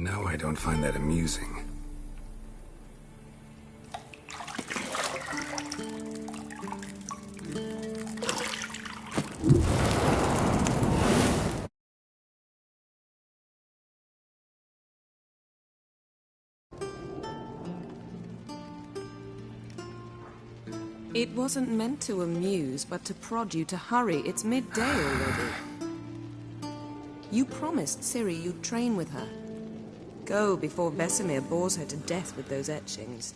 No, I don't find that amusing. It wasn't meant to amuse, but to prod you to hurry. It's midday already. You promised Ciri you'd train with her. Go before Vesemir bores her to death with those etchings.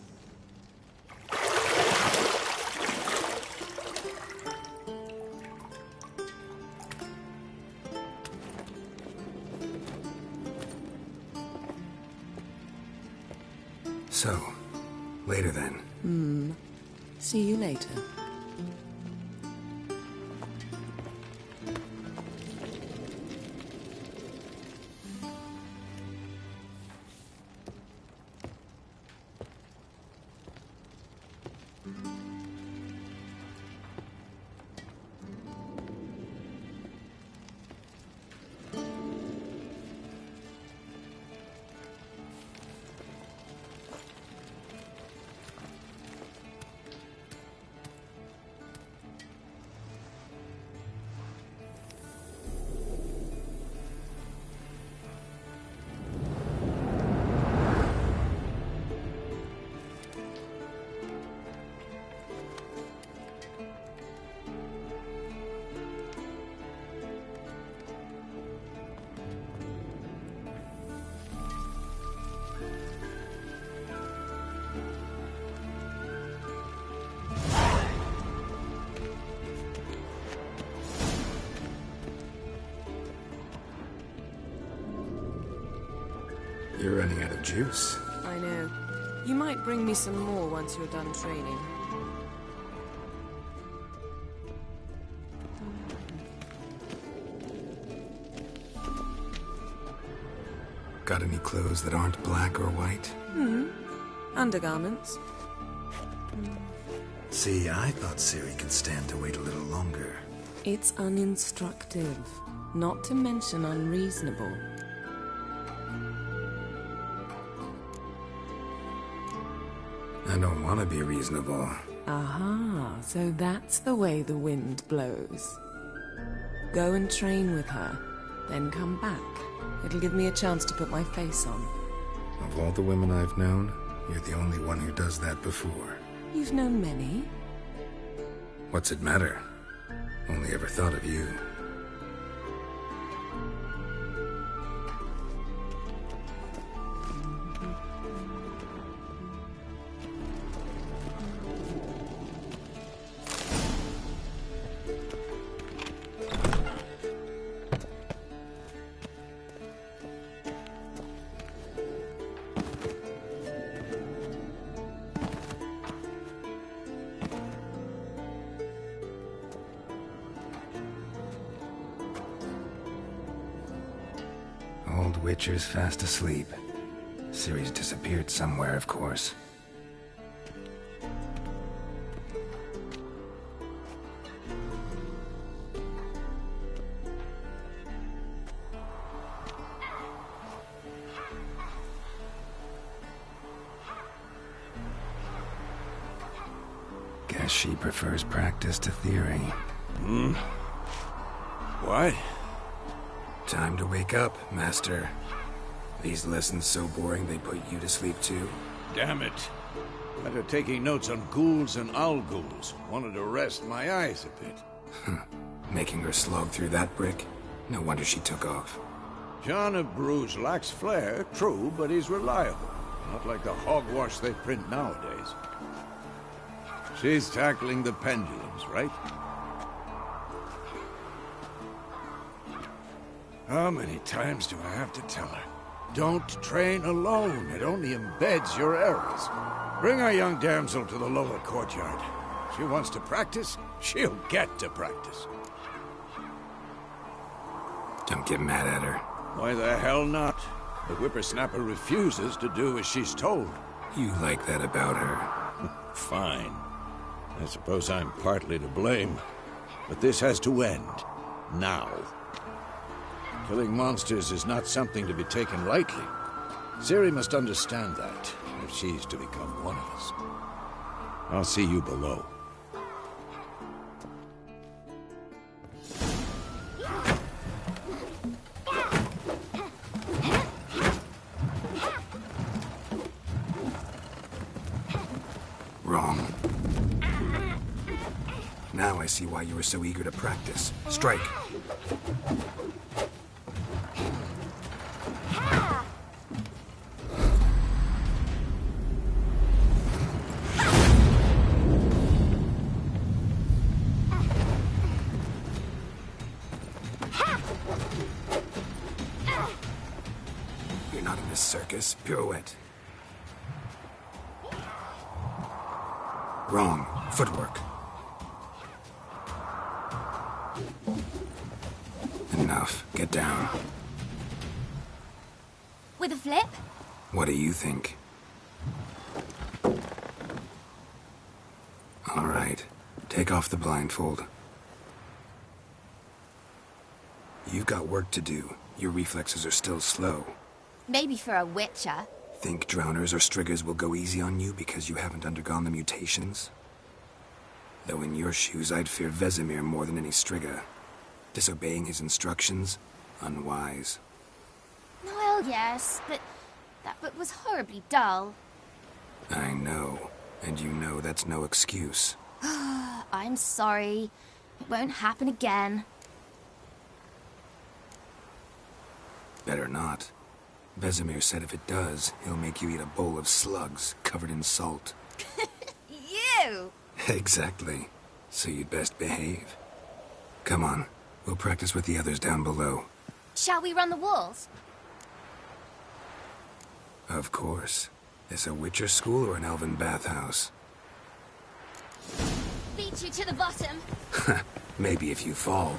So, later then. See you later. You're running out of juice. I know. You might bring me some more once you're done training. Got any clothes that aren't black or white? Undergarments. See, I thought Ciri could stand to wait a little longer. It's uninstructive, not to mention unreasonable. I don't want to be reasonable. Aha, so that's the way the wind blows. Go and train with her, then come back. It'll give me a chance to put my face on. Of all the women I've known, you're the only one who does that before. You've known many. What's it matter? Only ever thought of you. Old Witcher's fast asleep. Ciri's disappeared somewhere, of course. Guess she prefers practice to theory. What? Time to wake up, Master. These lessons so boring they put you to sleep too? Damn it. After taking notes on ghouls and owl-ghouls, wanted to rest my eyes a bit. Making her slog through that brick? No wonder she took off. John of Bruges lacks flair, true, but he's reliable. Not like the hogwash they print nowadays. She's tackling the pendulums, right? How many times do I have to tell her? Don't train alone. It only embeds your errors. Bring our young damsel to the lower courtyard. She wants to practice, she'll get to practice. Don't get mad at her. Why the hell not? The whippersnapper refuses to do as she's told. You like that about her. Fine. I suppose I'm partly to blame. But this has to end. Now. Killing monsters is not something to be taken lightly. Ciri must understand that, if she's to become one of us. I'll see you below. Wrong. Now I see why you were so eager to practice. Strike. You're not in this circus. Pirouette. Wrong. Footwork. Enough. Get down. With a flip? What do you think? All right. Take off the blindfold. You've got work to do. Your reflexes are still slow. Maybe for a witcher. Think drowners or striggers will go easy on you because you haven't undergone the mutations? Though in your shoes, I'd fear Vesemir more than any strigger. Disobeying his instructions? Unwise. Well, yes, but that book was horribly dull. I know. And you know that's no excuse. I'm sorry. It won't happen again. Better not. Vesemir said if it does, he'll make you eat a bowl of slugs covered in salt. You! Exactly. So you'd best behave. Come on. We'll practice with the others down below. Shall we run the walls? Of course. Is a Witcher school or an elven bathhouse? Beat you to the bottom. Maybe if you fall.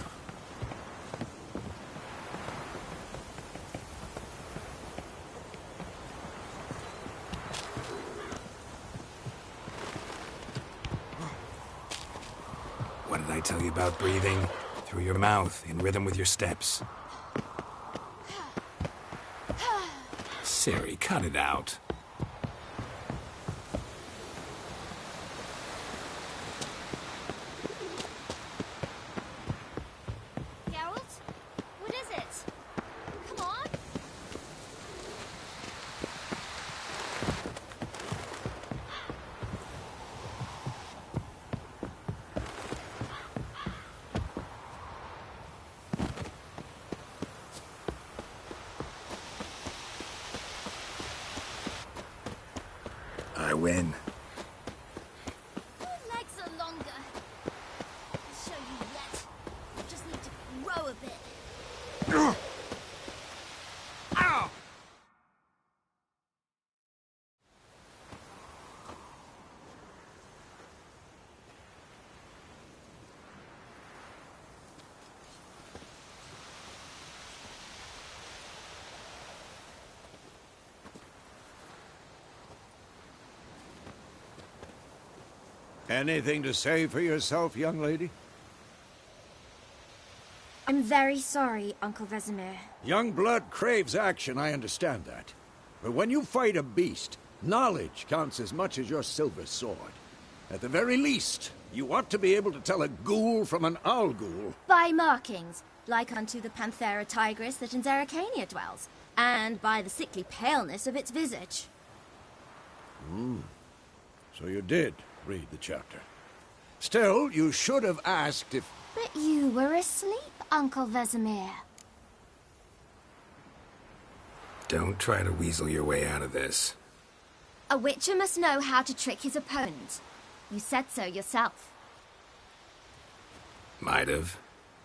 What did I tell you about breathing? Through your mouth, in rhythm with your steps. Ciri, cut it out. Geralt? What is it? Come on. I win. Your legs are longer. I'll show you yet. You just need to grow a bit. Ow! Anything to say for yourself, young lady? I'm very sorry, Uncle Vesemir. Young blood craves action, I understand that. But when you fight a beast, knowledge counts as much as your silver sword. At the very least, you ought to be able to tell a ghoul from an owl ghoul. By markings, like unto the Panthera tigris that in Zerrikania dwells, and by the sickly paleness of its visage. So you did read the chapter. Still, you should have asked if... But you were asleep, Uncle Vesemir. Don't try to weasel your way out of this. A witcher must know how to trick his opponent. You said so yourself. Might have.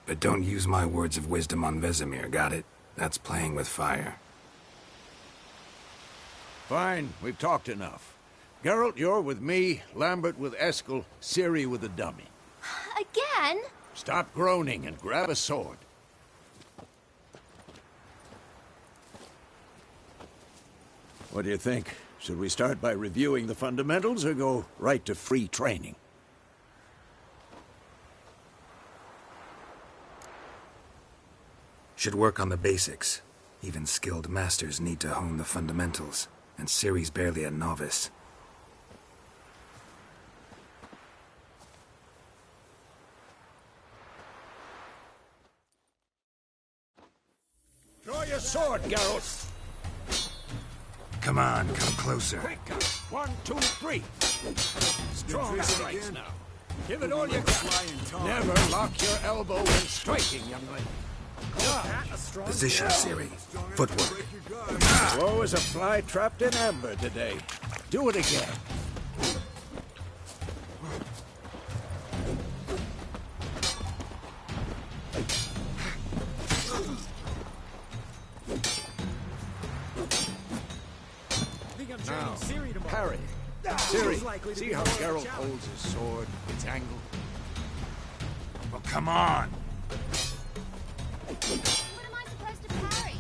But don't use my words of wisdom on Vesemir, got it? That's playing with fire. Fine, we've talked enough. Geralt, you're with me, Lambert with Eskel, Ciri with the dummy. Again? Stop groaning and grab a sword. What do you think? Should we start by reviewing the fundamentals or go right to free training? Should work on the basics. Even skilled masters need to hone the fundamentals, and Ciri's barely a novice. Draw your sword, Geralt. Come on, come closer. Quick, 1, 2, 3. Strong strikes now. Give it all you got. Never lock your elbow when striking, young lady. Position, Ciri. Footwork. Slow as a fly trapped in amber today. Do it again. Now, parry. Ciri, see how Geralt holds his sword, its angle? Well, come on. What am I supposed to parry?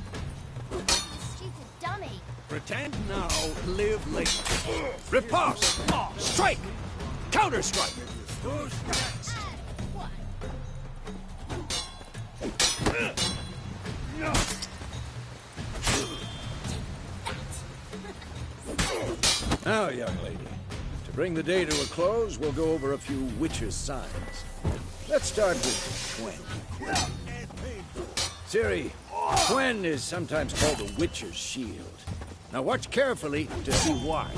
I'm like a stupid dummy. Pretend now, live later. Riposte! Strike! Counter-strike! What? Now, young lady, to bring the day to a close, we'll go over a few witches' signs. Let's start with Quen. Ciri, Quen is sometimes called the Witcher's Shield. Now watch carefully to see why.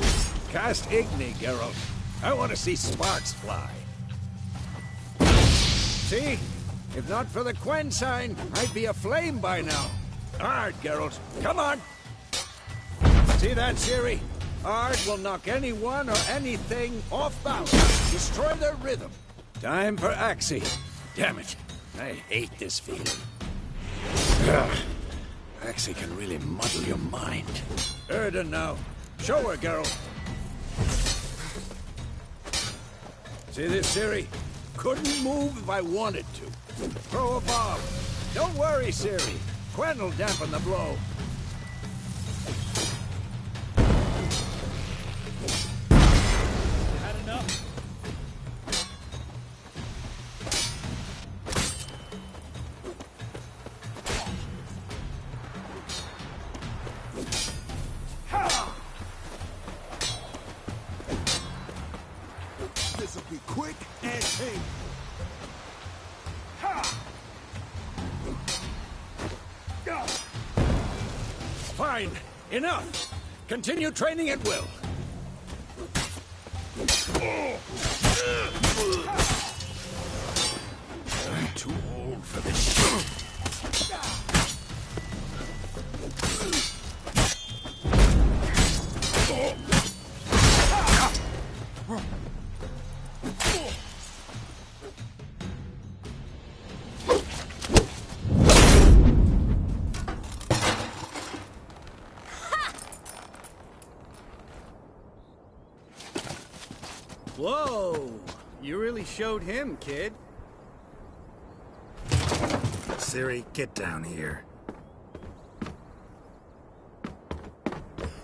Cast Igni, Geralt. I want to see sparks fly. See? If not for the Quen sign, I'd be aflame by now. Hard, Geralt. Come on! See that, Ciri? Ard will knock anyone or anything off balance, destroy their rhythm. Time for Axie. Damn it, I hate this feeling. Ugh. Axie can really muddle your mind. Erden now. Show her, Geralt. See this, Ciri? Couldn't move if I wanted to. Throw a bomb. Don't worry, Ciri. Quen will dampen the blow. This'll be quick and tame. Fine. Enough. Continue training at will. I'm too old for this shit. Whoa! You really showed him, kid. Ciri, get down here.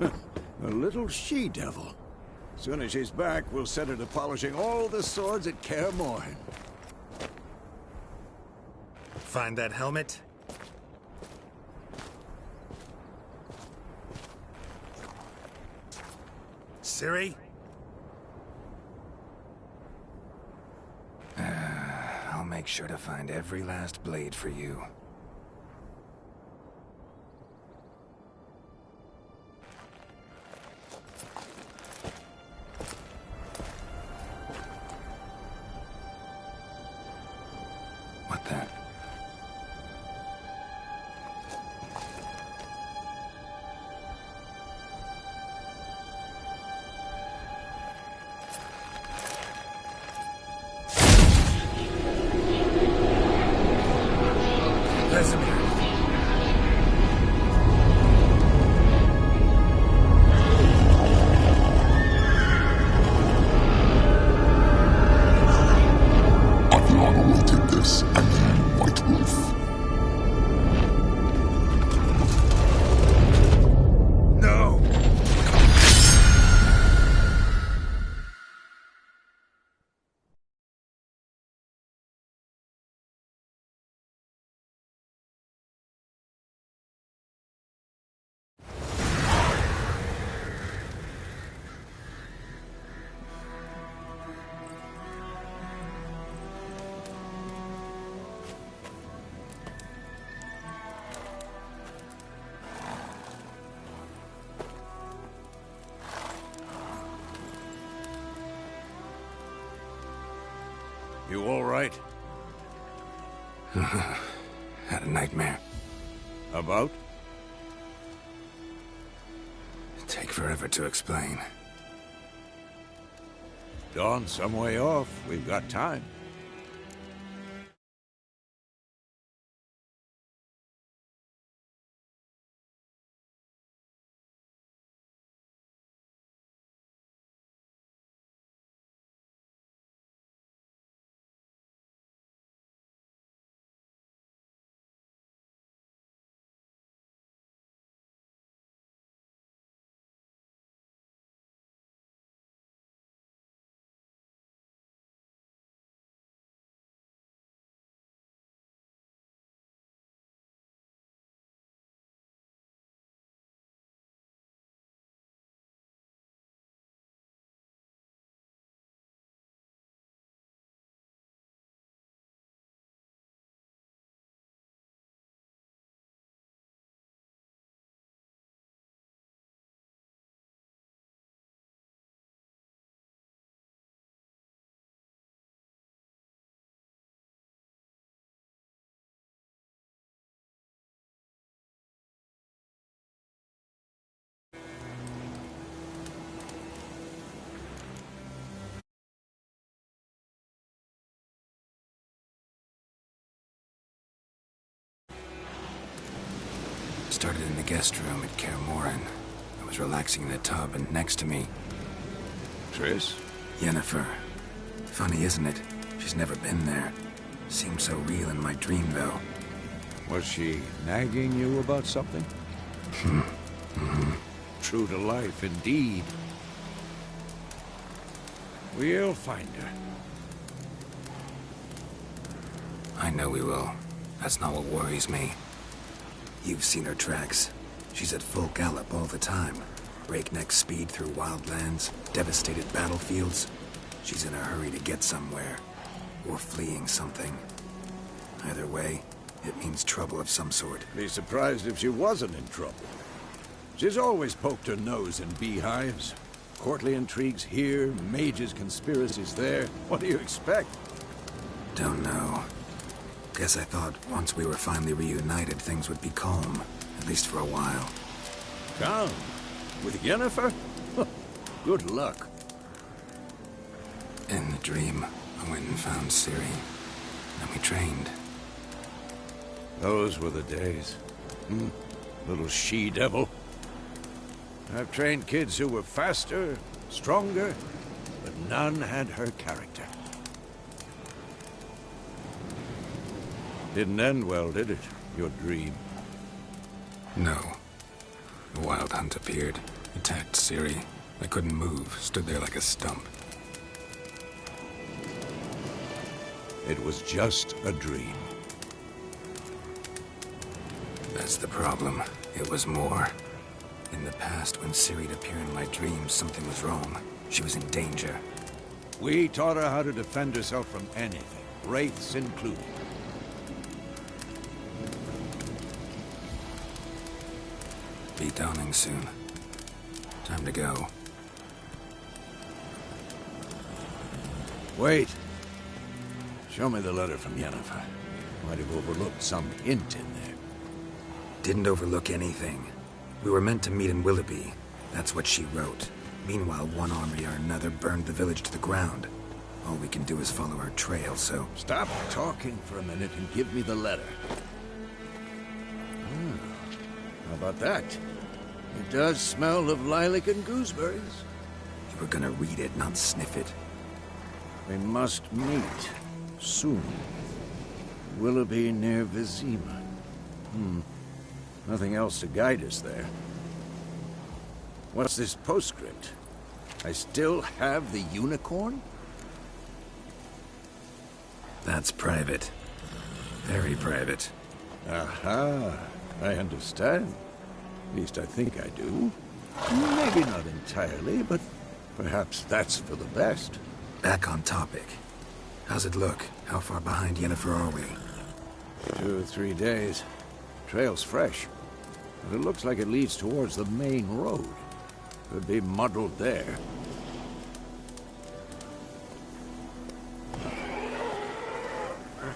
A little she-devil. Soon as she's back, we'll set her to polishing all the swords at Kaer Morhen. Find that helmet? Ciri? I'll make sure to find every last blade for you. What the? Vesemir. Adriana will take this, and you You all right? Had a nightmare. About? Take forever to explain. Dawn's some way off. We've got time. Started in the guest room at Kaer Morhen. I was relaxing in a tub, and next to me, Triss? Yennefer. Funny, isn't it? She's never been there. Seemed so real in my dream, though. Was she nagging you about something? True to life, indeed. We'll find her. I know we will. That's not what worries me. You've seen her tracks. She's at full gallop all the time. Breakneck speed through wildlands, devastated battlefields. She's in a hurry to get somewhere. Or fleeing something. Either way, it means trouble of some sort. Be surprised if she wasn't in trouble. She's always poked her nose in beehives. Courtly intrigues here, mages' conspiracies there. What do you expect? Don't know. Guess I thought once we were finally reunited, things would be calm. At least for a while. Calm? With Yennefer? Good luck. In the dream, I went and found Ciri. And we trained. Those were the days. Little she-devil. I've trained kids who were faster, stronger, but none had her character. Didn't end well, did it? Your dream? No. The Wild Hunt appeared, attacked Ciri. I couldn't move, stood there like a stump. It was just a dream. That's the problem. It was more. In the past, when Ciri'd appear in my dreams, something was wrong. She was in danger. We taught her how to defend herself from anything, wraiths included. Be dawning soon. Time to go. Wait. Show me the letter from Yennefer. Might have overlooked some hint in there. Didn't overlook anything. We were meant to meet in Willoughby. That's what she wrote. Meanwhile, one army or another burned the village to the ground. All we can do is follow her trail, so... Stop talking for a minute and give me the letter. How about that? It does smell of lilac and gooseberries. You were gonna read it, not sniff it. We must meet. Soon. Willoughby near Vizima. Nothing else to guide us there. What's this postscript? I still have the unicorn? That's private. Very private. Aha. I understand. At least I think I do. Maybe not entirely, but perhaps that's for the best. Back on topic. How's it look? How far behind Yennefer are we? 2 or 3 days. Trail's fresh. But it looks like it leads towards the main road. Could be muddled there.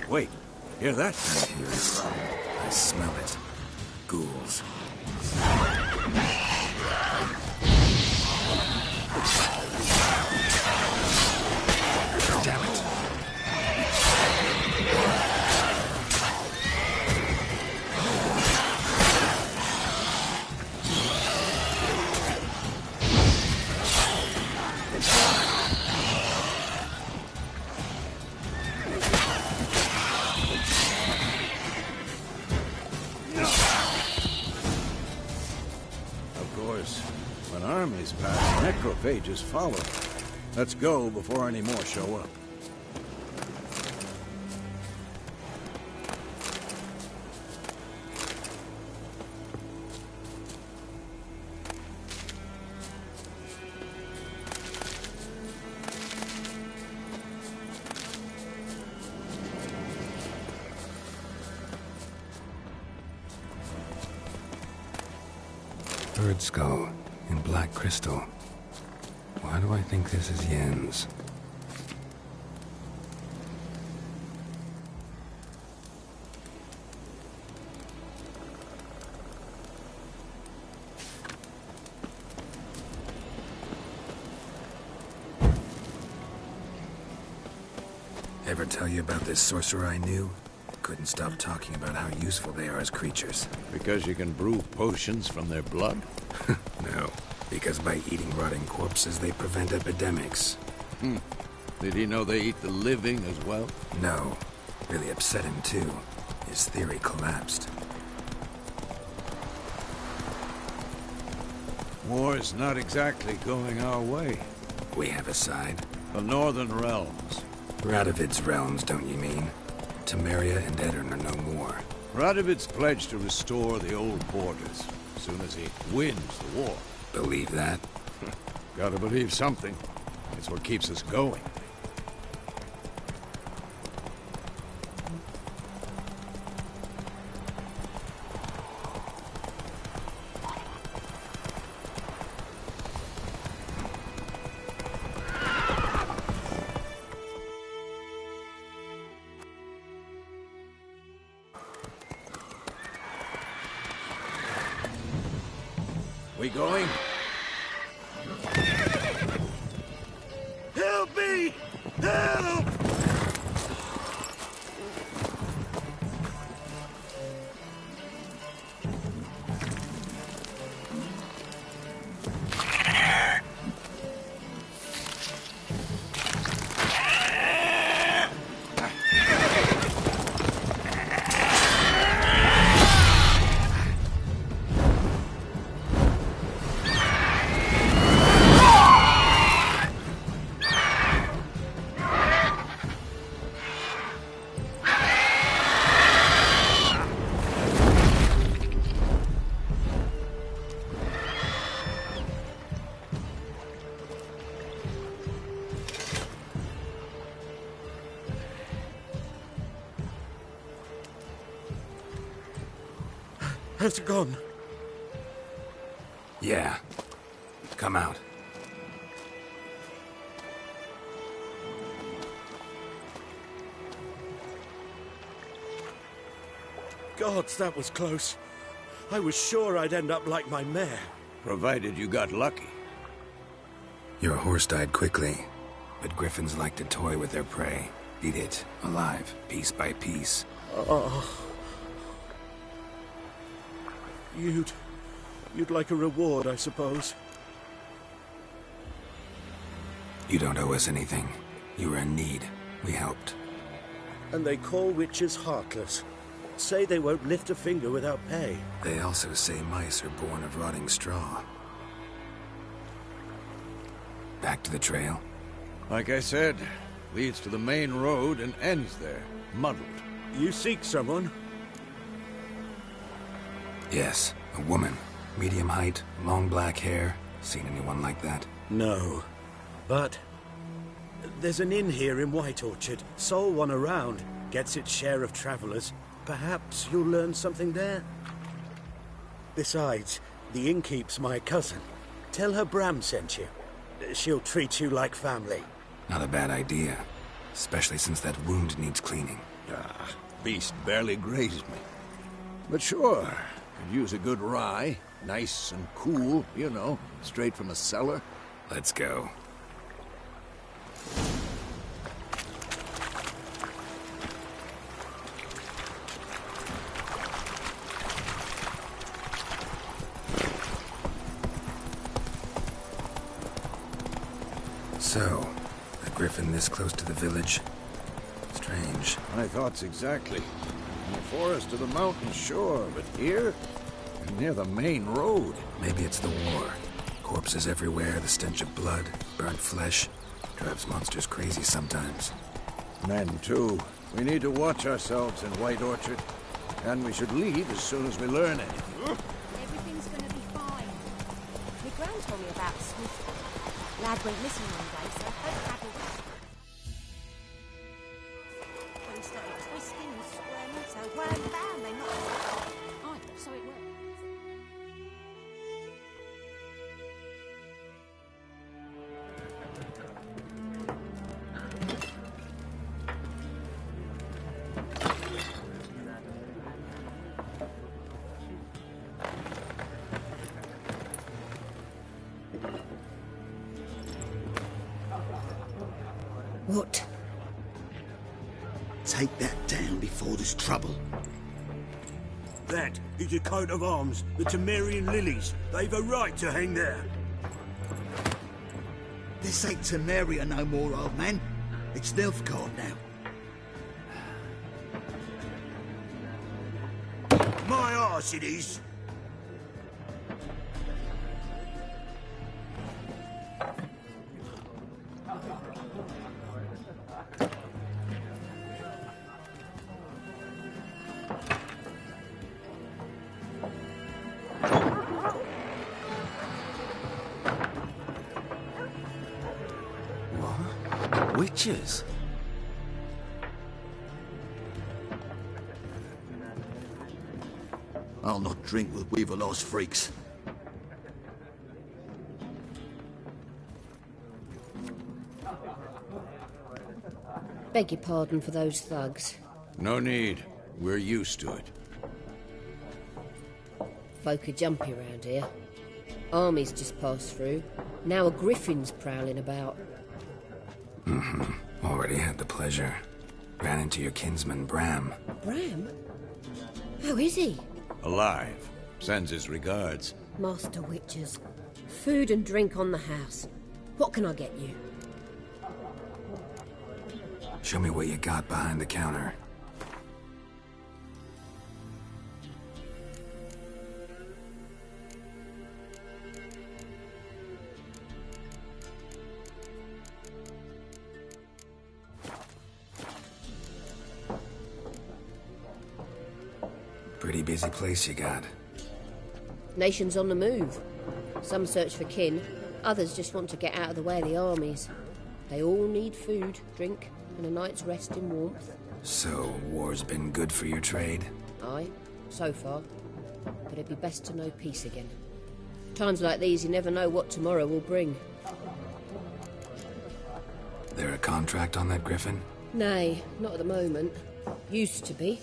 Wait, hear that? I hear it. I smell it. Ghouls. Damn it. When armies pass, necrophages follow. Let's go before any more show up. Bird skull in black crystal. Why do I think this is Yen's? Ever tell you about this sorcerer I knew? Couldn't stop talking about how useful they are as creatures. Because you can brew potions from their blood? No, because by eating rotting corpses, they prevent epidemics. Did he know they eat the living as well? No. Really upset him, too. His theory collapsed. War's not exactly going our way. We have a side. The Northern Realms. Radovid's realms, don't you mean? Temeria and Edirn are no more. Radovid's pledged to restore the old borders, as soon as he wins the war. Believe that? Gotta believe something. It's what keeps us going. We going? Help me! Help! Has it gone? Yeah. Come out. Gods, that was close. I was sure I'd end up like my mare. Provided you got lucky. Your horse died quickly, but griffins like to toy with their prey. Eat it, alive, piece by piece. Oh. You'd like a reward, I suppose. You don't owe us anything. You were in need. We helped. And they call witches heartless. Say they won't lift a finger without pay. They also say mice are born of rotting straw. Back to the trail? Like I said, leads to the main road and ends there, muddled. You seek someone? Yes, a woman. Medium height, long black hair. Seen anyone like that? No. But there's an inn here in White Orchard. Sole one around. Gets its share of travelers. Perhaps you'll learn something there? Besides, the innkeep's my cousin. Tell her Bram sent you. She'll treat you like family. Not a bad idea. Especially since that wound needs cleaning. Beast barely grazed me. But sure, could use a good rye. Nice and cool, you know, straight from a cellar. Let's go. So, a griffin this close to the village? Strange. My thoughts exactly. In the forest or the mountain, sure, but here? Near the main road. Maybe it's the war. Corpses everywhere, the stench of blood, burnt flesh. Drives monsters crazy sometimes. Men, too. We need to watch ourselves in White Orchard. And we should leave as soon as we learn anything. Everything's gonna be fine. My gran told me about Swift. Lad went missing one day, so I hope Haggard... When he started twisting and squirming, so word found they not... Oh, so it worked. What? Take that down before there's trouble. That is a coat of arms, the Temerian lilies. They've a right to hang there. This ain't Temeria no more, old man. It's Nilfgaard now. My arse it is. Witches? I'll not drink with Weaverlost freaks. Beg your pardon for those thugs. No need. We're used to it. Folk are jumpy around here. Armies just passed through. Now a griffin's prowling about. Already had the pleasure. Ran into your kinsman, Bram. Bram? How is he? Alive. Sends his regards. Master Witches. Food and drink on the house. What can I get you? Show me what you got behind the counter. Pretty busy place you got. Nations on the move. Some search for kin, others just want to get out of the way of the armies. They all need food, drink, and a night's rest in warmth. So, war's been good for your trade? Aye, so far. But it'd be best to know peace again. Times like these, you never know what tomorrow will bring. There a contract on that griffin? Nay, not at the moment. Used to be.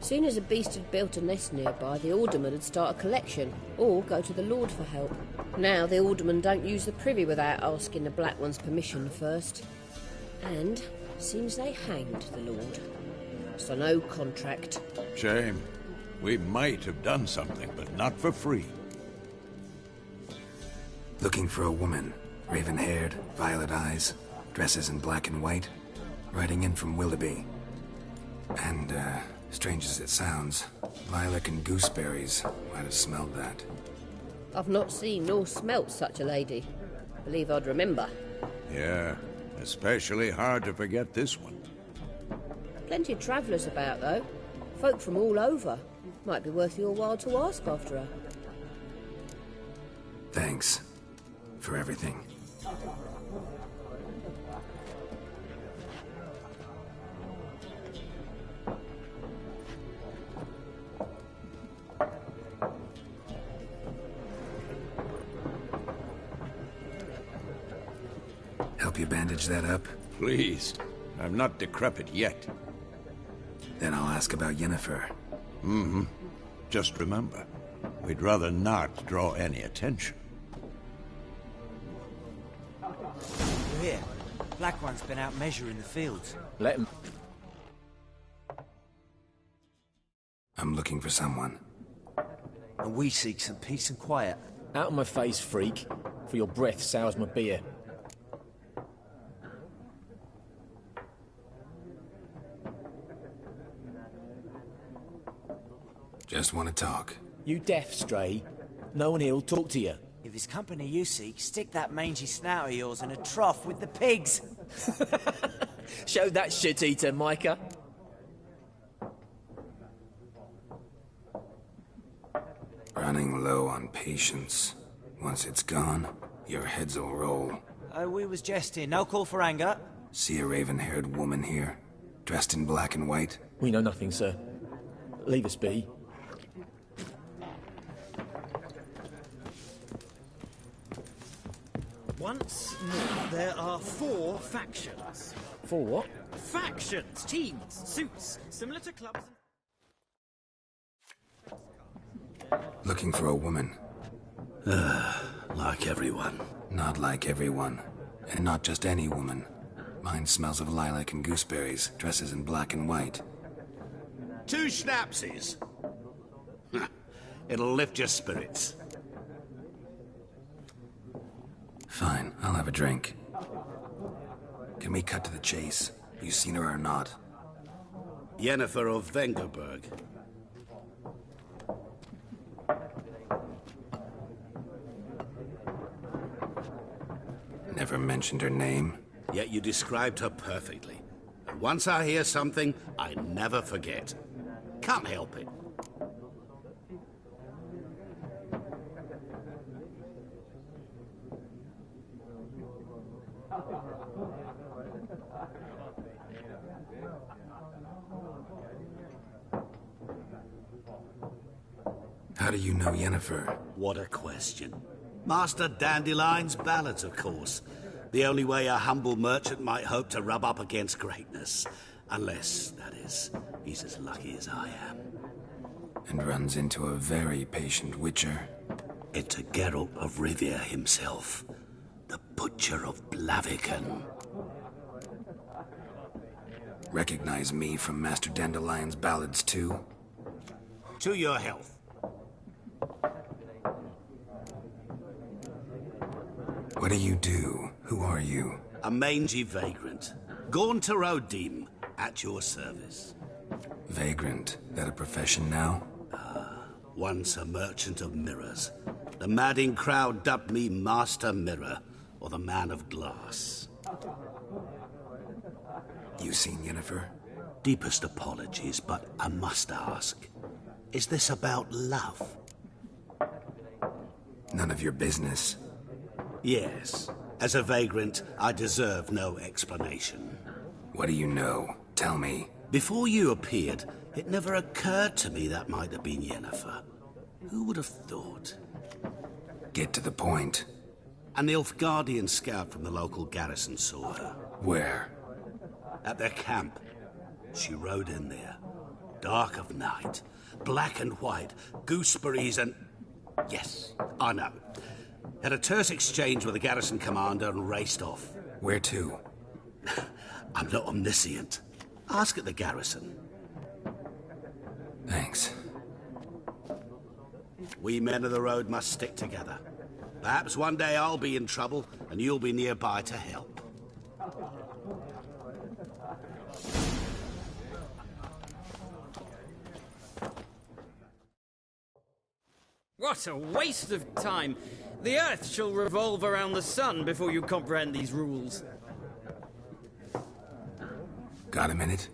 Soon as a beast had built a nest nearby, the alderman would start a collection, or go to the Lord for help. Now the aldermen don't use the privy without asking the Black One's permission first. And seems they hanged the Lord. So no contract. Shame. We might have done something, but not for free. Looking for a woman. Raven-haired, violet eyes, dresses in black and white. Riding in from Willoughby. And, strange as it sounds, lilac and gooseberries might have smelled that. I've not seen nor smelt such a lady. Believe I'd remember. Yeah, especially hard to forget this one. Plenty of travellers about, though. Folk from all over. Might be worth your while to ask after her. Thanks. For everything. Help you bandage that up? Please. I'm not decrepit yet. Then I'll ask about Yennefer. Mm-hmm. Just remember, we'd rather not draw any attention. You're here. Black One's been out measuring the fields. Let him. I'm looking for someone. And we seek some peace and quiet. Out of my face, freak. For your breath sours my beer. Just want to talk. You deaf, Stray? No one here'll talk to you. If it's company you seek, stick that mangy snout of yours in a trough with the pigs. Show that shit-eater, Micah. Running low on patience. Once it's gone, your heads'll roll. Oh, we was jesting. No call for anger. See a raven-haired woman here, dressed in black and white? We know nothing, sir. Leave us be. Once more, there are 4 factions. 4 what? Factions, teams, suits, similar to clubs. Looking for a woman. Like everyone. Not like everyone. And not just any woman. Mine smells of lilac and gooseberries, dresses in black and white. 2 schnapsies. It'll lift your spirits. Fine, I'll have a drink. Can we cut to the chase? You seen her or not? Yennefer of Vengerberg. Never mentioned her name. Yet you described her perfectly. And once I hear something, I never forget. Can't help it. How do you know Yennefer? What a question. Master Dandelion's ballads, of course. The only way a humble merchant might hope to rub up against greatness. Unless, that is, he's as lucky as I am. And runs into a very patient witcher. It's a Geralt of Rivia himself. The Butcher of Blaviken. Recognize me from Master Dandelion's ballads, too? To your health. What do you do? Who are you? A mangy vagrant. Gone to Rodim, at your service. Vagrant? That a profession now? Once a merchant of mirrors. The madding crowd dubbed me Master Mirror, or the Man of Glass. You seen Yennefer? Deepest apologies, but I must ask. Is this about love? None of your business. Yes. As a vagrant, I deserve no explanation. What do you know? Tell me. Before you appeared, it never occurred to me that might have been Yennefer. Who would have thought? Get to the point. An Nilfgaardian scout from the local garrison saw her. Where? At their camp. She rode in there. Dark of night. Black and white. Gooseberries and... Yes, I know. Had a terse exchange with the garrison commander and raced off. Where to? I'm not omniscient. Ask at the garrison. Thanks. We men of the road must stick together. Perhaps one day I'll be in trouble and you'll be nearby to help. What a waste of time! The Earth shall revolve around the sun before you comprehend these rules. Got a minute?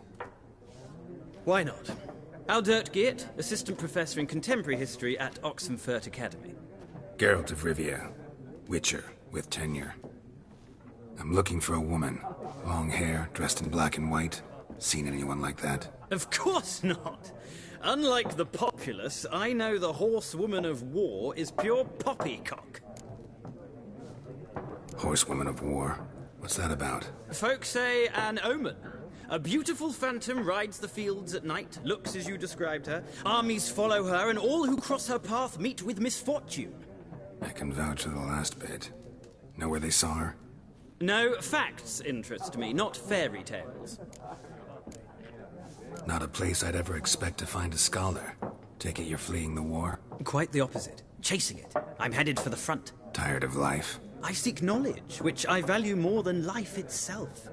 Why not? Aldert Geert, Assistant Professor in Contemporary History at Oxenfurt Academy. Geralt of Rivia. Witcher, with tenure. I'm looking for a woman. Long hair, dressed in black and white. Seen anyone like that? Of course not! Unlike the populace, I know the horsewoman of war is pure poppycock. Horsewoman of war? What's that about? Folk say an omen. A beautiful phantom rides the fields at night, looks as you described her. Armies follow her, and all who cross her path meet with misfortune. I can vouch for the last bit. Know where they saw her? No, facts interest me, not fairy tales. Not a place I'd ever expect to find a scholar. Take it you're fleeing the war? Quite the opposite. Chasing it. I'm headed for the front. Tired of life? I seek knowledge, which I value more than life itself.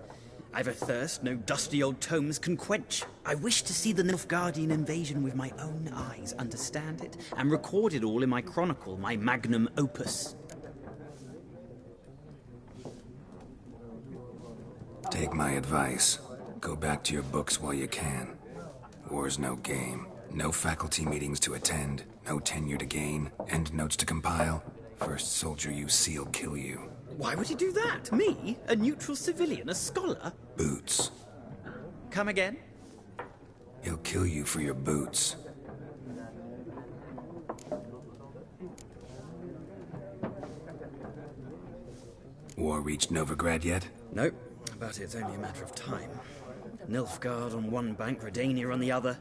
I've a thirst no dusty old tomes can quench. I wish to see the Nilfgaardian invasion with my own eyes, understand it, and record it all in my chronicle, my magnum opus. Take my advice. Go back to your books while you can. War's no game. No faculty meetings to attend, no tenure to gain, end notes to compile. First soldier you see'll kill you. Why would he do that? Me? A neutral civilian? A scholar? Boots. Come again? He'll kill you for your boots. War reached Novigrad yet? Nope, but it's only a matter of time. Nilfgaard on one bank, Redania on the other.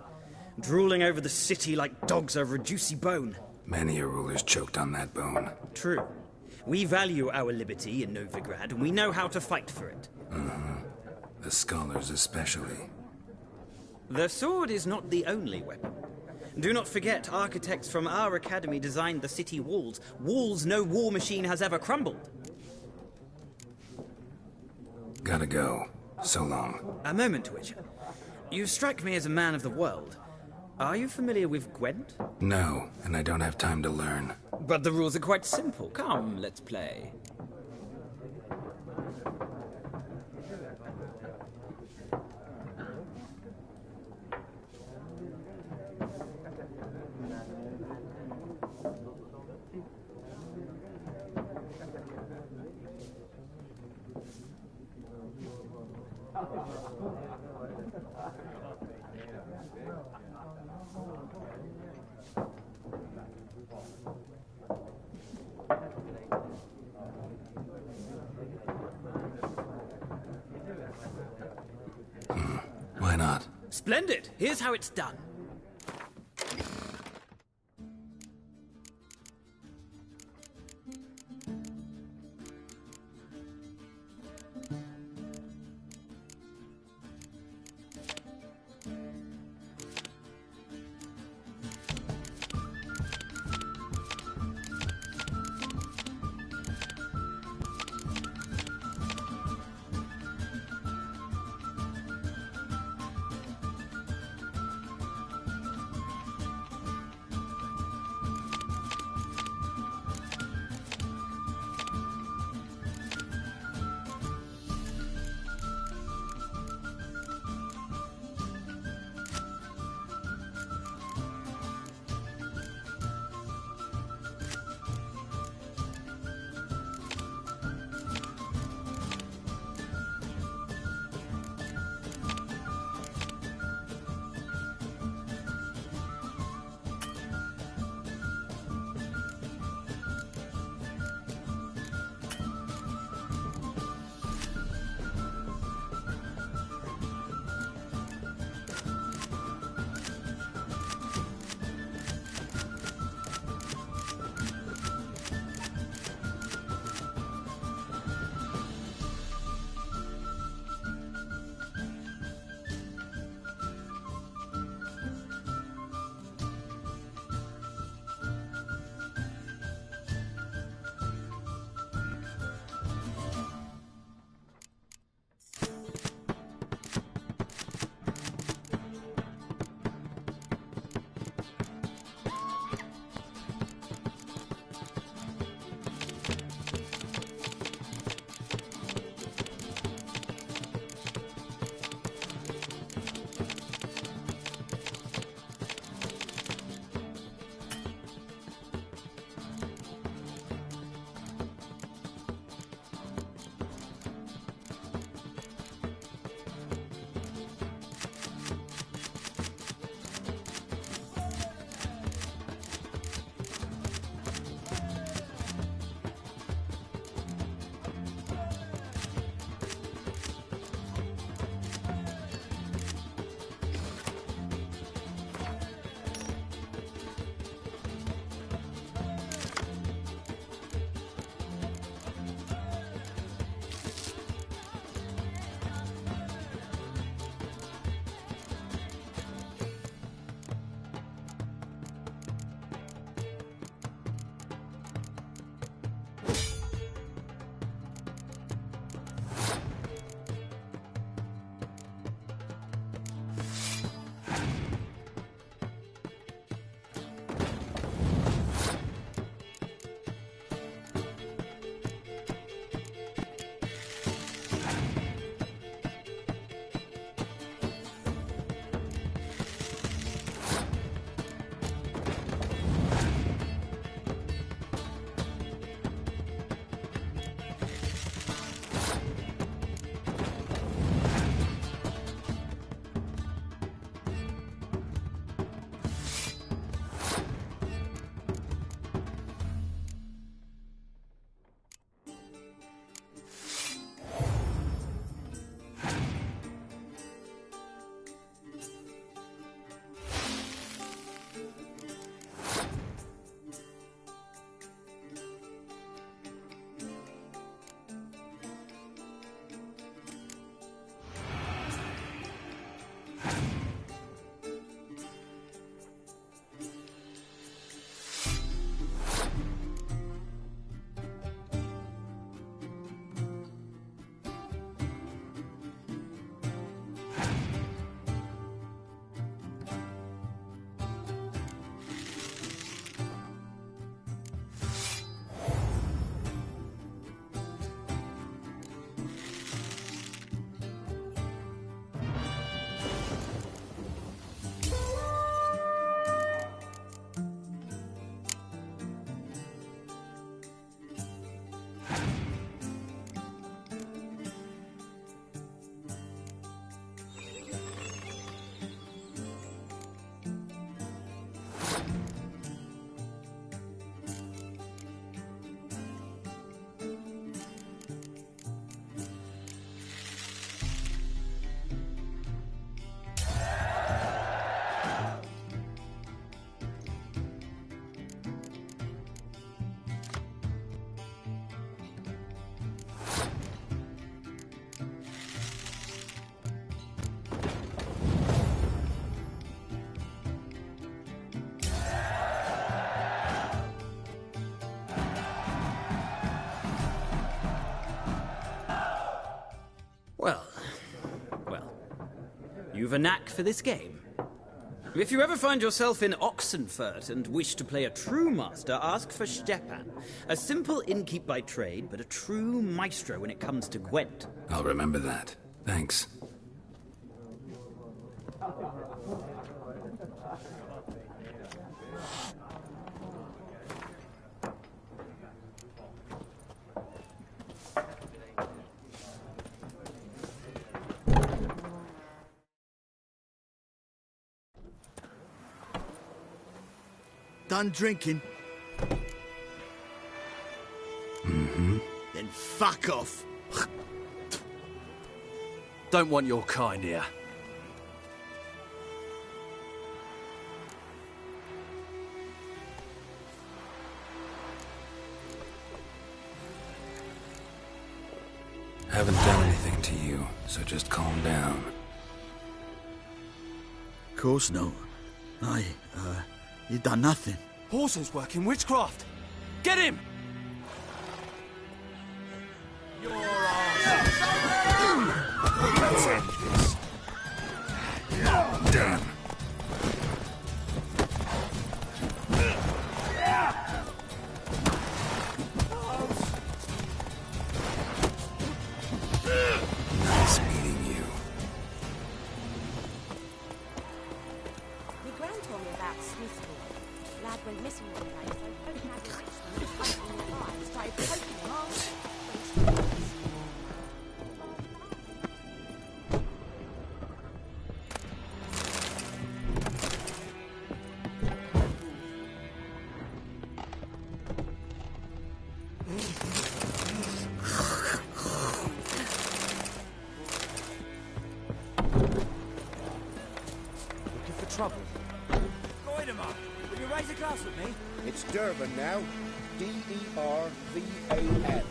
Drooling over the city like dogs over a juicy bone. Many a ruler's choked on that bone. True. We value our liberty in Novigrad, and we know how to fight for it. The scholars especially. The sword is not the only weapon. Do not forget, architects from our academy designed the city walls. Walls no war machine has ever crumbled. Gotta go. So long. A moment, Witcher. You strike me as a man of the world. Are you familiar with Gwent? No, and I don't have time to learn. But the rules are quite simple. Come, let's play. Why not? Splendid! Here's how it's done. You've a knack for this game. If you ever find yourself in Oxenfurt and wish to play a true master, ask for Stepan. A simple innkeep by trade, but a true maestro when it comes to Gwent. I'll remember that. Thanks. Done drinking? Mm-hmm. Then fuck off. Don't want your kind here. Haven't done anything to you, so just calm down. Of course no. You done nothing. Horses work in witchcraft. Get him! Let's end this. Done. Nice meeting you. My gran told me about Smithville. Lad went missing one day, so folk had the richland was hunting the fire and started poking him all. Trouble. Goidemar, will you raise a glass with me? It's Durban now. D-E-R-V-A-N.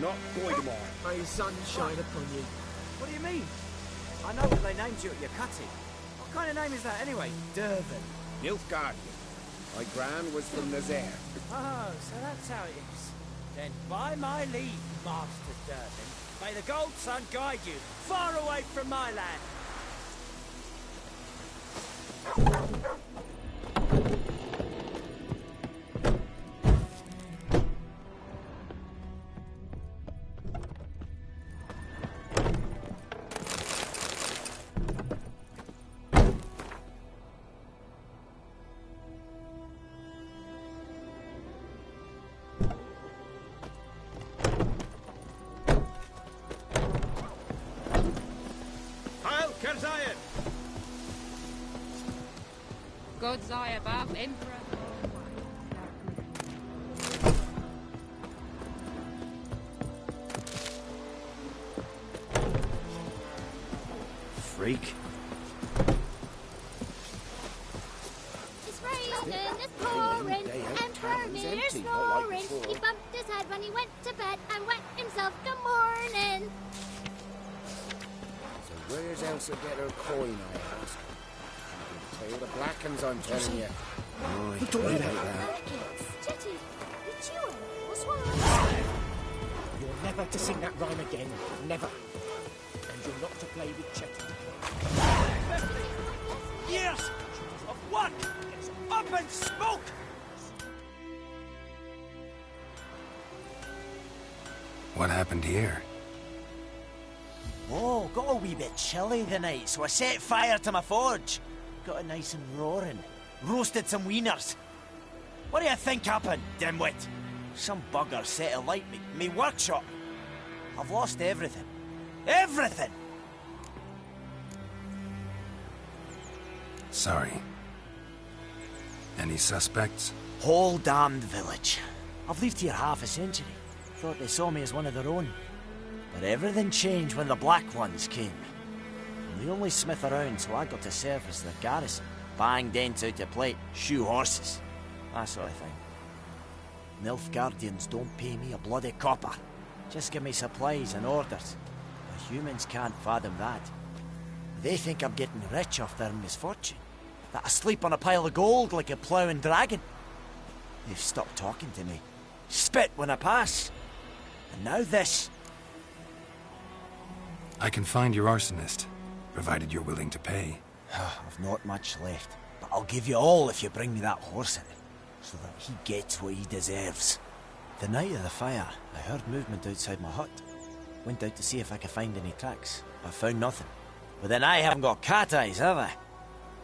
Not Goidemar. May the sun shine upon you. What do you mean? I know what they named you at your cutting. What kind of name is that anyway? Durban. Nilfgaardian. My gran was from Nazaire. Oh, so that's how it is. Then by my leave, Master Durban, may the gold sun guide you far away from my land. God's eye above, Emperor. Freak. It's raining, it's pouring, Emperor Mir's snoring. He bumped his head when he went to bed and wet himself. Good morning. So where's Elsa get her coin, I ask? Tell the black uns, I'm telling you. Oh, Who taught you that? Jetty, it's you. What's wrong? You're never to sing that rhyme again. Never. And you're not to play with Chetty. Years of work is up in smoke! What happened here? Oh, got a wee bit chilly the night, so I set fire to my forge. Got it nice and roaring. Roasted some wieners. What do you think happened, dimwit? Some bugger set alight me workshop. I've lost everything. Everything! Sorry. Any suspects? Whole damned village. I've lived here half a century. Thought they saw me as one of their own. But everything changed when the Black Ones came. I'm the only smith around, so I got to serve as the garrison. Bang dents out of plate, shoe horses. That sort of thing. Nilfgaardians don't pay me a bloody copper. Just give me supplies and orders. The humans can't fathom that. They think I'm getting rich off their misfortune. That I sleep on a pile of gold like a ploughing dragon. They've stopped talking to me. Spit when I pass. And now this. I can find your arsonist, provided you're willing to pay. I've not much left, but I'll give you all if you bring me that horse in, so that he gets what he deserves. The night of the fire, I heard movement outside my hut. Went out to see if I could find any tracks, but found nothing. But then I haven't got cat eyes, have I?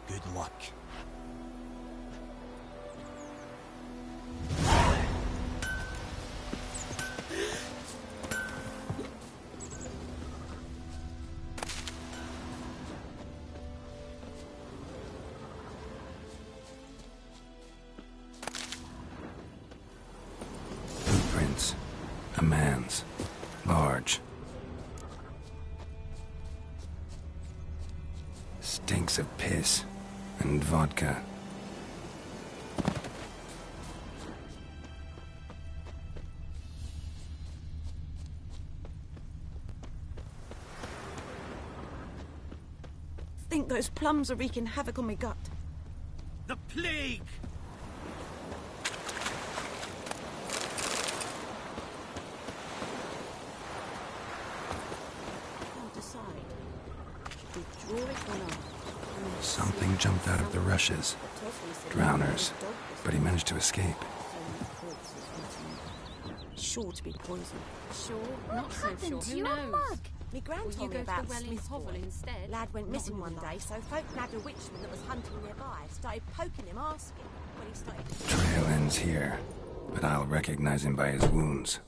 Good luck. Footprints. A man's. Large. Stinks of piss and vodka. Think those plums are wreaking havoc on my gut. The plague! Can't decide. Withdraw it or not. Something jumped out of the rushes. Drowners. But he managed to escape. Sure to be poison. Sure, not so sure. Who You knows? a mug. Me gran Will told you me go to about the well in Smith's Hovel boy. instead? Lad went Not missing in one your day, life. so folk nabbed a witchman that was hunting nearby. Started poking him, asking. When he started... Trail ends here, but I'll recognize him by his wounds.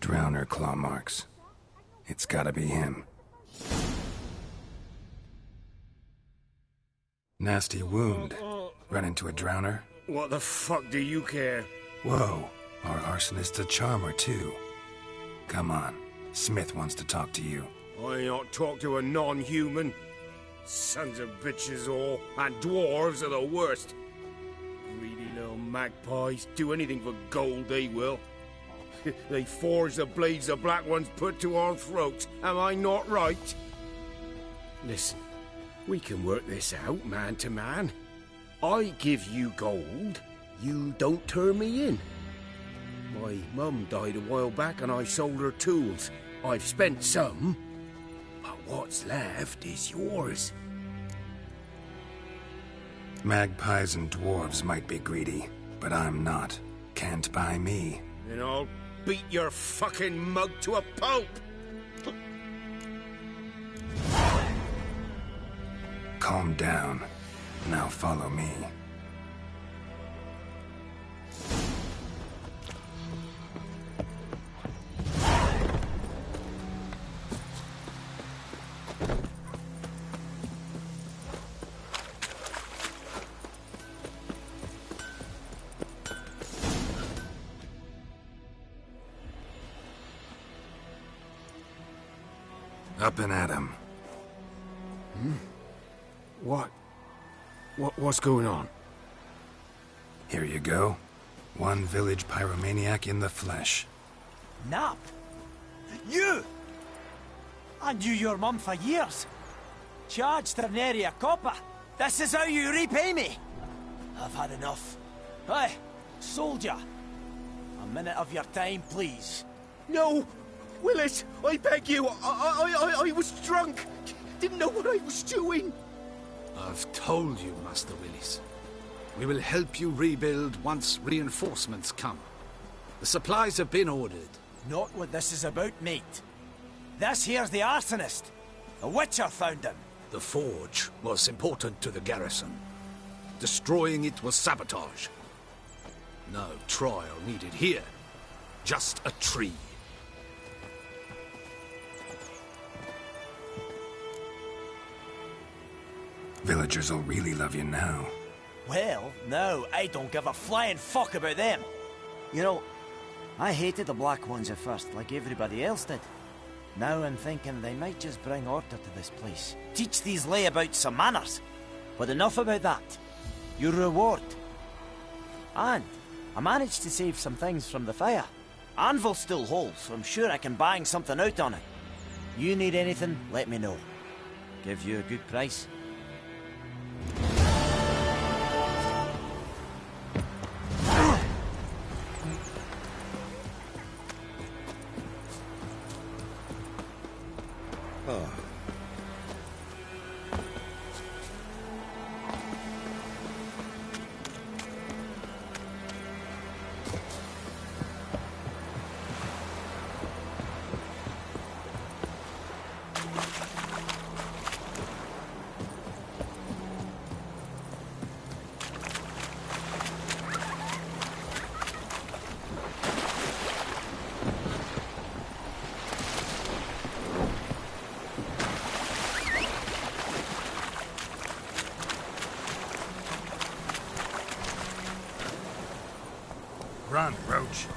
Drowner claw marks. It's gotta be him. Nasty wound. Run into a drowner? What the fuck do you care? Whoa, our arsonist's a charmer too. Come on, Smith wants to talk to you. I ain't not talk to a non-human. Sons of bitches all, and dwarves are the worst. Greedy little magpies, do anything for gold they will. They forge the blades the black ones put to our throats, am I not right? Listen, we can work this out man to man. I give you gold, you don't turn me in. My mum died a while back and I sold her tools. I've spent some, but what's left is yours. Magpies and dwarves might be greedy, but I'm not. Can't buy me. And I'll beat your fucking mug to a pulp! Calm down. Now follow me. Up and at him. What's going on? Here you go. One village pyromaniac in the flesh. Nap? You! I knew your mum for years. Charged her nary a copper. This is how you repay me. I've had enough. Hey, soldier. A minute of your time, please. No! Willis, I beg you, I was drunk. Didn't know what I was doing. I've told you, Master Willis. We will help you rebuild once reinforcements come. The supplies have been ordered. Not what this is about, mate. This here's the arsonist. The Witcher found him. The forge was important to the garrison. Destroying it was sabotage. No trial needed here. Just a tree. Villagers will really love you now. Well, no, I don't give a flying fuck about them. You know, I hated the Black Ones at first, like everybody else did. Now I'm thinking they might just bring order to this place. Teach these layabouts some manners. But enough about that. Your reward. And I managed to save some things from the fire. Anvil still holds, so I'm sure I can bang something out on it. You need anything, let me know. Give you a good price. Run, Roach.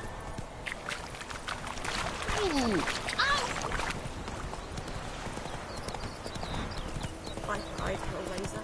Ooh. Bye, Hellraiser.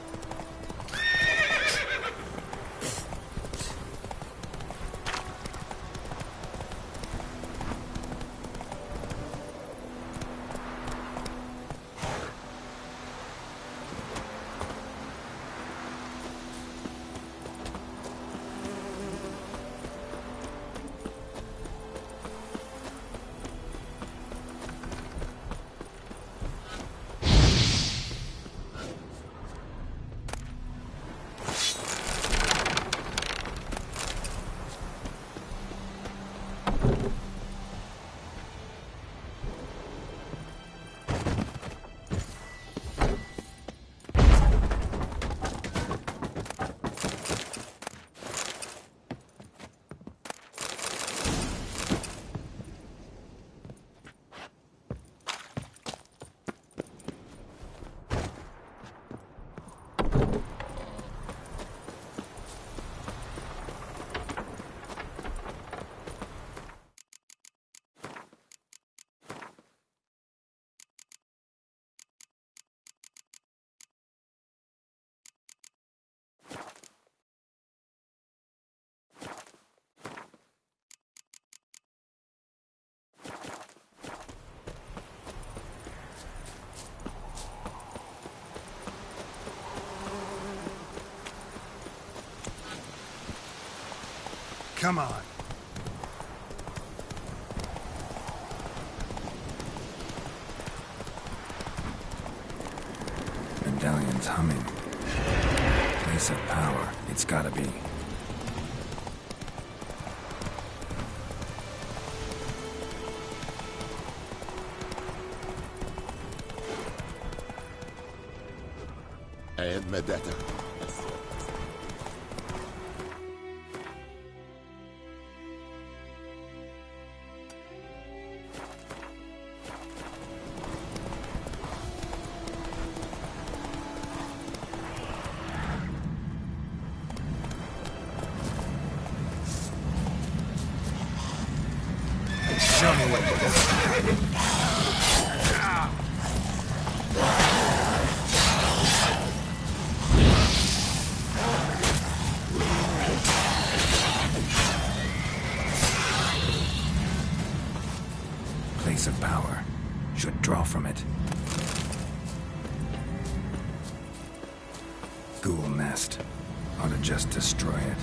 Come on. Medallion's humming. Place of power. It's gotta be. And Medetta. Show me what you got. Place of power. Should draw from it. Ghoul nest. Ought to just destroy it.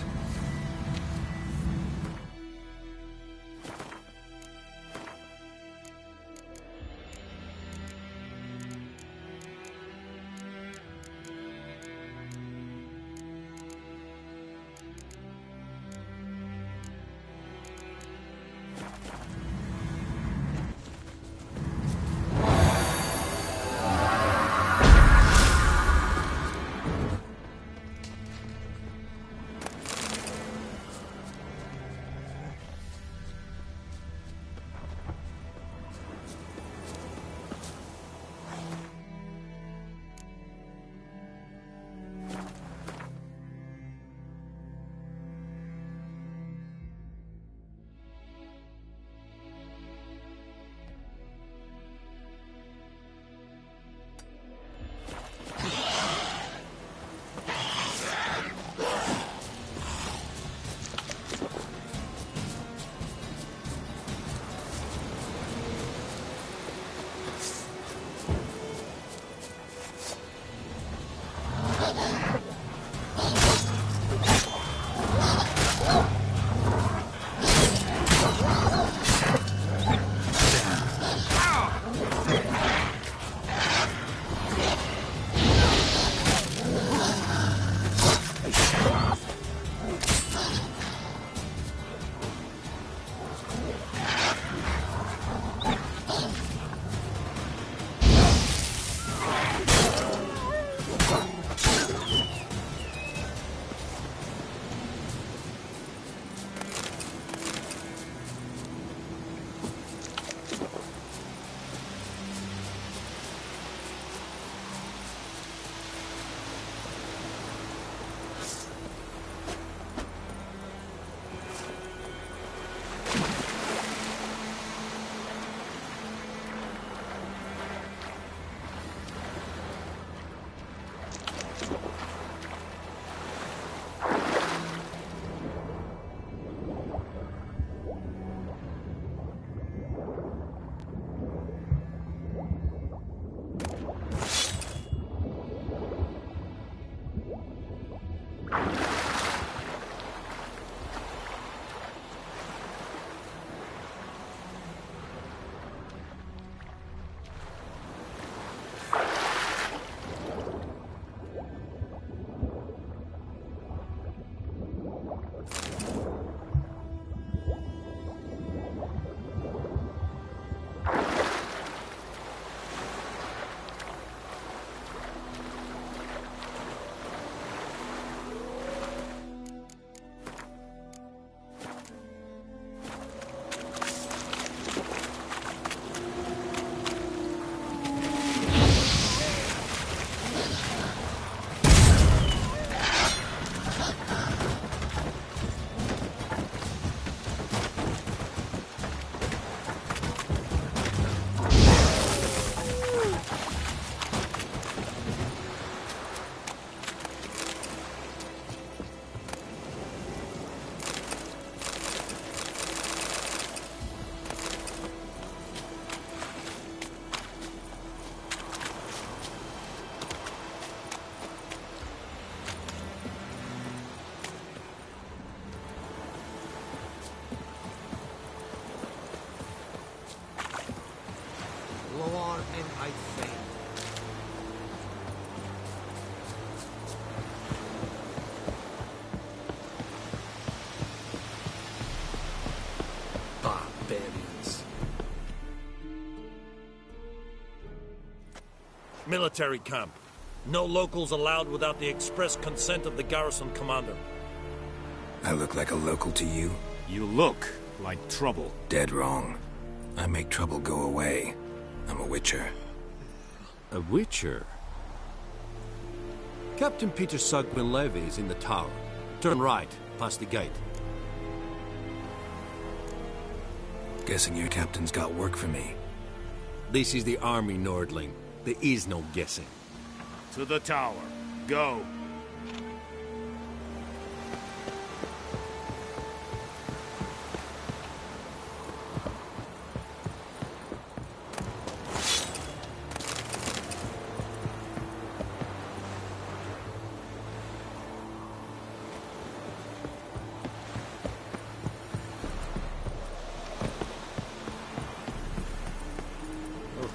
Military camp. No locals allowed without the express consent of the garrison commander. I look like a local to you? You look like trouble. Dead wrong. I make trouble go away. I'm a witcher. A witcher? Captain Peter Sugwin-Levy is in the tower. Turn right, past the gate. Guessing your captain's got work for me. This is the army, Nordling. There is no guessing. To the tower. Go.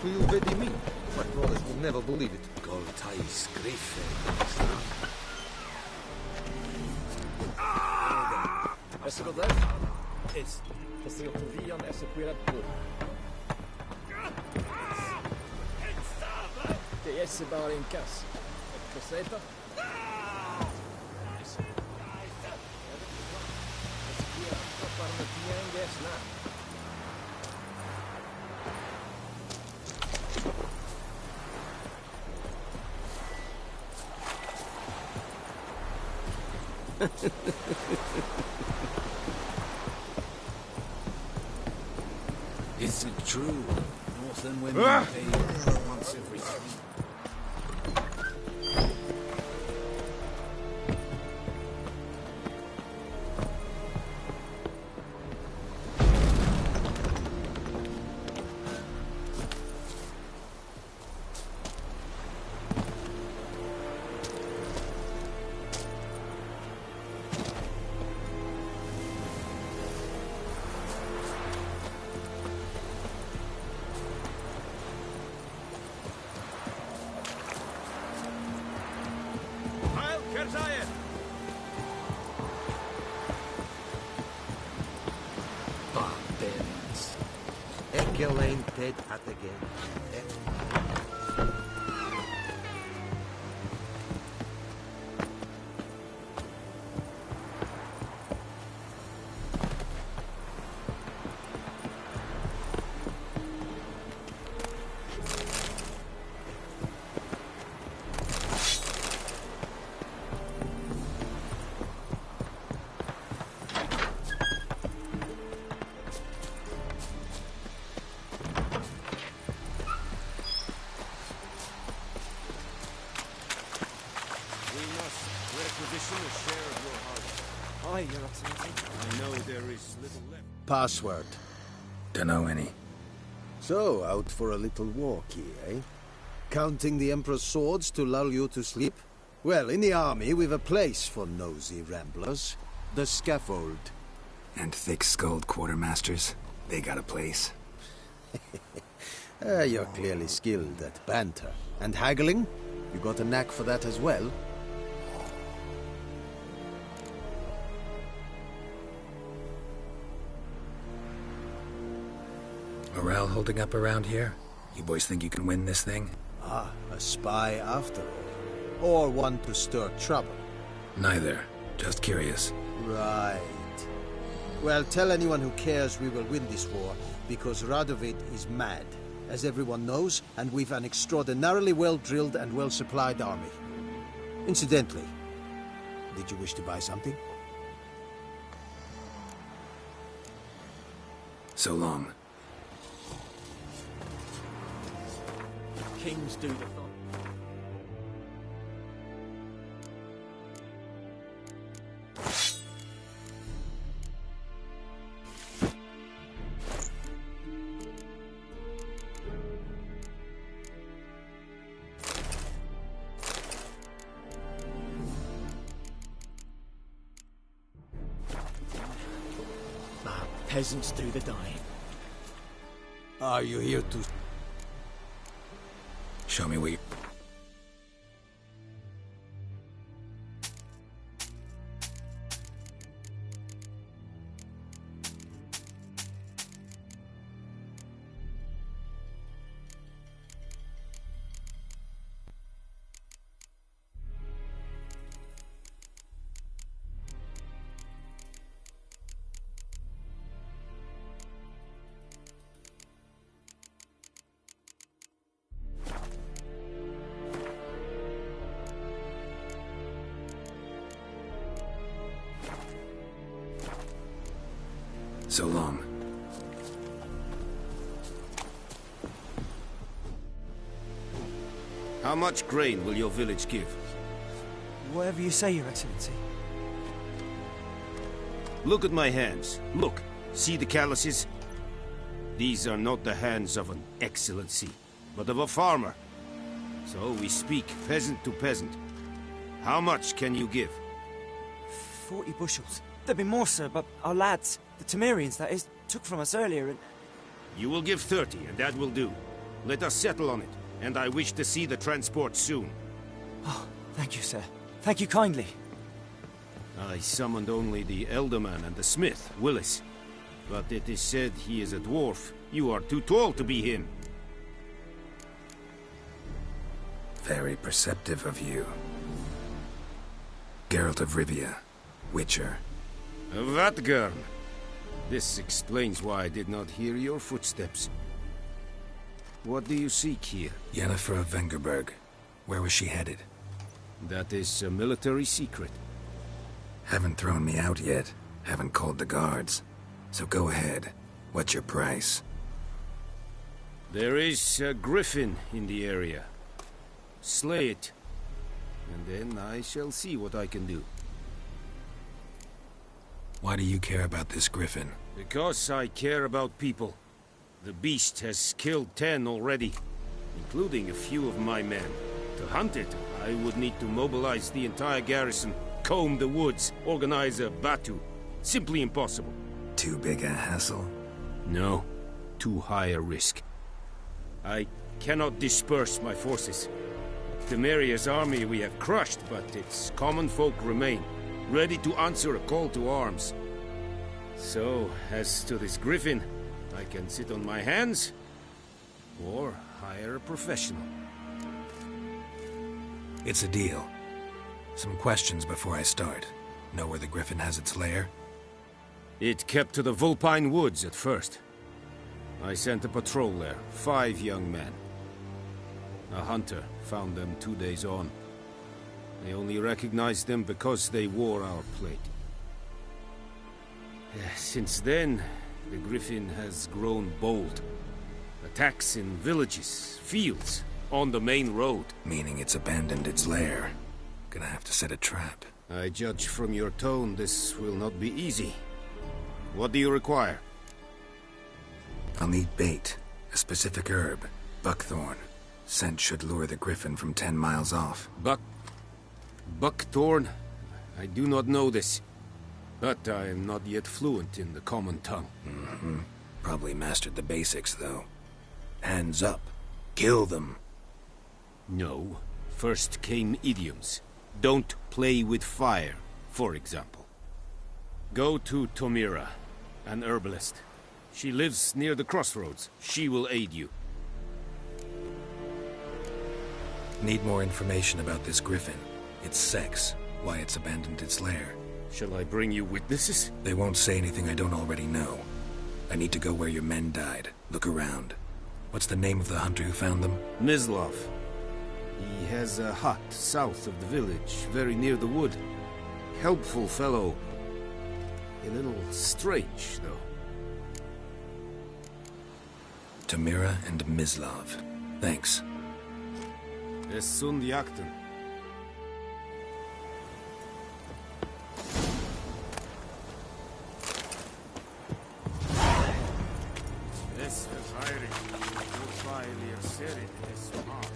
You ready me? My brothers will never believe it. Escobar, es passeio por Vian essa queira por. Que esse bar em casa. Caceta. Is it true? Northern women pay once every 3. Barbarians. Ekelain dead at again. Aye, Your Excellency. I know there is little left. Password. Dunno any. So, out for a little walk here, eh? Counting the Emperor's swords to lull you to sleep? Well, in the army, we've a place for nosy ramblers. The scaffold. And thick-skulled quartermasters. They got a place. You're clearly skilled at banter. And haggling? You got a knack for that as well? Morale holding up around here? You boys think you can win this thing? Ah, a spy after all. Or one to stir trouble. Neither. Just curious. Right. Well, tell anyone who cares we will win this war, because Radovid is mad, as everyone knows, and we've an extraordinarily well-drilled and well-supplied army. Incidentally, did you wish to buy something? So long. Kings do the thought. Peasants do the dying. Are you here to... Show me where you... So long. How much grain will your village give? Whatever you say, Your Excellency. Look at my hands. Look. See the calluses? These are not the hands of an excellency, but of a farmer. So we speak peasant to peasant. How much can you give? 40 bushels. There'd be more, sir, but our lads, the Temerians, that is, took from us earlier and... You will give 30, and that will do. Let us settle on it, and I wish to see the transport soon. Oh, thank you, sir. Thank you kindly. I summoned only the Elderman and the smith, Willis. But it is said he is a dwarf. You are too tall to be him. Very perceptive of you. Geralt of Rivia, Witcher. Vatgern. This explains why I did not hear your footsteps. What do you seek here? Yennefer of Vengerberg. Where was she headed? That is a military secret. Haven't thrown me out yet. Haven't called the guards. So go ahead. What's your price? There is a griffin in the area. Slay it. And then I shall see what I can do. Why do you care about this griffin? Because I care about people. The beast has killed 10 already, including a few of my men. To hunt it, I would need to mobilize the entire garrison, comb the woods, organize a batu. Simply impossible. Too big a hassle? No. Too high a risk. I cannot disperse my forces. Temeria's army we have crushed, but its common folk remain, ready to answer a call to arms. So, as to this griffin, I can sit on my hands, or hire a professional. It's a deal. Some questions before I start. Know where the griffin has its lair? It kept to the Vulpine Woods at first. I sent a patrol there, 5 young men. A hunter found them 2 days on. I only recognized them because they wore our plate. Since then, the griffin has grown bold. Attacks in villages, fields, on the main road. Meaning it's abandoned its lair. Gonna have to set a trap. I judge from your tone this will not be easy. What do you require? I'll need bait. A specific herb. Buckthorn. Scent should lure the griffin from 10 miles off. Buckthorn? I do not know this. But I am not yet fluent in the common tongue. Mm-hmm. Probably mastered the basics, though. Hands up. Kill them. No. First came idioms. Don't play with fire, for example. Go to Tomira, an herbalist. She lives near the crossroads. She will aid you. Need more information about this griffin. Its sex. Why it's abandoned its lair. Shall I bring you witnesses? They won't say anything I don't already know. I need to go where your men died. Look around. What's the name of the hunter who found them? Mislav. He has a hut south of the village, very near the wood. Helpful fellow. A little strange, though. Tamira and Mislav. Thanks. Es sunt jakten. Es verfeirig. Urfeilig serit es Mars.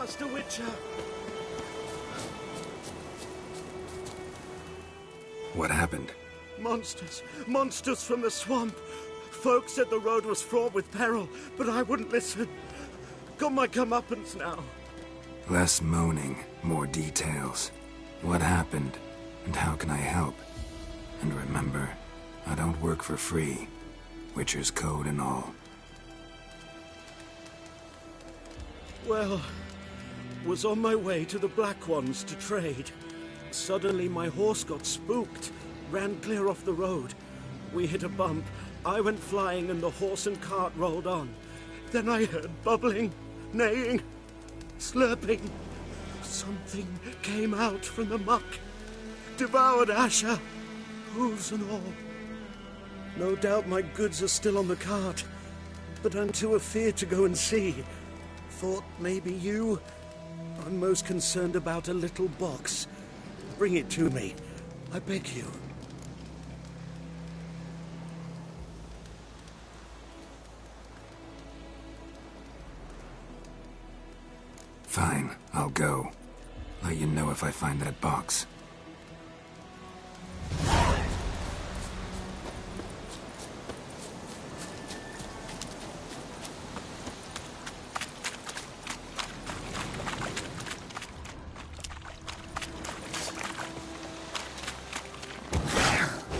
Master Witcher! What happened? Monsters! Monsters from the swamp! Folk said the road was fraught with peril, but I wouldn't listen. Got my comeuppance now. Less moaning, more details. What happened, and how can I help? And remember, I don't work for free. Witcher's code and all. Well, was on my way to the Black Ones to trade. Suddenly my horse got spooked, ran clear off the road. We hit a bump, I went flying and the horse and cart rolled on. Then I heard bubbling, neighing, slurping. Something came out from the muck, devoured Asher, hooves and all. No doubt my goods are still on the cart, but I'm too afeard to go and see. Thought maybe you. I'm most concerned about a little box. Bring it to me, I beg you. Fine, I'll go. Let you know if I find that box.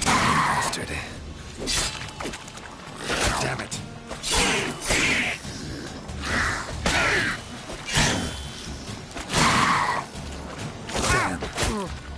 Bastard. Damn it. Damn.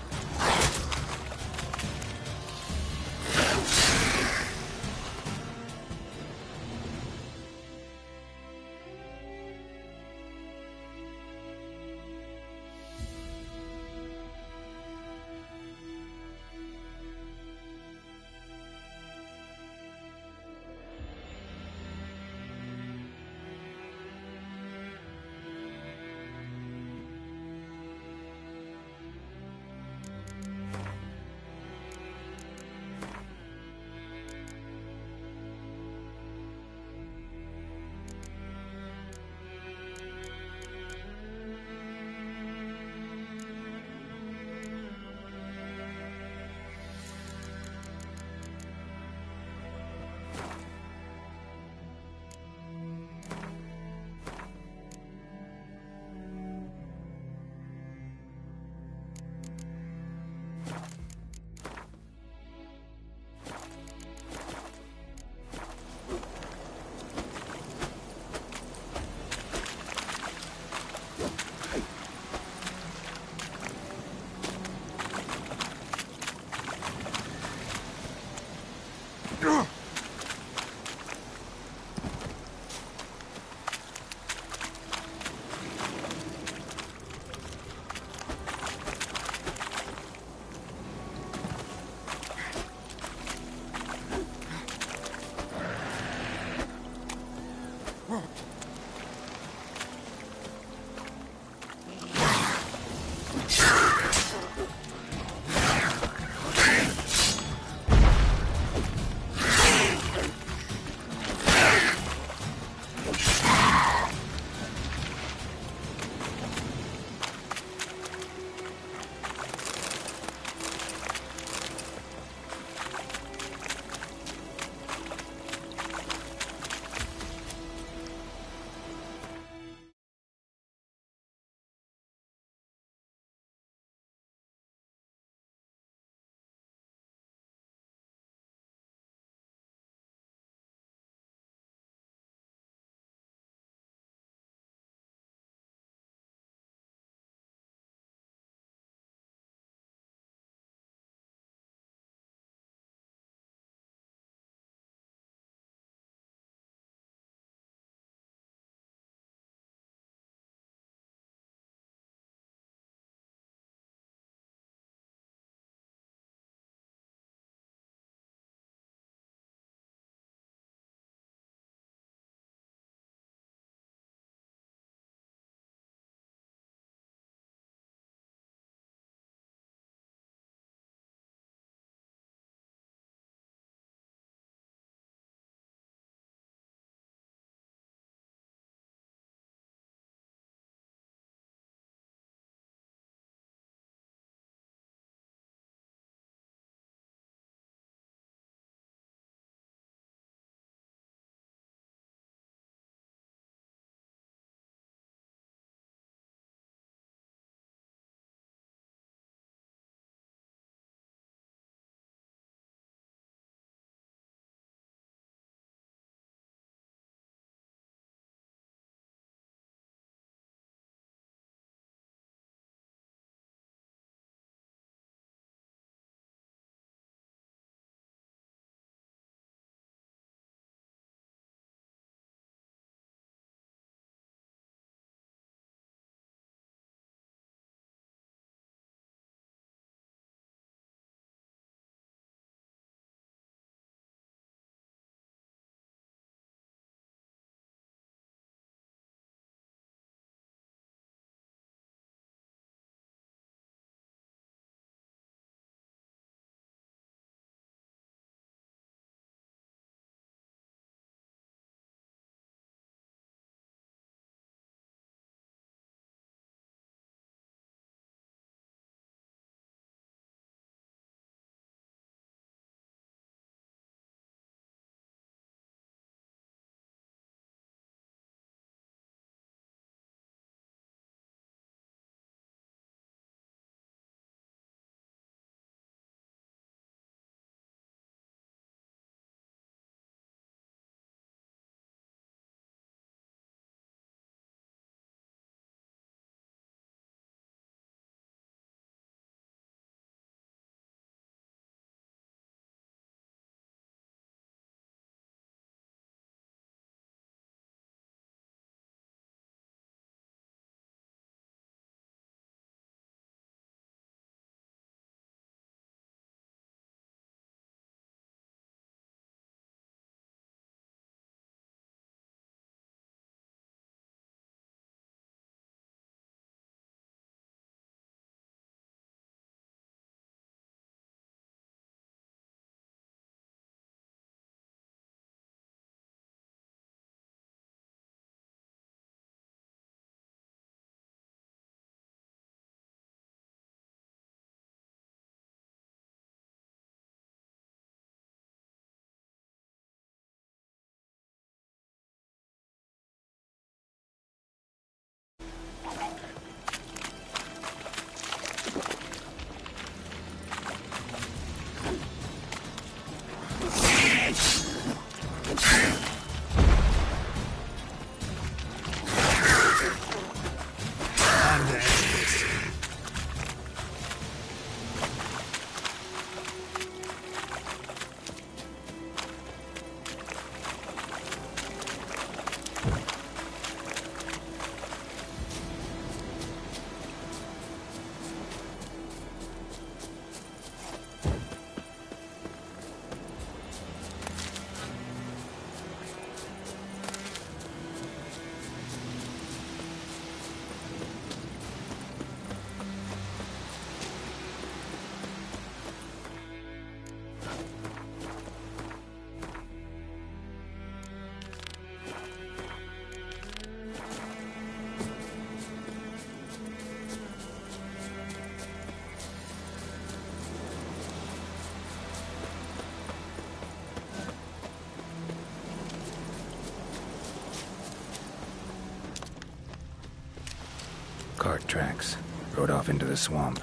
Cart tracks. Rode off into the swamp.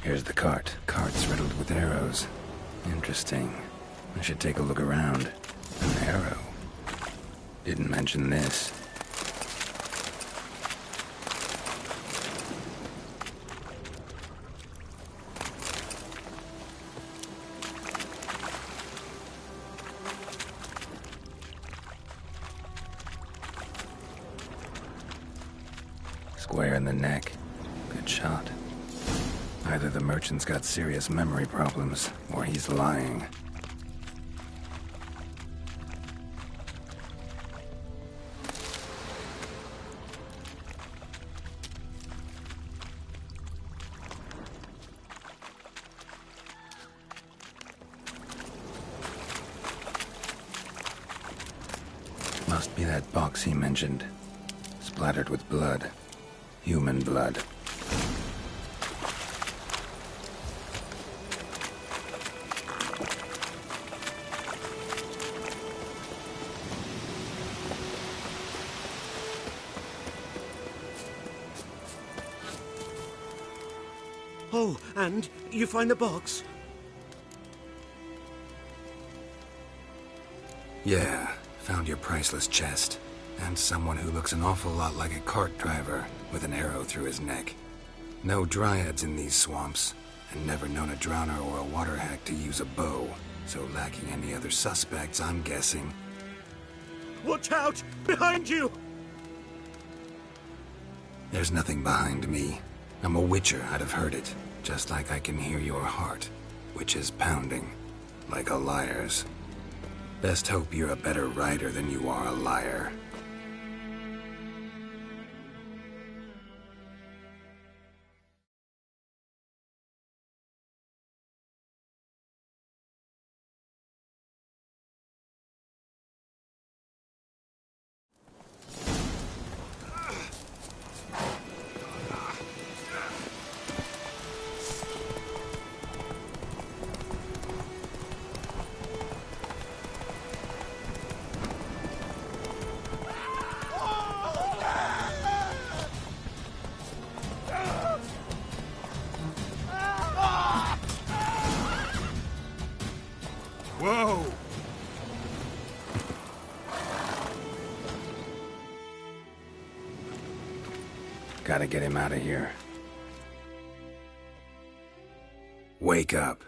Here's the cart. Cart's riddled with arrows. Interesting. I should take a look around. An arrow. Didn't mention this. Square in the neck. Good shot. Either the merchant's got serious memory problems, or he's lying. Must be that box he mentioned. Splattered with blood. Human blood. Oh, and you find the box? Yeah, found your priceless chest. And someone who looks an awful lot like a cart driver, with an arrow through his neck. No dryads in these swamps, and never known a drowner or a water hack to use a bow. So lacking any other suspects, I'm guessing. Watch out! Behind you! There's nothing behind me. I'm a witcher, I'd have heard it. Just like I can hear your heart, which is pounding, like a liar's. Best hope you're a better rider than you are a liar. Whoa! Gotta get him out of here. Wake up.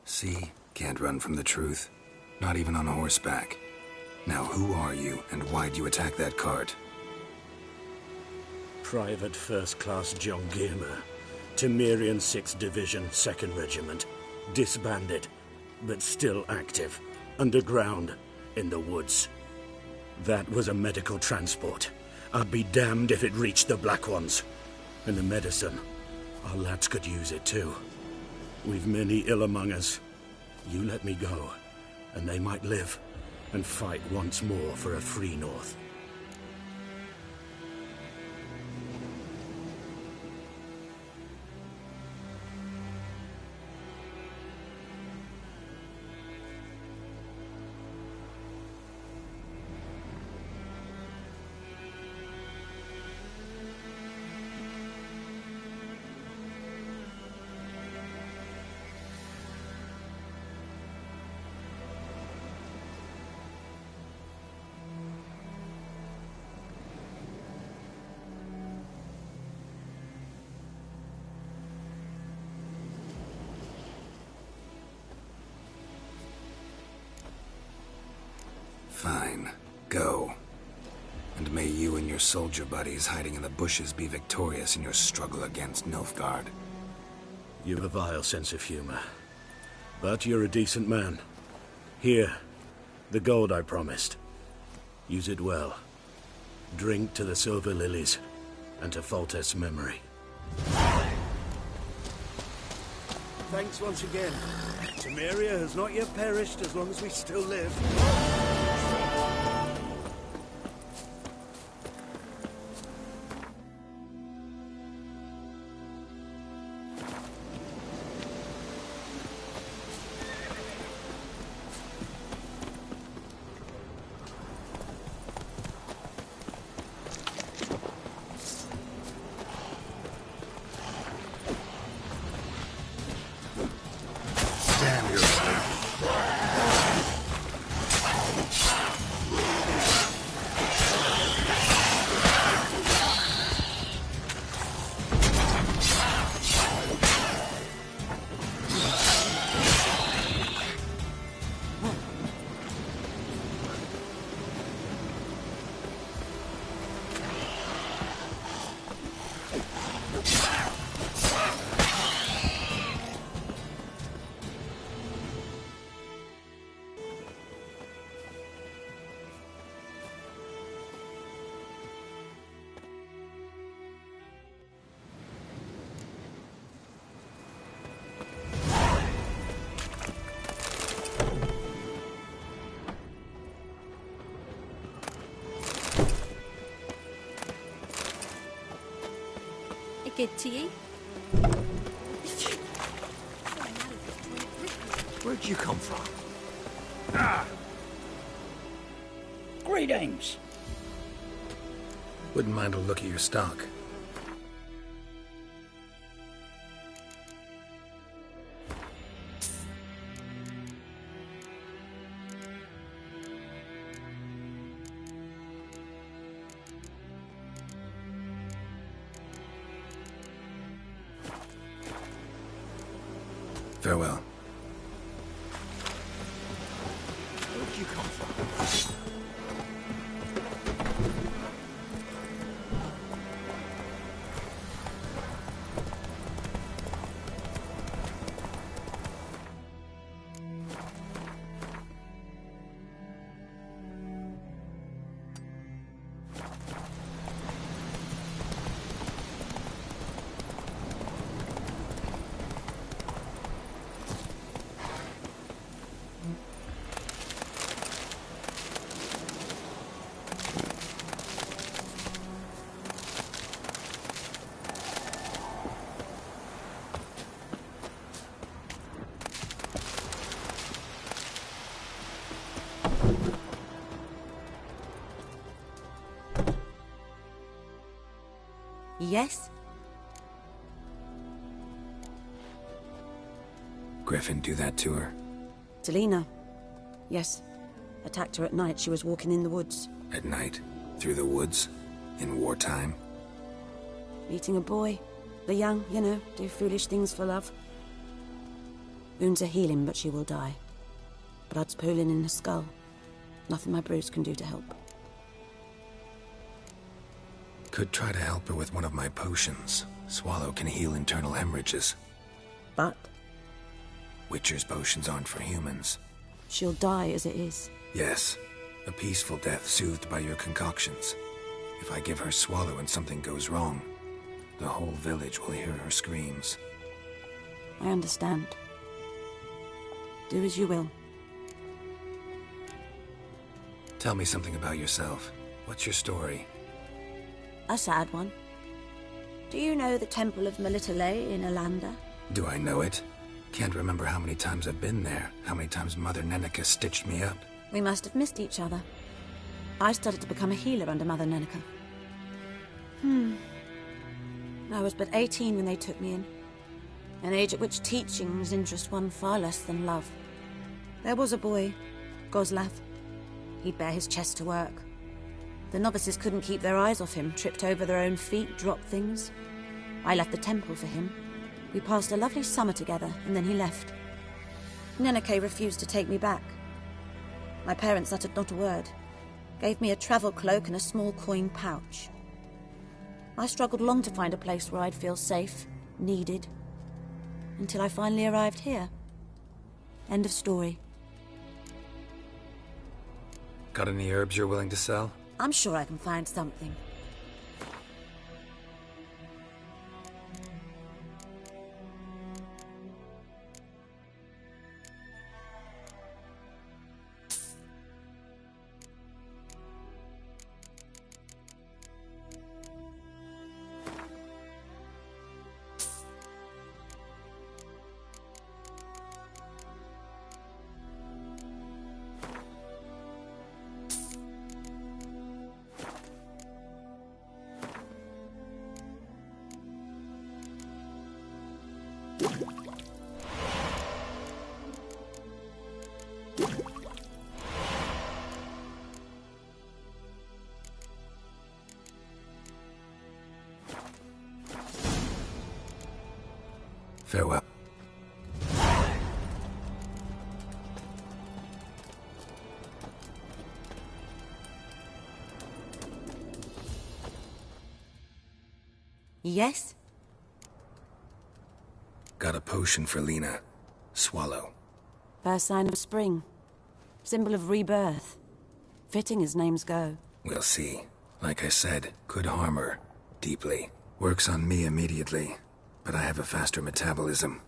See? Can't run from the truth. Not even on horseback. Now who are you, and why'd you attack that cart? Private First Class John Gilmer, Temerian 6th Division, 2nd Regiment. Disbanded, but still active. Underground, in the woods. That was a medical transport. I'd be damned if it reached the Black Ones. And the medicine, our lads could use it too. We've many ill among us. You let me go, and they might live, and fight once more for a free North. Fine. Go. And may you and your soldier buddies hiding in the bushes be victorious in your struggle against Nilfgaard. You've a vile sense of humor. But you're a decent man. Here, the gold I promised. Use it well. Drink to the Silver Lilies, and to Foltest's memory. Thanks once again. Temeria has not yet perished as long as we still live. Good to you. Where'd you come from? Greetings. Wouldn't mind a look at your stock. Farewell. Where'd you come from? Yes? Griffin do that to her? Selena. Yes. Attacked her at night. She was walking in the woods. At night? Through the woods? In wartime? Meeting a boy. The young, you know, do foolish things for love. Wounds are healing, but she will die. Blood's pooling in the skull. Nothing my brews can do to help. Could try to help her with one of my potions. Swallow can heal internal hemorrhages. But? Witcher's potions aren't for humans. She'll die as it is. Yes. A peaceful death soothed by your concoctions. If I give her Swallow and something goes wrong, the whole village will hear her screams. I understand. Do as you will. Tell me something about yourself. What's your story? A sad one. Do you know the Temple of Melitele in Alanda? Do I know it? Can't remember how many times I've been there, how many times Mother Neneka stitched me up. We must have missed each other. I started to become a healer under Mother Neneka. I was but 18 when they took me in. An age at which teachings interest one far less than love. There was a boy, Goslav. He'd bare his chest to work. The novices couldn't keep their eyes off him, tripped over their own feet, dropped things. I left the temple for him. We passed a lovely summer together, and then he left. Neneke refused to take me back. My parents uttered not a word, gave me a travel cloak and a small coin pouch. I struggled long to find a place where I'd feel safe, needed, until I finally arrived here. End of story. Got any herbs you're willing to sell? I'm sure I can find something. Farewell. Yes? Got a potion for Lena. Swallow. First sign of spring. Symbol of rebirth. Fitting as names go. We'll see. Like I said, could harm her. Deeply. Works on me immediately. But I have a faster metabolism.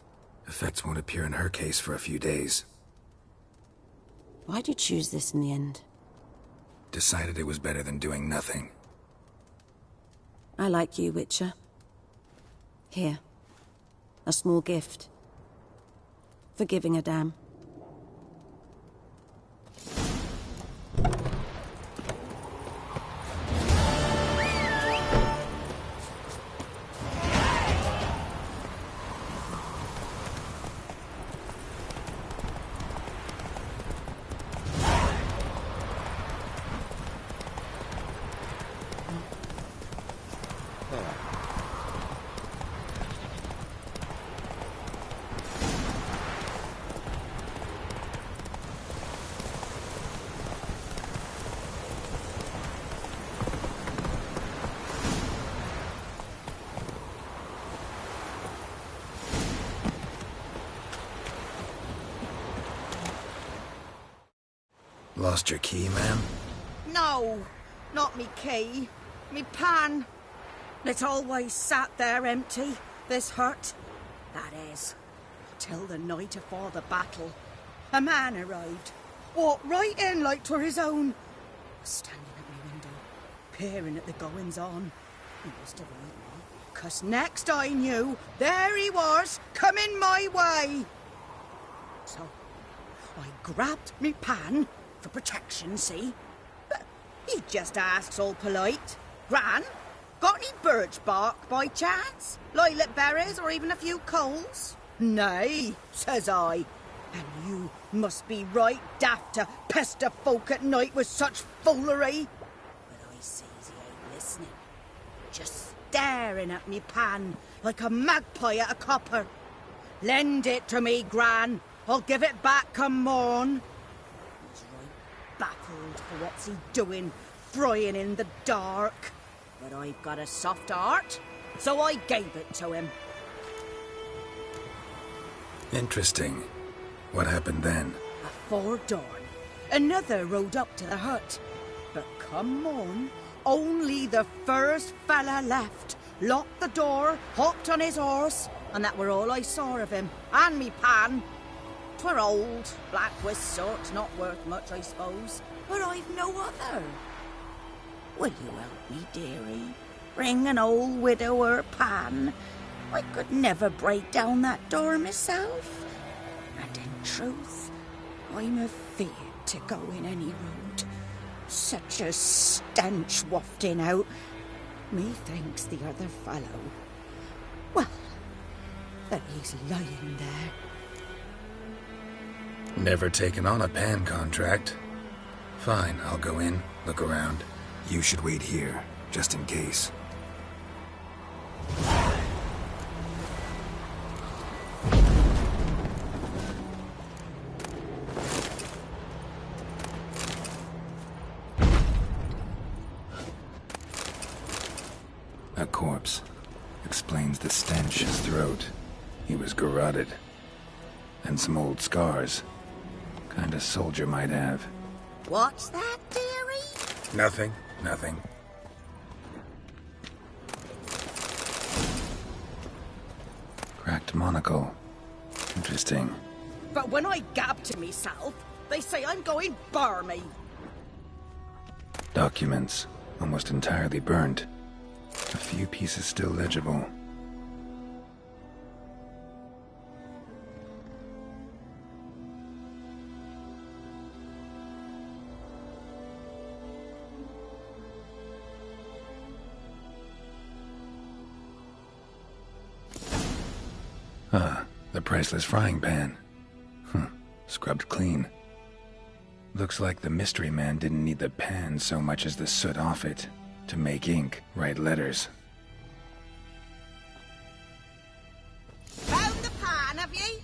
Effects won't appear in her case for a few days. Why'd you choose this in the end? Decided it was better than doing nothing. I like you, Witcher. Here. A small gift. For giving a damn. Lost your key, ma'am? No, not me key. Me pan. It always sat there empty, this hut. That is, till the night afore the battle. A man arrived, walked right in like 'twere his own. Was standing at my window, peering at the goings-on. He must have heard me, 'cause next I knew, there he was, coming my way. So, I grabbed me pan, for protection, see? But he just asks all polite, Gran, got any birch bark by chance? Lilac berries or even a few coals? Nay, says I. And you must be right daft to pester folk at night with such foolery. But I sees he ain't listening. Just staring at me pan like a magpie at a copper. Lend it to me, Gran. I'll give it back come morn. Baffled for what's he doing, frying in the dark. But I've got a soft heart, so I gave it to him. Interesting. What happened then? Afore dawn, another rode up to the hut. But come morn, only the first fella left, locked the door, hopped on his horse, and that were all I saw of him, and me pan. 'Twere old, black with soot, not worth much, I suppose. But I've no other. Will you help me, dearie? Bring an old widower pan. I could never break down that door myself. And in truth, I'm afeard to go in any road. Such a stench wafting out. Methinks the other fellow, well, that he's lying there. Never taken on a pan contract. Fine, I'll go in, look around. You should wait here, just in case. A corpse. Explains the stench his throat. He was garroted. And some old scars. Kind of soldier might have. What's that, dearie? Nothing, nothing. Cracked monocle. Interesting. But when I gab to myself, they say I'm going barmy. Documents. Almost entirely burnt. A few pieces still legible. Ah, the priceless frying pan. Scrubbed clean. Looks like the mystery man didn't need the pan so much as the soot off it to make ink, write letters. Found the pan, have ye?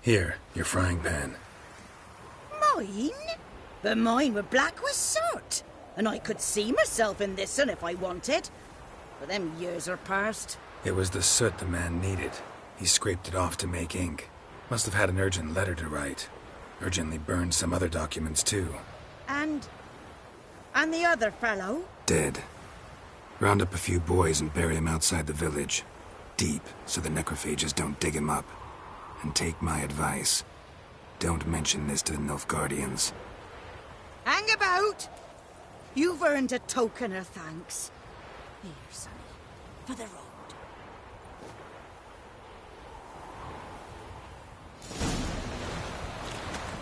Here, your frying pan. Mine? But mine were black with soot, and I could see myself in this one if I wanted. But them years are past. It was the soot the man needed. He scraped it off to make ink. Must have had an urgent letter to write. Urgently burned some other documents too. And the other fellow? Dead. Round up a few boys and bury him outside the village. Deep, so the necrophages don't dig him up. And take my advice. Don't mention this to the Nilfgaardians. Hang about! You've earned a token of thanks. Here, Sonny. For the road.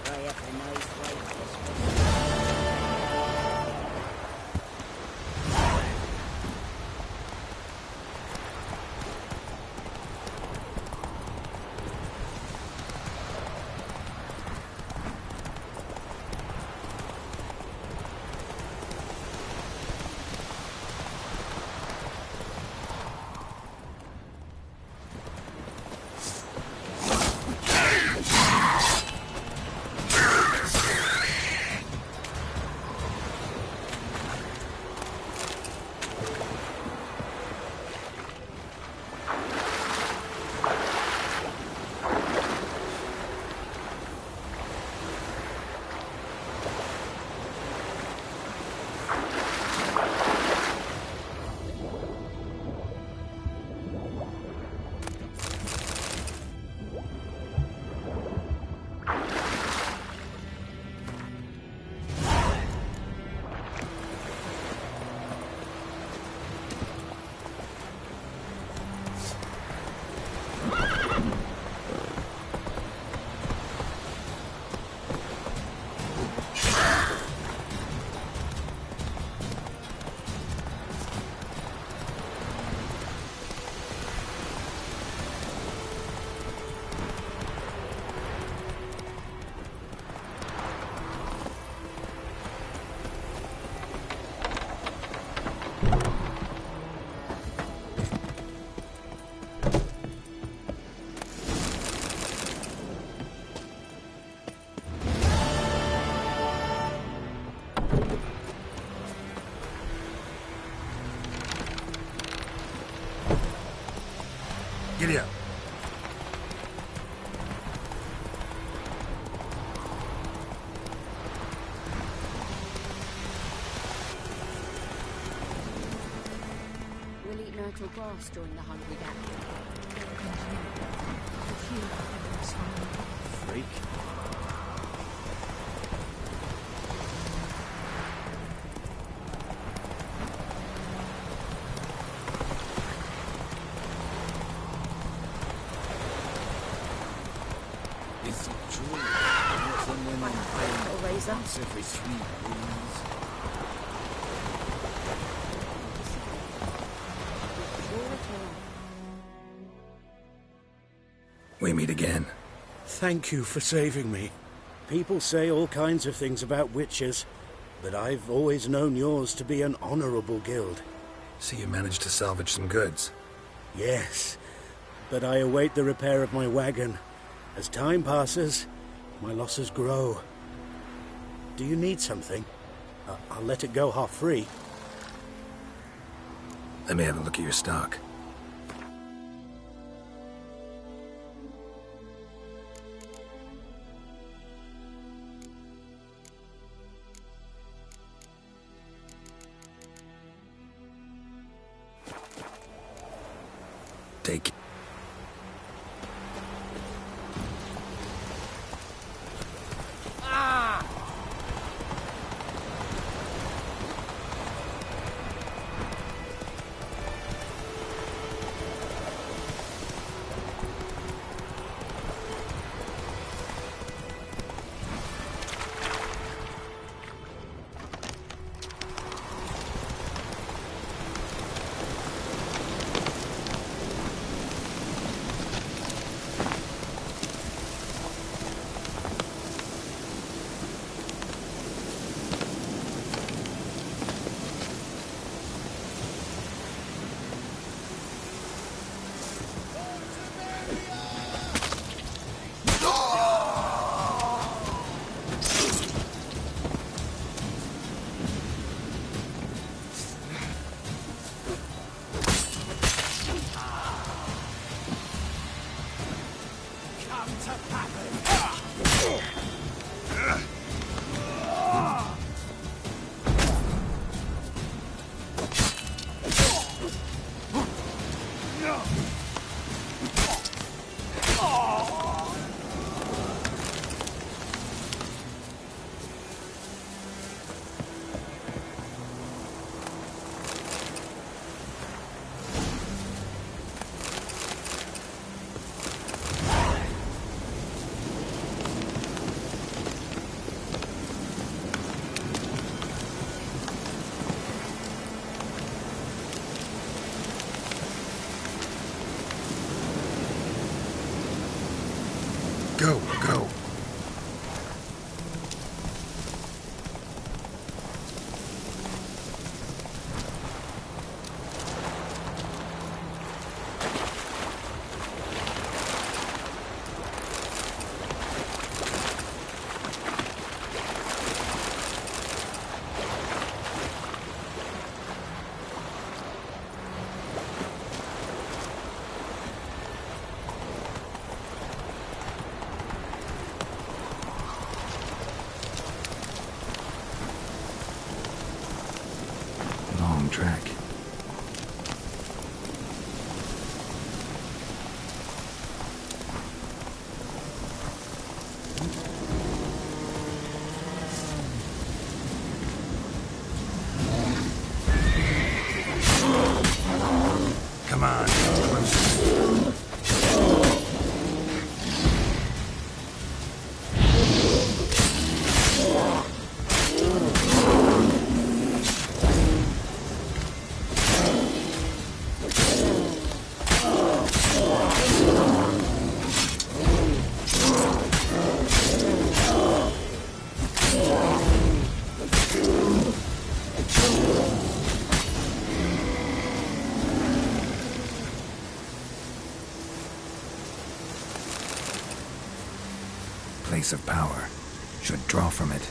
Right up a nice way. Giddy up. We'll eat natural grass during the hungry gap. Freak. It's a joy. Once every 3 days. We meet again. Thank you for saving me. People say all kinds of things about witches, but I've always known yours to be an honorable guild. So you managed to salvage some goods? Yes, but I await the repair of my wagon. As time passes, my losses grow. Do you need something? I'll let it go half-free. Let me have a look at your stock. Take it. track. Come on, get closer. Place of power. Should draw from it.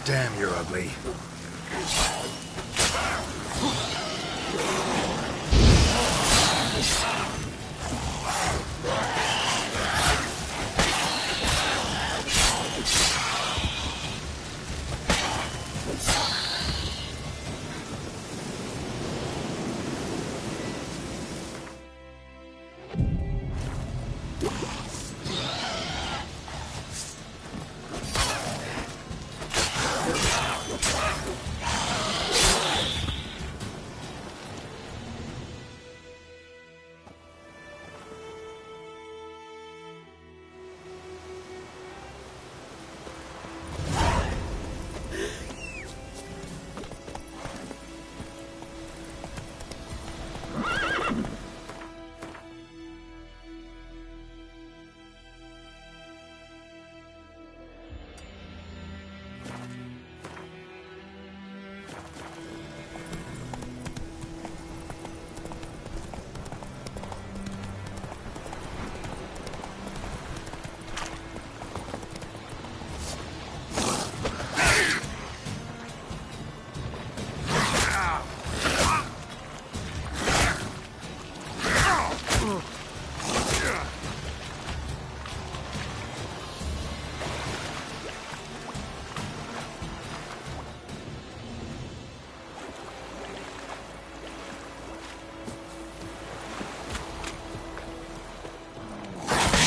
Damn, you're ugly.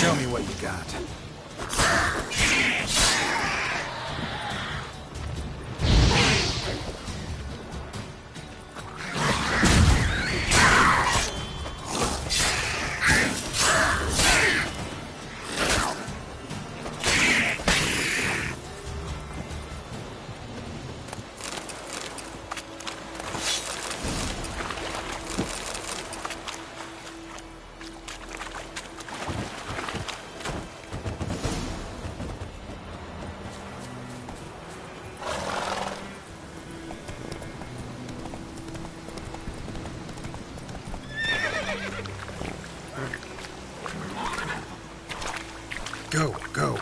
Show me what you got. Go, go.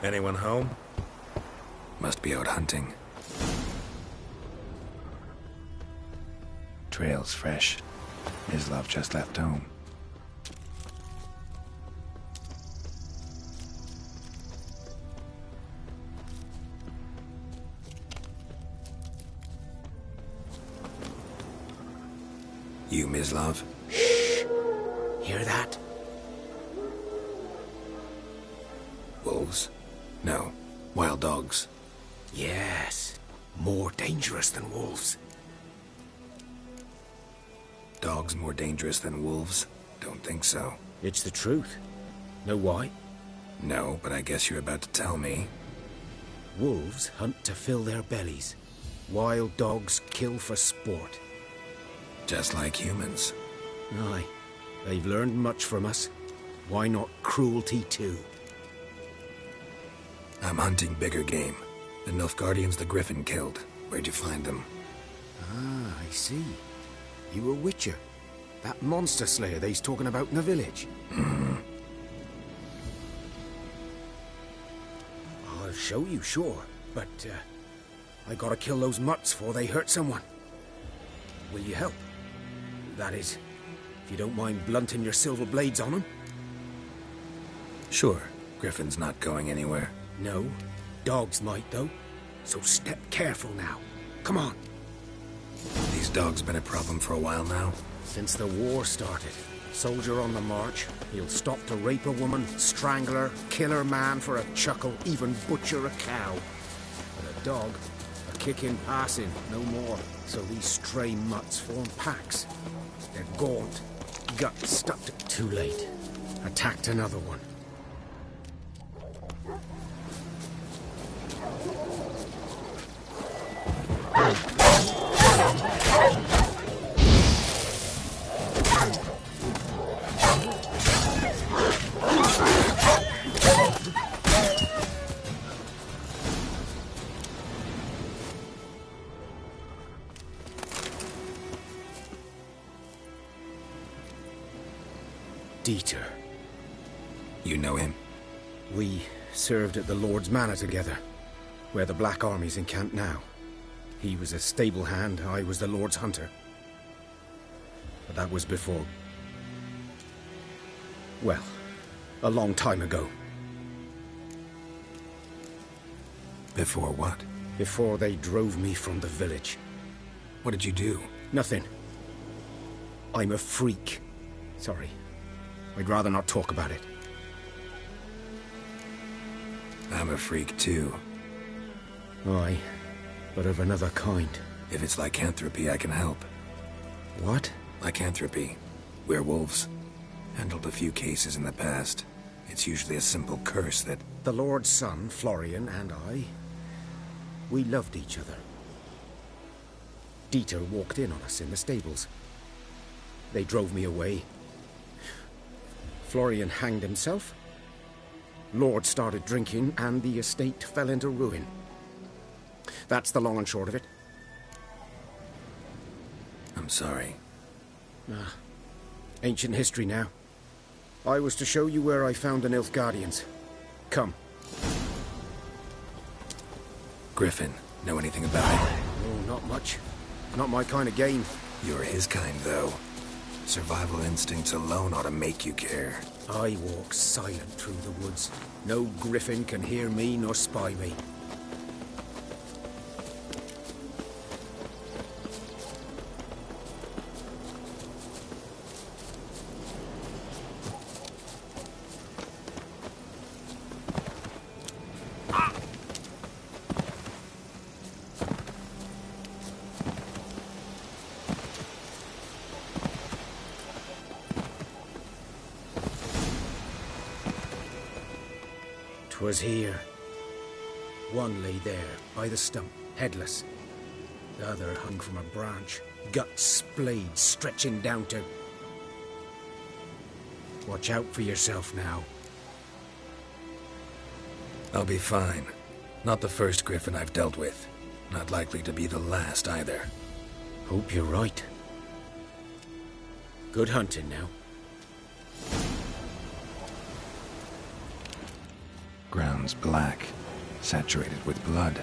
Anyone home? Must be out hunting. Trail's fresh. Mislav just left home. You, Mislav? Shh! Hear that? Wolves? No. Wild dogs. Yes. More dangerous than wolves. Dogs more dangerous than wolves? Don't think so. It's the truth. Know why? No, but I guess you're about to tell me. Wolves hunt to fill their bellies. Wild dogs kill for sport. Just like humans. Aye. They've learned much from us. Why not cruelty too? I'm hunting bigger game. The Nilfgaardians the Griffin killed. Where'd you find them? Ah, I see. You a witcher. That monster slayer they's talking about in the village. I'll show you, sure. But, I gotta kill those mutts before they hurt someone. Will you help? That is, if you don't mind blunting your silver blades on them. Sure. Griffin's not going anywhere. No. Dogs might, though. So step careful now. Come on. These dogs been a problem for a while now? Since the war started. Soldier on the march. He'll stop to rape a woman, strangle her, kill her man for a chuckle, even butcher a cow. But a dog, a kick in passing, no more. So these stray mutts form packs. They're gaunt, guts stuck to... Too late. Attacked another one. Dieter. You know him? We served at the Lord's Manor together, where the Black Army's encamped now. He was a stable hand, I was the Lord's hunter. But that was before... well, a long time ago. Before what? Before they drove me from the village. What did you do? Nothing. I'm a freak. Sorry. I'd rather not talk about it. I'm a freak too. Aye, but of another kind. If it's lycanthropy, I can help. What? Lycanthropy. Werewolves. Handled a few cases in the past. It's usually a simple curse that... The Lord's son, Florian, and I... we loved each other. Dieter walked in on us in the stables. They drove me away. Florian hanged himself. Lord started drinking, and the estate fell into ruin. That's the long and short of it. I'm sorry. Ah, ancient history now. I was to show you where I found the Nilfgaardians. Come. Griffin, know anything about it? Oh, not much. Not my kind of game. You're his kind, though. Survival instincts alone ought to make you care. I walk silent through the woods. No griffin can hear me nor spy me. Was here. One lay there, by the stump, headless. The other hung from a branch, guts splayed, stretching down to... Watch out for yourself now. I'll be fine. Not the first griffin I've dealt with. Not likely to be the last, either. Hope you're right. Good hunting now. Ground's black, saturated with blood.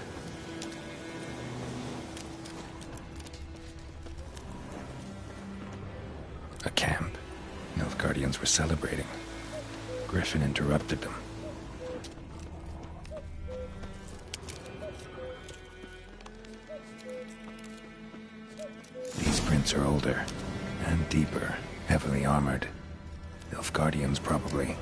A camp. Nilfgaardians were celebrating. Griffin interrupted them. These prints are older and deeper, heavily armored. Nilfgaardians, probably.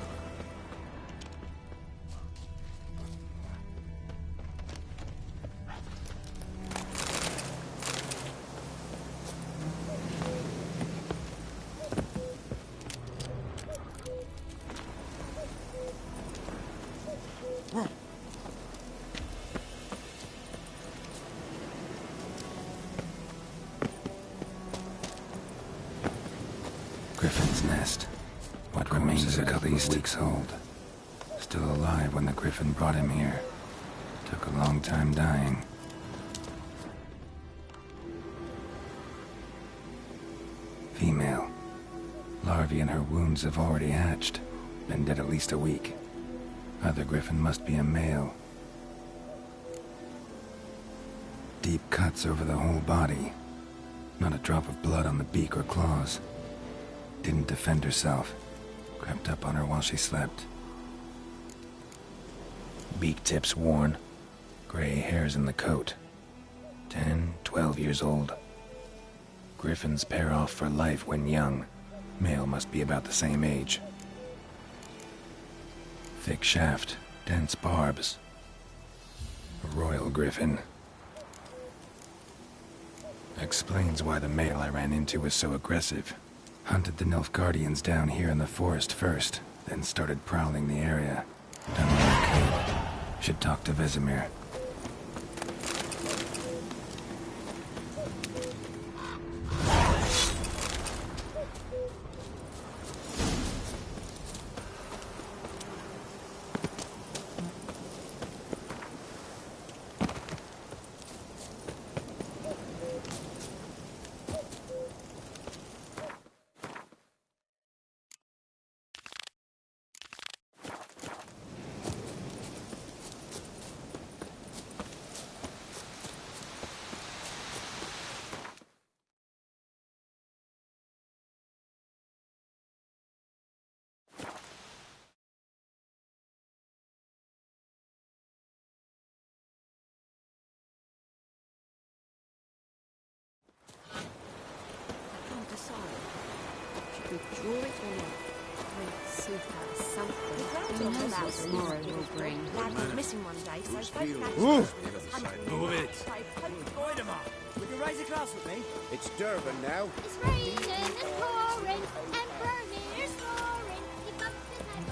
Griffin's nest. What remains of a beast weeks old. Still alive when the griffin brought him here. Took a long time dying. Female. Larvae in her wounds have already hatched. Been dead at least a week. Other griffin must be a male. Deep cuts over the whole body. Not a drop of blood on the beak or claws. Didn't defend herself. Crept up on her while she slept. Beak tips worn. Gray hairs in the coat. 10, 12 years old. Griffins pair off for life when young. Male must be about the same age. Thick shaft, dense barbs. A royal griffin. Explains why the male I ran into was so aggressive. Hunted the Nilfgaardians down here in the forest first, then started prowling the area. Done what I could. Should talk to Vesemir. Draw it all up. Something. Who knows what tomorrow will bring. Lad was missing one day, so both Move it. Would you raise a glass with me? It's Durban now. It's raining and pouring, and Vermeer's snoring. He bumped his head.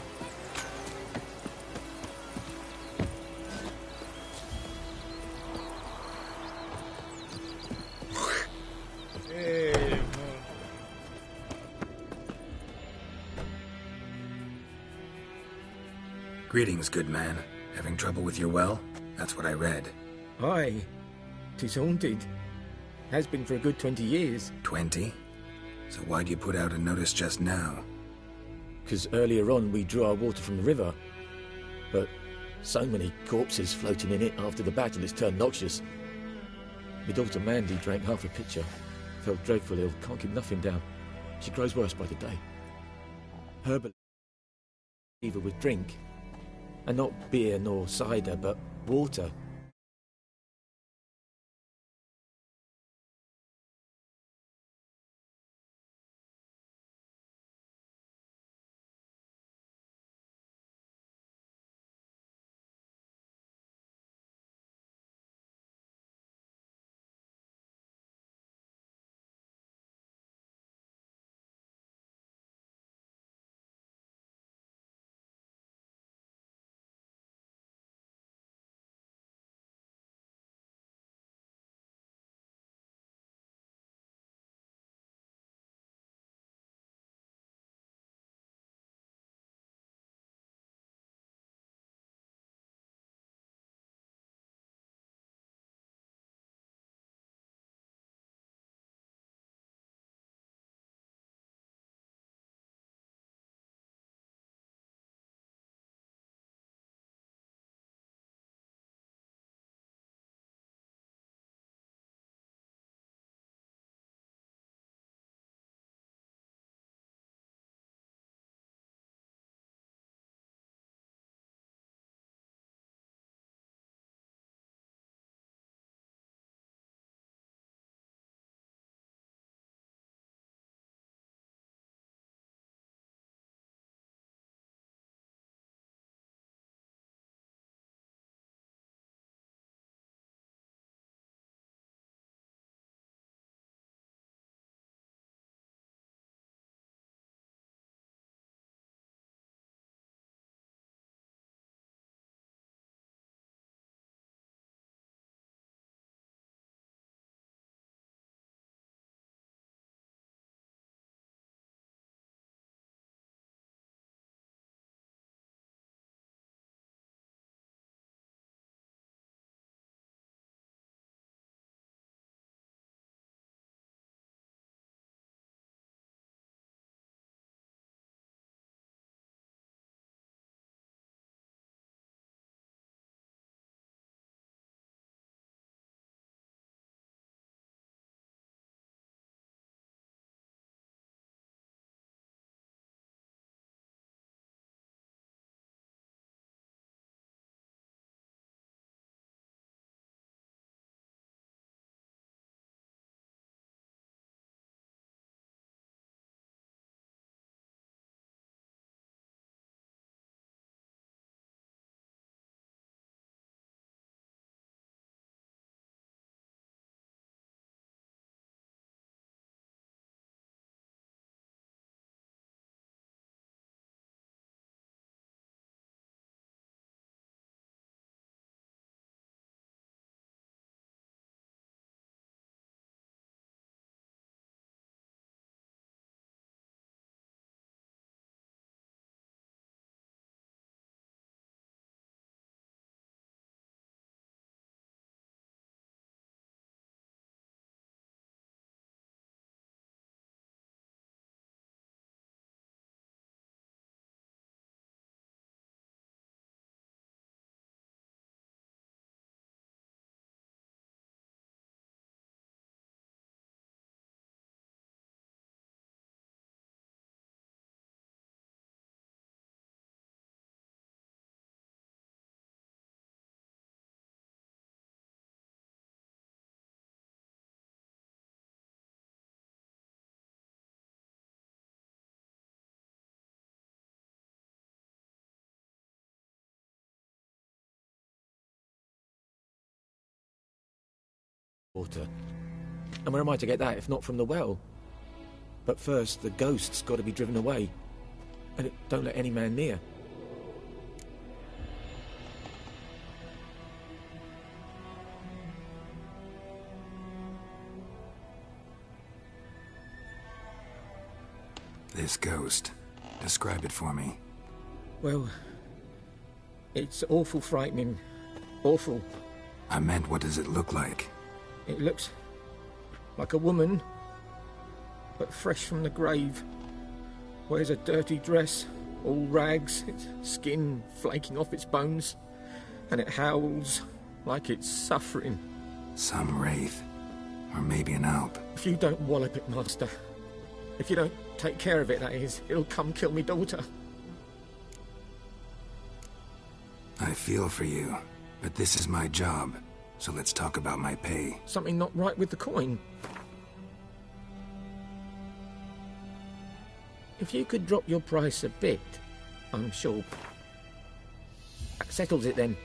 Greetings, good man. Having trouble with your well? That's what I read. Aye. 'Tis haunted. Has been for a good 20 years. 20? So why'd you put out a notice just now? 'Cause earlier on we drew our water from the river. But so many corpses floating in it after the battle it's turned noxious. My daughter Mandy drank half a pitcher. Felt dreadful ill, can't keep nothing down. She grows worse by the day. Herbal fever with drink. And not beer nor cider, but water. water. And where am I to get that if not from the well? But first, the ghost's got to be driven away. And don't let any man near. This ghost. Describe it for me. Well, it's awful frightening. Awful. I meant, what does it look like? It looks like a woman, but fresh from the grave. Wears a dirty dress, all rags, its skin flaking off its bones, and it howls like it's suffering. Some wraith. Or maybe an alp. If you don't wallop it, Master, if you don't take care of it, that is, it'll come kill me daughter. I feel for you, but this is my job, so let's talk about my pay. Something not right with the coin. If you could drop your price a bit, I'm sure. That settles it then.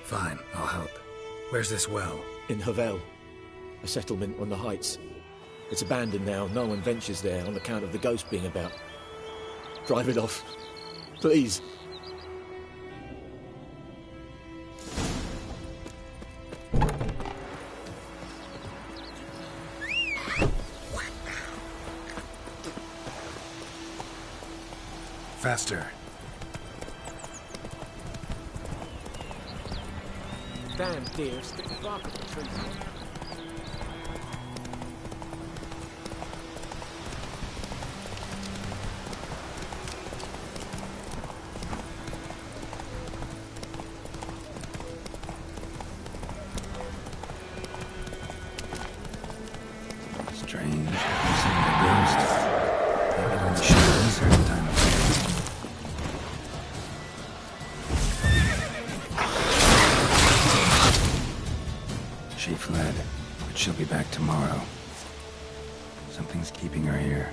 Fine, I'll help. Where's this well? In Havel, a settlement on the heights. It's abandoned now. No one ventures there on account of the ghost being about. Drive it off, please. Faster. Damn deer, stick the bark of the trees. Strange. I've seen a ghost. Maybe it only shows a certain time of day. She fled, but she'll be back tomorrow. Something's keeping her here.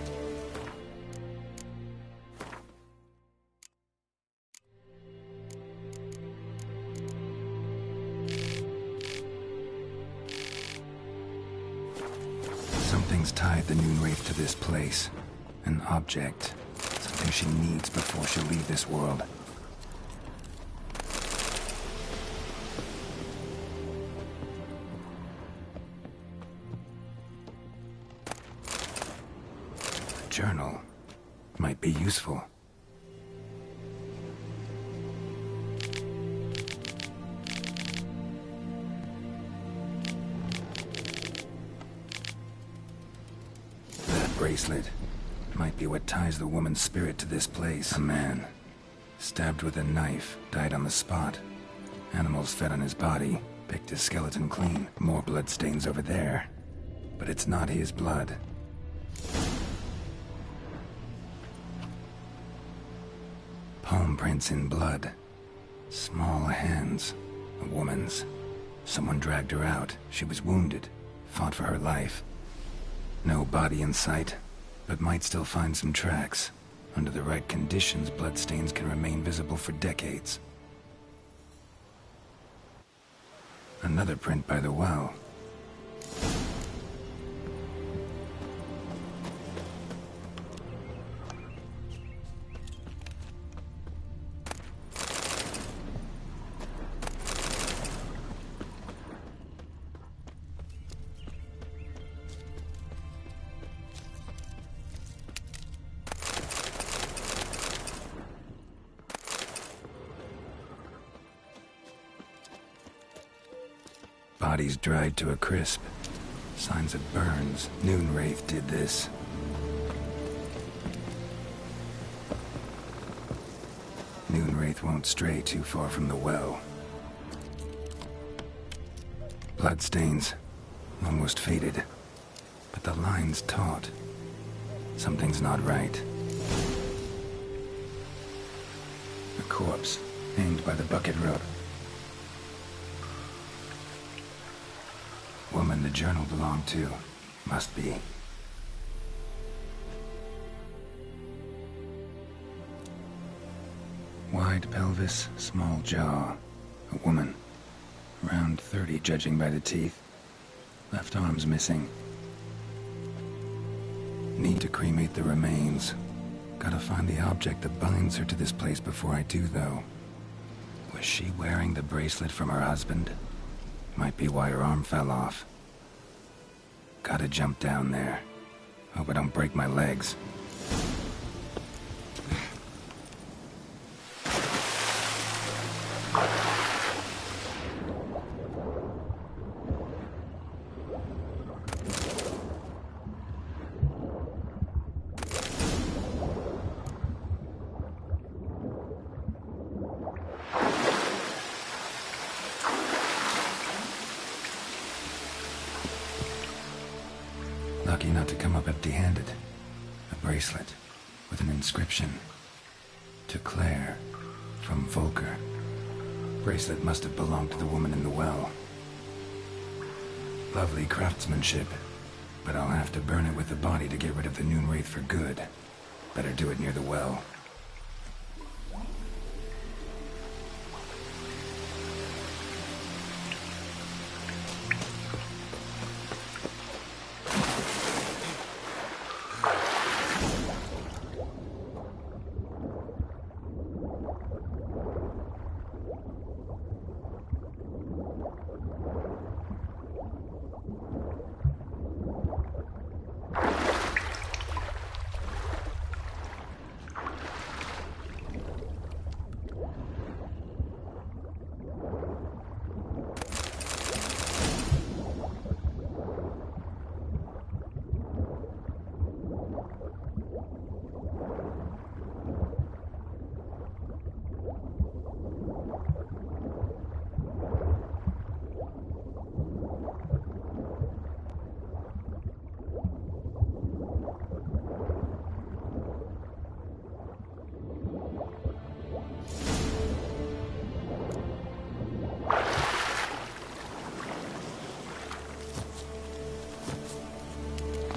Something's tied the Noon Wraith to this place. An object. Something she needs before she'll leave this world. A journal. Might be useful. Bracelet. Might be what ties the woman's spirit to this place. A man. Stabbed with a knife. Died on the spot. Animals fed on his body. Picked his skeleton clean. More blood stains over there. But it's not his blood. Palm prints in blood. Small hands. A woman's. Someone dragged her out. She was wounded. Fought for her life. No body in sight, but might still find some tracks. Under the right conditions, bloodstains can remain visible for decades. Another print by the well. Bodies dried to a crisp. Signs of burns. Noon Wraith did this. Noon Wraith won't stray too far from the well. Bloodstains. Almost faded. But the line's taut. Something's not right. A corpse, hanged by the bucket rope. Woman the journal belonged to. Must be. Wide pelvis, small jaw. A woman. Around 30, judging by the teeth. Left arm's missing. Need to cremate the remains. Gotta find the object that binds her to this place before I do, though. Was she wearing the bracelet from her husband? Might be why her arm fell off. Gotta jump down there. Hope I don't break my legs. Lucky not to come up empty-handed. A bracelet with an inscription. To Claire, from Volker. Bracelet must have belonged to the woman in the well. Lovely craftsmanship, but I'll have to burn it with the body to get rid of the Noon Wraith for good. Better do it near the well.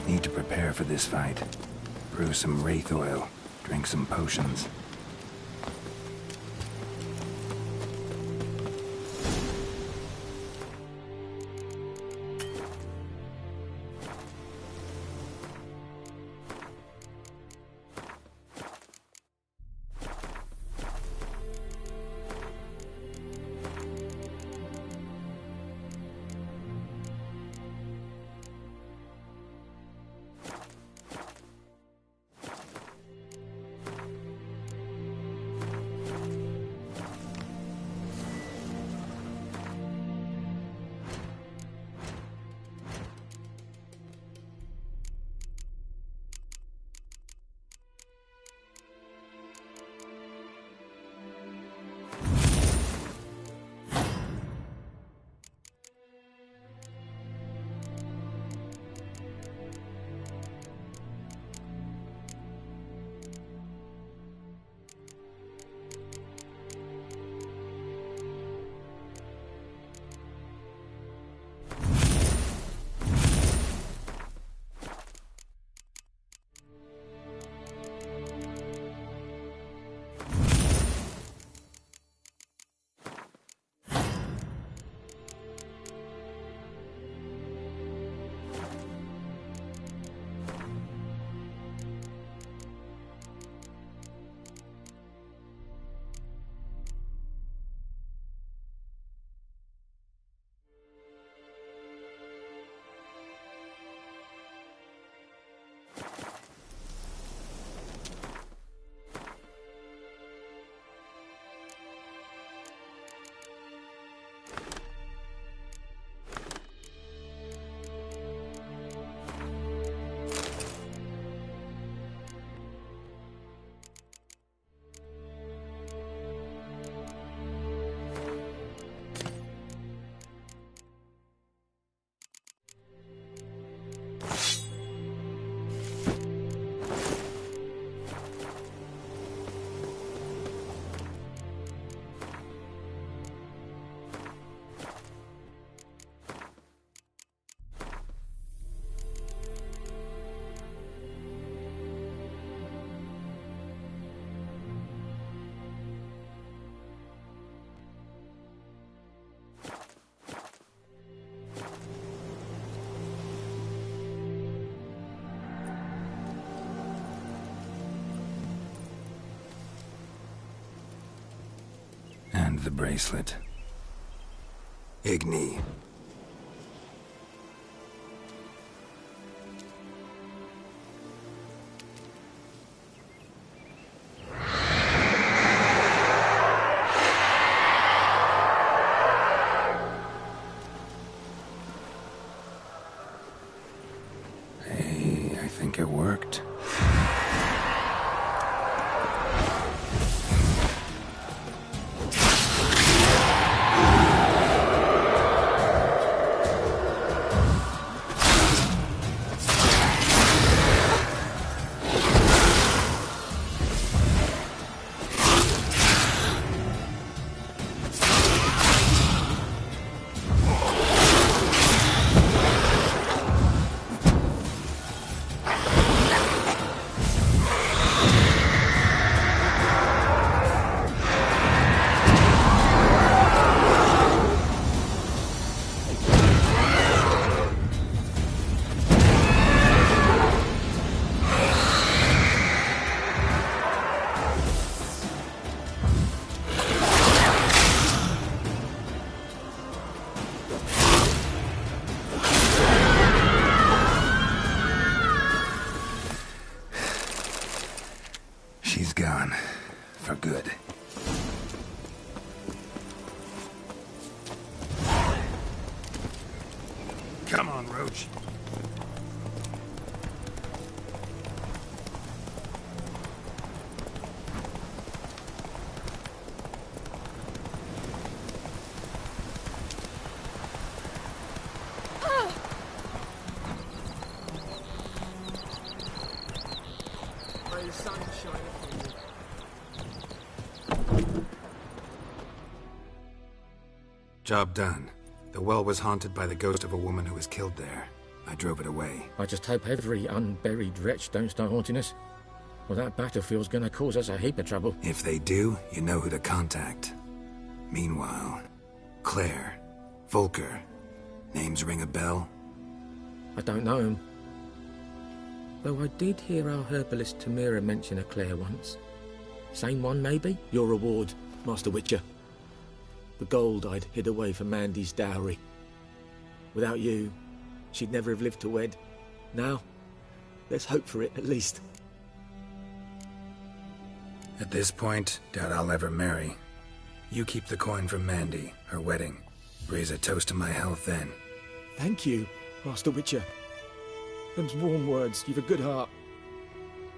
Need to prepare for this fight. Brew some wraith oil, drink some potions. And the bracelet. Igni. Hey, I think it worked. She's gone. For good. Come on, Roach. May the sun shine upon you. Job done. The well was haunted by the ghost of a woman who was killed there. I drove it away. I just hope every unburied wretch don't start haunting us. Well, that battlefield's gonna cause us a heap of trouble. If they do, you know who to contact. Meanwhile, Claire, Volker, names ring a bell? I don't know him. Though I did hear our herbalist Tamira mention a Claire once. Same one, maybe? Your reward, Master Witcher. The gold I'd hid away for Mandy's dowry. Without you, she'd never have lived to wed. Now, let's hope for it, at least. At this point, doubt I'll ever marry. You keep the coin from Mandy, her wedding. Raise a toast to my health then. Thank you, Master Witcher. Them's warm words. You've a good heart.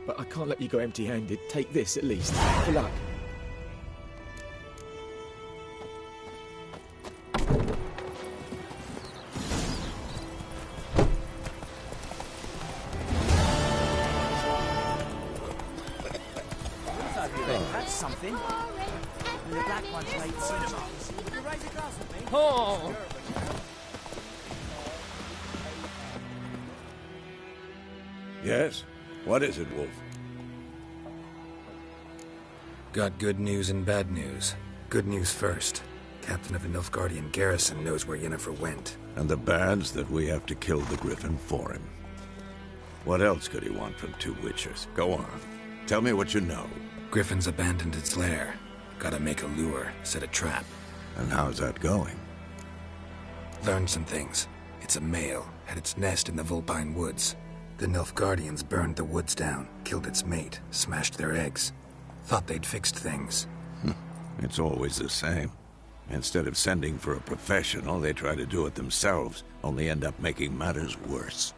But I can't let you go empty-handed. Take this, at least. For luck. That's something. And the black one's laid siege. Will you raise a glass with me? Oh! Yes? What is it, Wolf? Got good news and bad news. Good news first. Captain of the Nilfgaardian garrison knows where Yennefer went. And the bad's that we have to kill the Griffin for him. What else could he want from two Witchers? Go on. Tell me what you know. Griffin's abandoned its lair. Gotta make a lure, set a trap. And how's that going? Learned some things. It's a male, had its nest in the Vulpine Woods. The Nilfgaardians burned the woods down, killed its mate, smashed their eggs. Thought they'd fixed things. It's always the same. Instead of sending for a professional, they try to do it themselves, only end up making matters worse.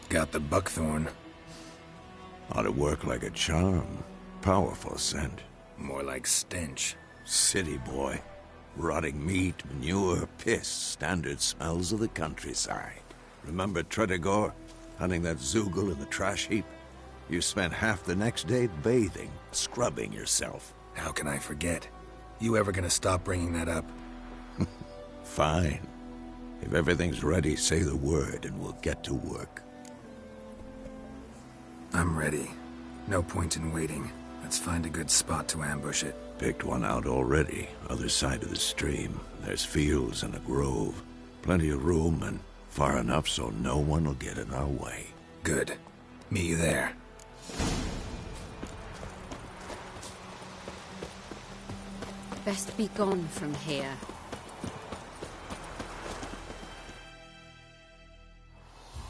Got the buckthorn. Ought to work like a charm. Powerful scent. More like stench. City boy. Rotting meat, manure, piss. Standard smells of the countryside. Remember Tredegor? Hunting that Zoogle in the trash heap? You spent half the next day bathing, scrubbing yourself. How can I forget? You ever gonna stop bringing that up? Fine. If everything's ready, say the word and we'll get to work. I'm ready. No point in waiting. Let's find a good spot to ambush it. Picked one out already. Other side of the stream. There's fields and a grove. Plenty of room and far enough so no one will get in our way. Good. Meet you there. best be gone from here.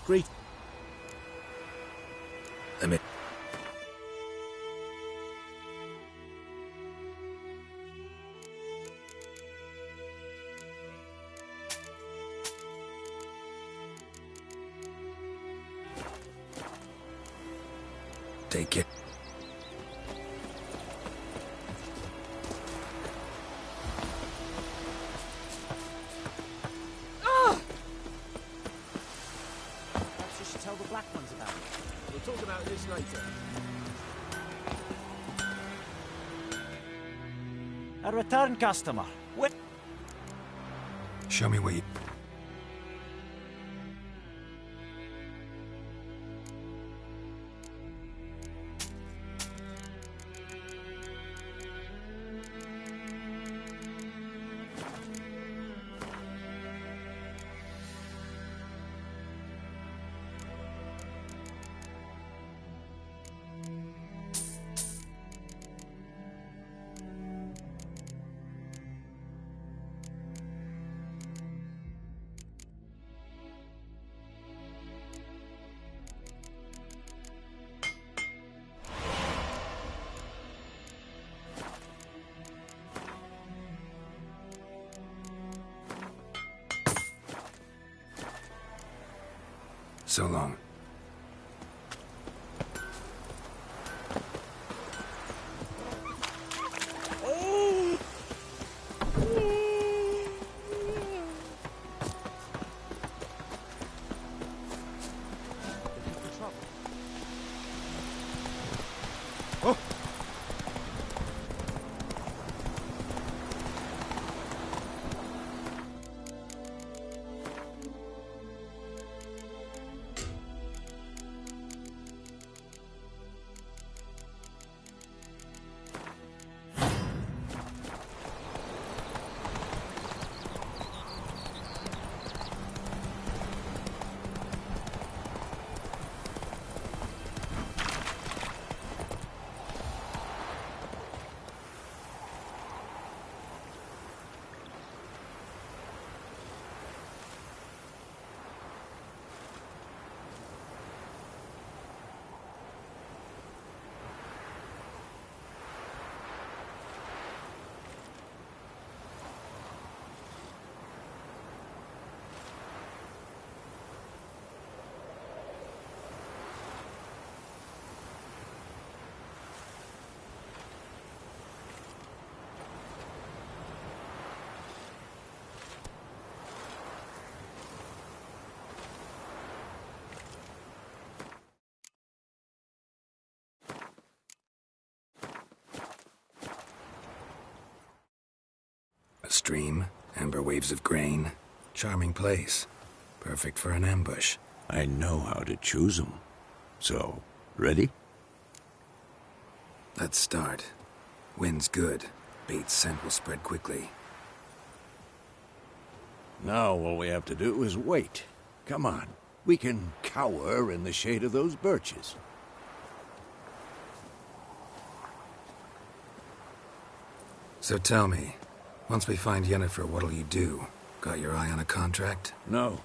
Great. Let me... Take it. Perhaps you should tell the Black Ones about it. We'll talk about this later. A return customer. What? Show me where you... So long. A stream, amber waves of grain. Charming place. Perfect for an ambush. I know how to choose them. So, ready? Let's start. Wind's good. Bait's scent will spread quickly. Now all we have to do is wait. Come on. We can cower in the shade of those birches. So tell me, once we find Yennefer, what'll you do? Got your eye on a contract? No.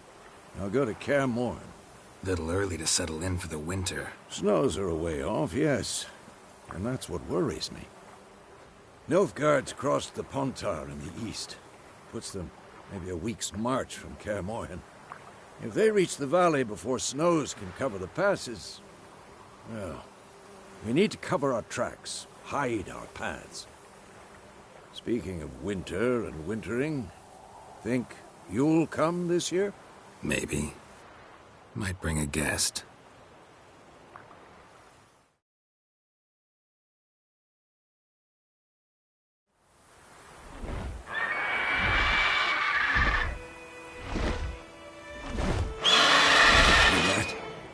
I'll go to Kaer Morhen. Little early to settle in for the winter. Snows are a way off, yes. And that's what worries me. Nilfgaard's crossed the Pontar in the east. Puts them maybe a week's march from Kaer Morhen. If they reach the valley before snows can cover the passes... well, we need to cover our tracks, hide our paths. Speaking of winter and wintering, think you'll come this year? Maybe. Might bring a guest.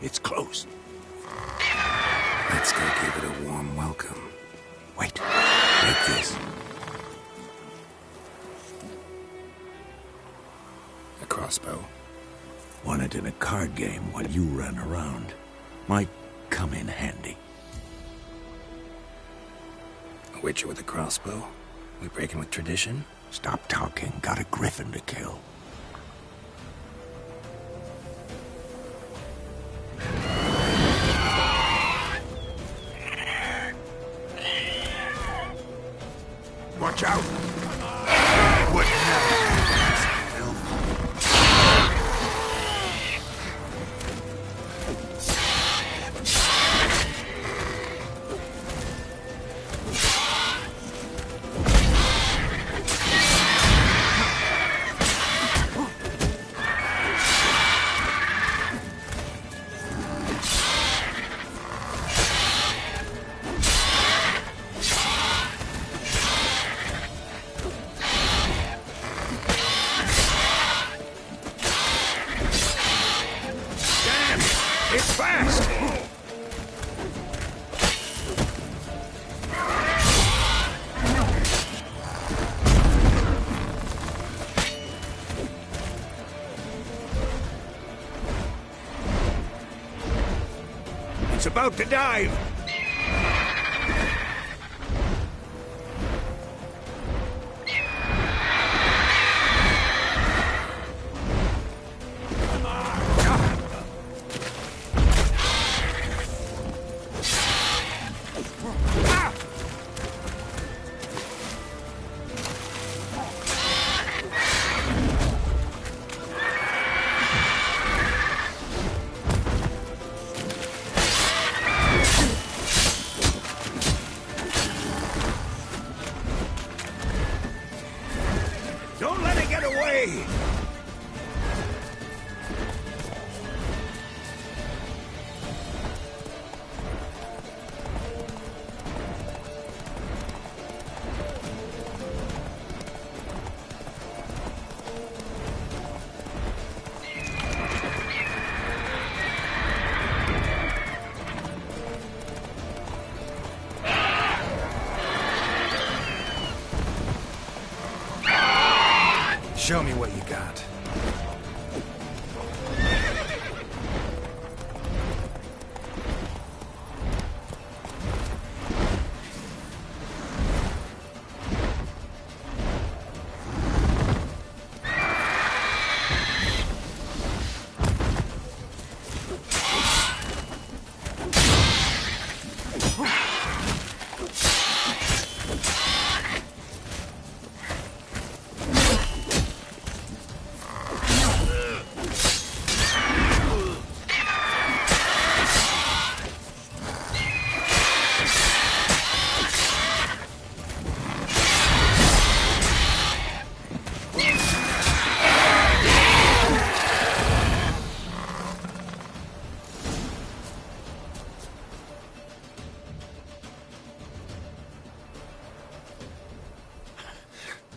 It's close. Let's go give it a warm welcome. Wait, like this. A crossbow. Won it in a card game while you ran around. Might come in handy. A witcher with a crossbow? We breaking with tradition? Stop talking. Got a griffin to kill. Watch out! What It's fast! It's about to dive! Don't let it get away! Show me what you got.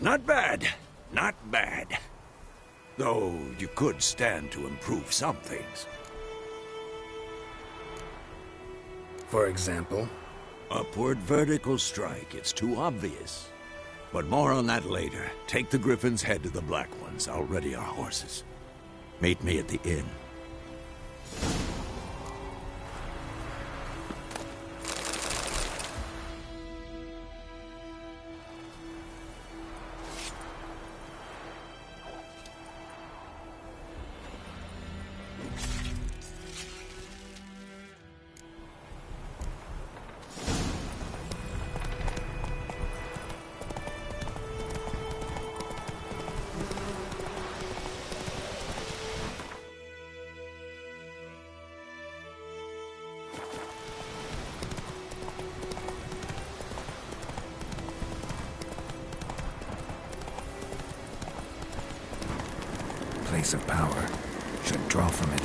Not bad. Not bad. Though you could stand to improve some things. For example? Upward vertical strike. It's too obvious. But more on that later. Take the Griffin's head to the Black Ones. I'll ready our horses. Meet me at the inn. Place of power. Should draw from it.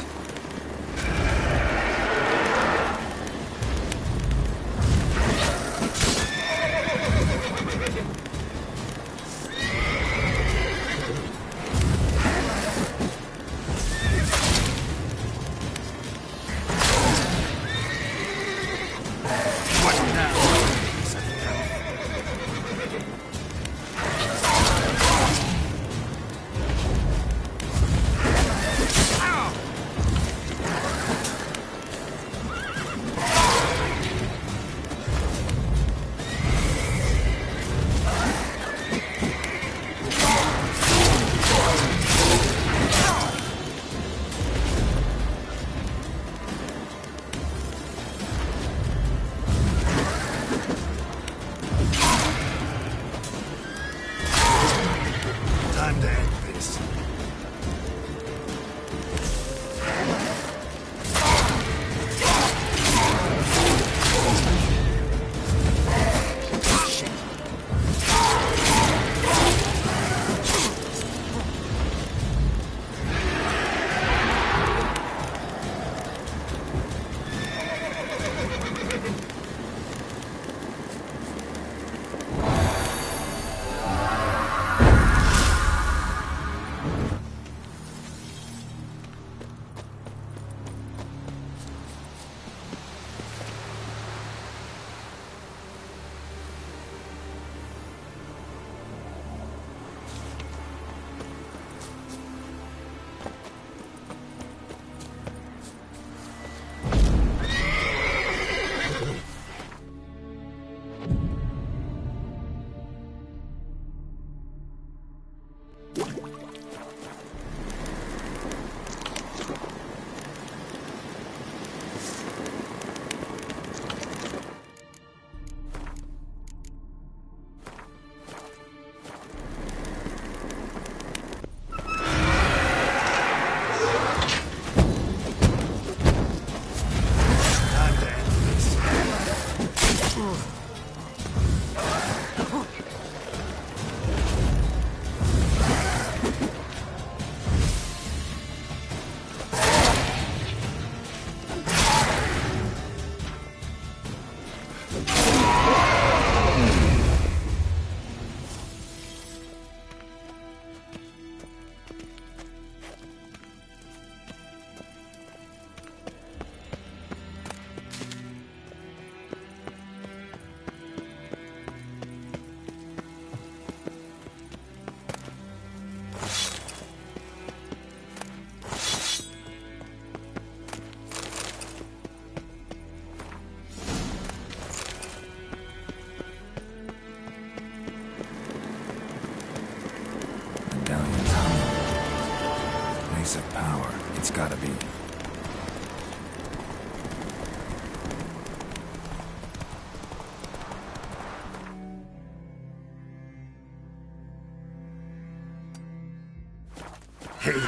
Hey there.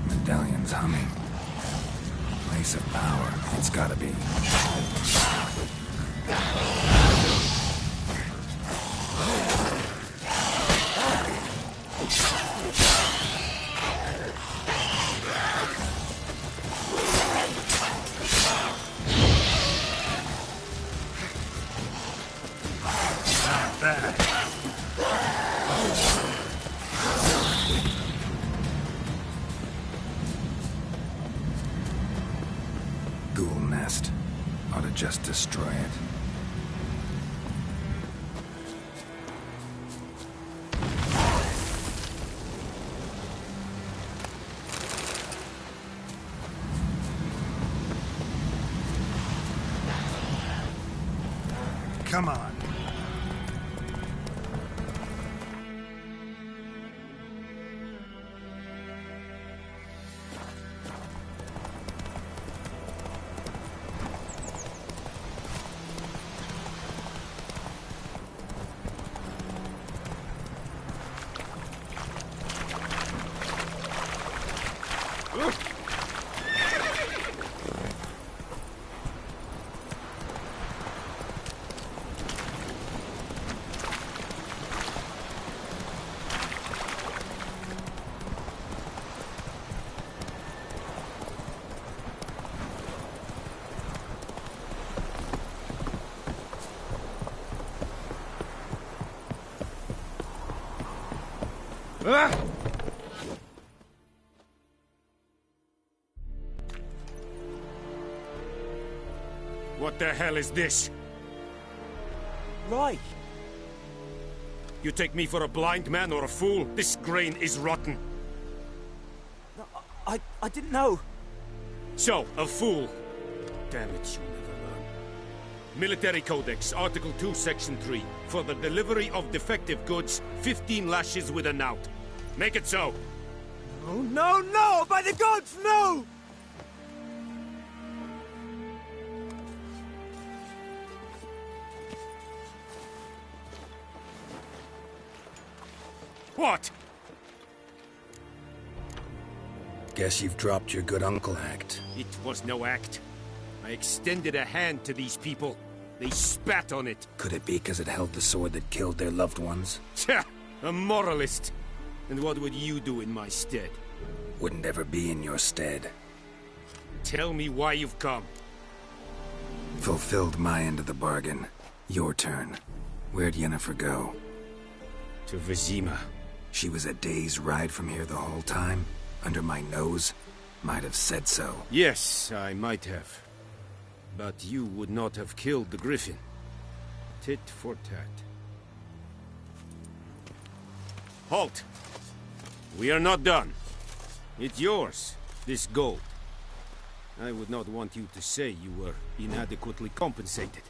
Medallion's humming. Place of power. It's gotta be. Ghoul nest. Ought to just destroy it. Come on. What the hell is this? Right. You take me for a blind man or a fool? This grain is rotten. No, I didn't know. So, a fool. Damn it, you'll never learn. Military Codex, Article 2, Section 3. For the delivery of defective goods, 15 lashes with a knout. Make it so. Oh, no, no! By the gods, no! What? Guess you've dropped your good uncle act. It was no act. I extended a hand to these people. They spat on it. Could it be because it held the sword that killed their loved ones? Tja! A moralist. And what would you do in my stead? Wouldn't ever be in your stead. Tell me why you've come. Fulfilled my end of the bargain. Your turn. Where'd Yennefer go? To Vizima. She was a day's ride from here the whole time? Under my nose? Might have said so. Yes, I might have. But you would not have killed the griffin. Tit for tat. Halt! We are not done. It's yours, this gold. I would not want you to say you were inadequately compensated.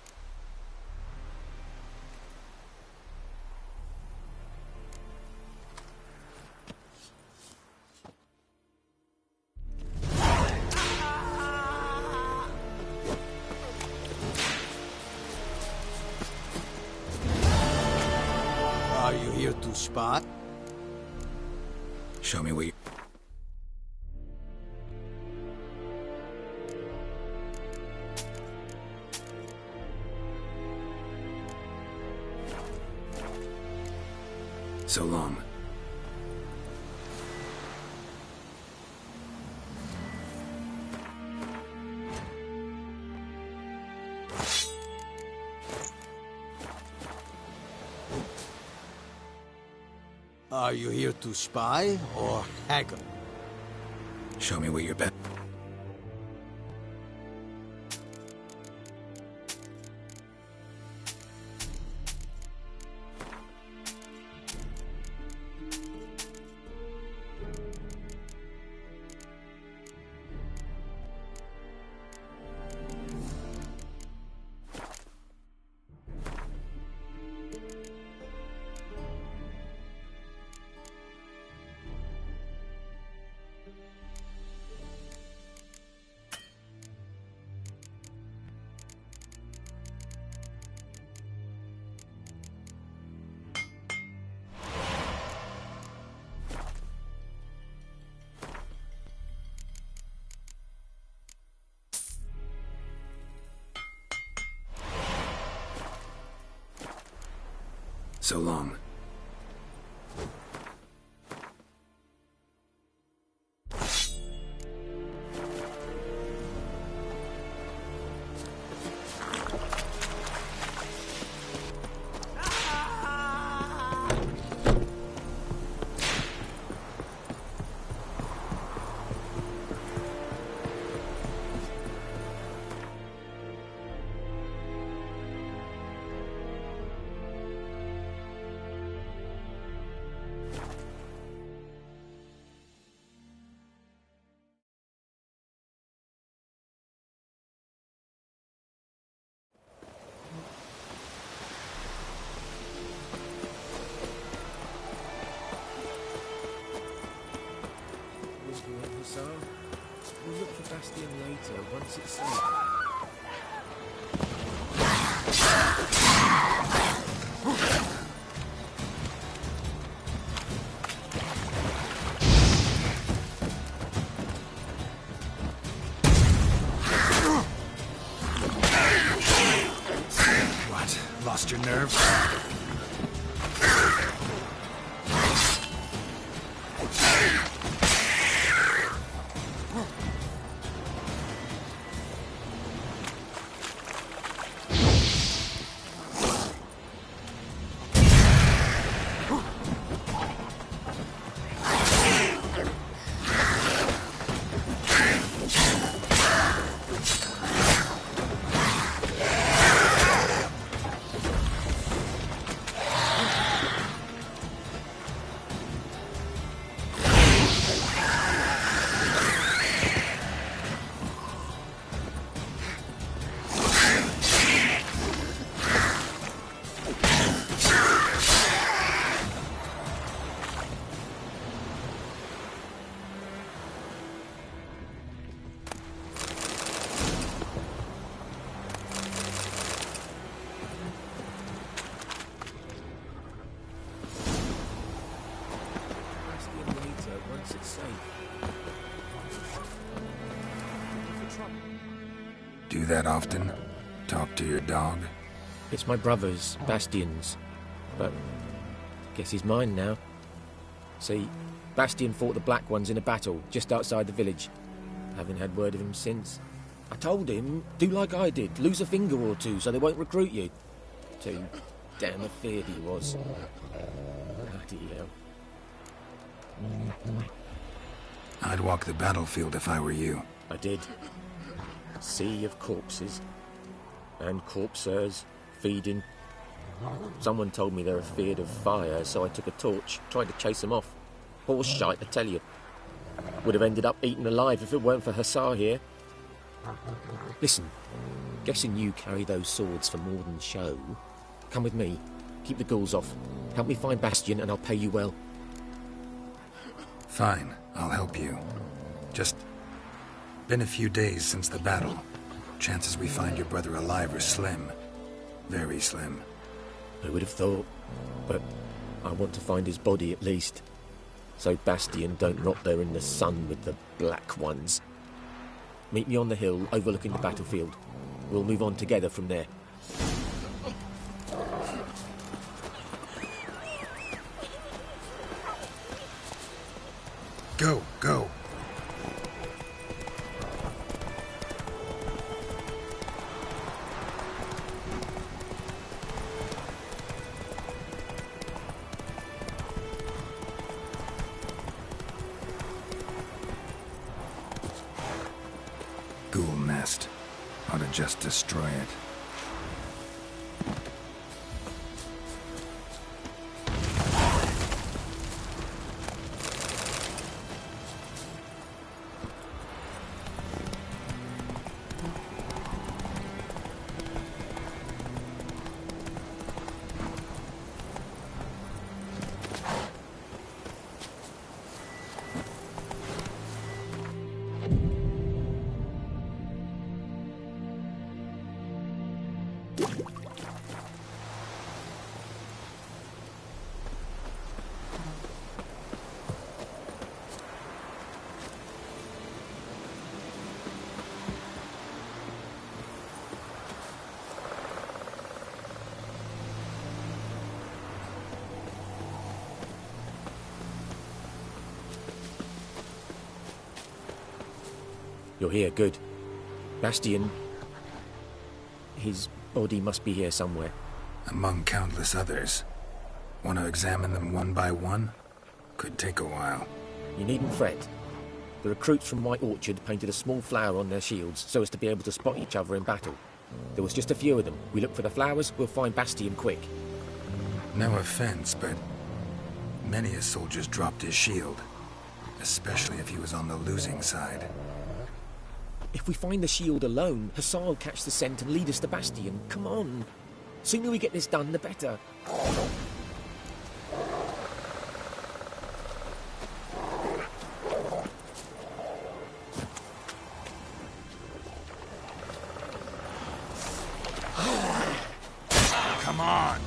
Are you here to spy? Show me where you... So long. Are you here to spy or haggle? Show me where you're bet. So long. We'll look for Bastion later, once it's safe. What? Lost your nerve? Do that often? Talk to your dog? It's my brother's, Bastion's. But guess he's mine now. See, Bastion fought the Black Ones in a battle just outside the village. Haven't had word of him since. I told him, do like I did, lose a finger or two so they won't recruit you. Too damn afeard he was. Bloody hell. I'd walk the battlefield if I were you. I did. Sea of corpses. And corpsers feeding. Someone told me they're afeard of fire, so I took a torch, tried to chase them off. Horse shite, I tell you. Would have ended up eaten alive if it weren't for Hussar here. Listen, guessing you carry those swords for more than show. Come with me. Keep the ghouls off. Help me find Bastion and I'll pay you well. Fine, I'll help you. Just been a few days since the battle. Chances we find your brother alive are slim. Very slim. I would have thought, but I want to find his body at least. So Bastion don't rot there in the sun with the Black Ones. Meet me on the hill overlooking the battlefield. We'll move on together from there. Go, go. Ghoul nest. Ought to just destroy it. You're here, good. Bastian... his body must be here somewhere. Among countless others. Want to examine them one by one? Could take a while. You needn't fret. The recruits from White Orchard painted a small flower on their shields so as to be able to spot each other in battle. There was just a few of them. We look for the flowers, we'll find Bastian quick. No offense, but many a soldier's dropped his shield. Especially if he was on the losing side. If we find the shield alone, Hussar will catch the scent and lead us to Bastian. Come on. Sooner we get this done, the better. Come on.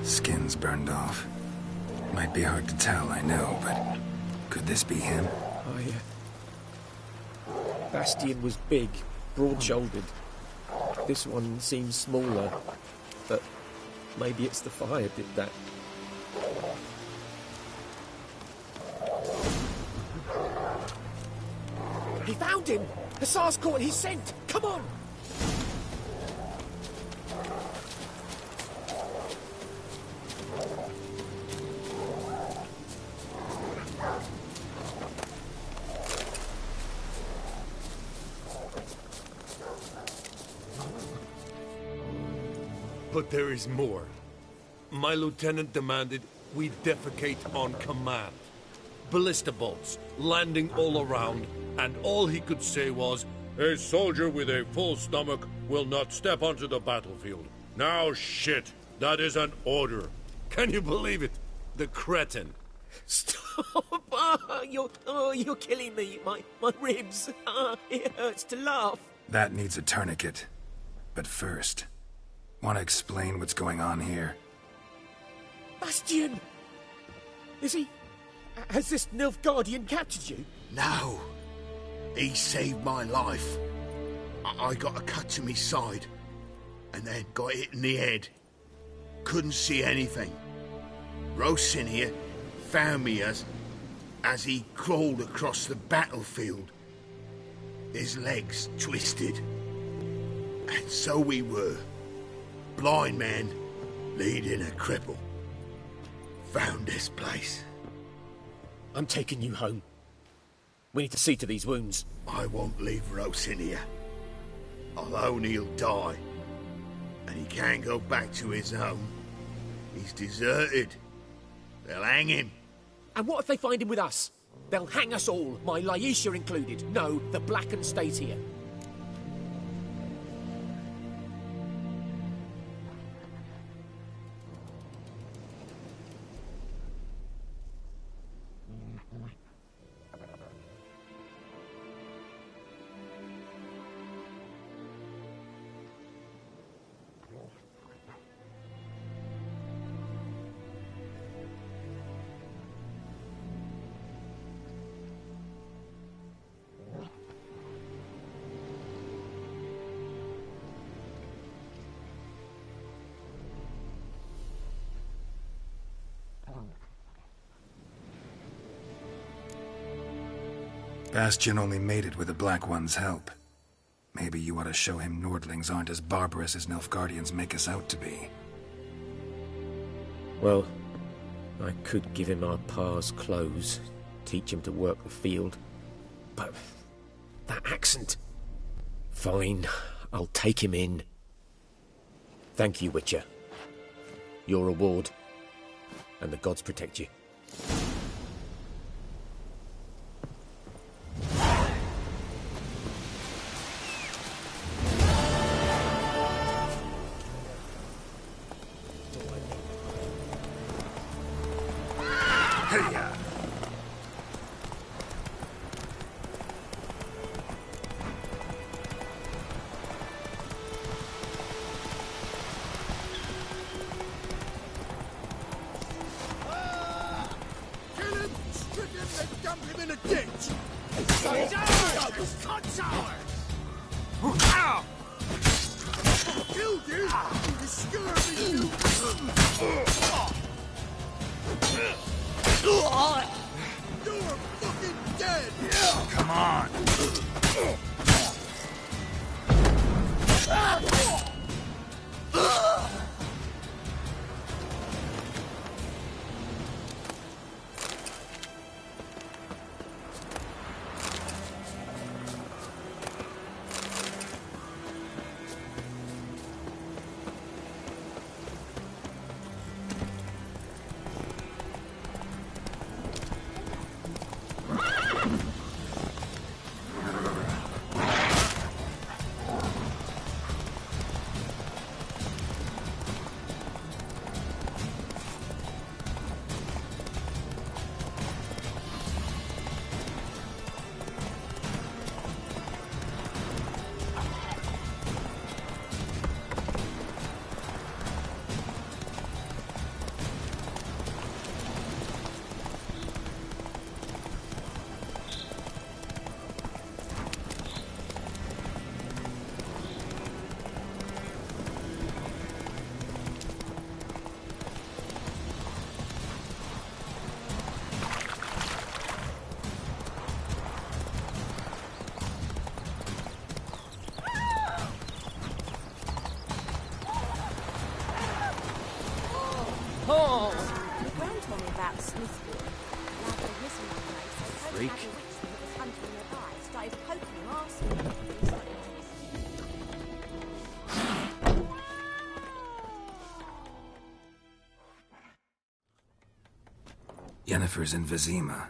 Skin's burned off. Might be hard to tell, I know, but could this be him? Oh, yeah. Bastian was big, broad-shouldered. This one seems smaller, but maybe it's the fire did that. He found him! Hussar's caught his scent! Come on! But there is more. My lieutenant demanded we defecate on command. Ballista bolts, landing all around, and all he could say was, "A soldier with a full stomach will not step onto the battlefield." Now shit, that is an order. Can you believe it? The cretin. Stop! You're killing me. My ribs. It hurts to laugh. That needs a tourniquet. But first, want to explain what's going on here? Bastian! Is he... Has this Nilfgaardian captured you? No. He saved my life. I got a cut to my side, and then got hit in the head. Couldn't see anything. Rosinia found me as he crawled across the battlefield. His legs twisted. And so we were. Blind man leading a cripple. Found this place. I'm taking you home. We need to see to these wounds. I won't leave Rosinia. Alone he'll die. And he can't go back to his home. He's deserted. They'll hang him. And what if they find him with us? They'll hang us all, my Laisha included. No, the Blacken stays here. Bastian only made it with the Black One's help. Maybe you ought to show him Nordlings aren't as barbarous as Nilfgaardians make us out to be. Well, I could give him our pa's clothes, teach him to work the field. But that accent... Fine, I'll take him in. Thank you, Witcher. Your reward. And the gods protect you. Hey-ya! Kill him, strip him, then dump him in a ditch! He's ours! Cunt's ours! Ow! Killed you? You scurvy you! You're fucking dead! Come on! The Grand told me about Smithfield. Now they've missing one place. They Freak. told me about the witch that was hunting nearby. Started poking him, asking him. He's like, Yennefer's in Vizima.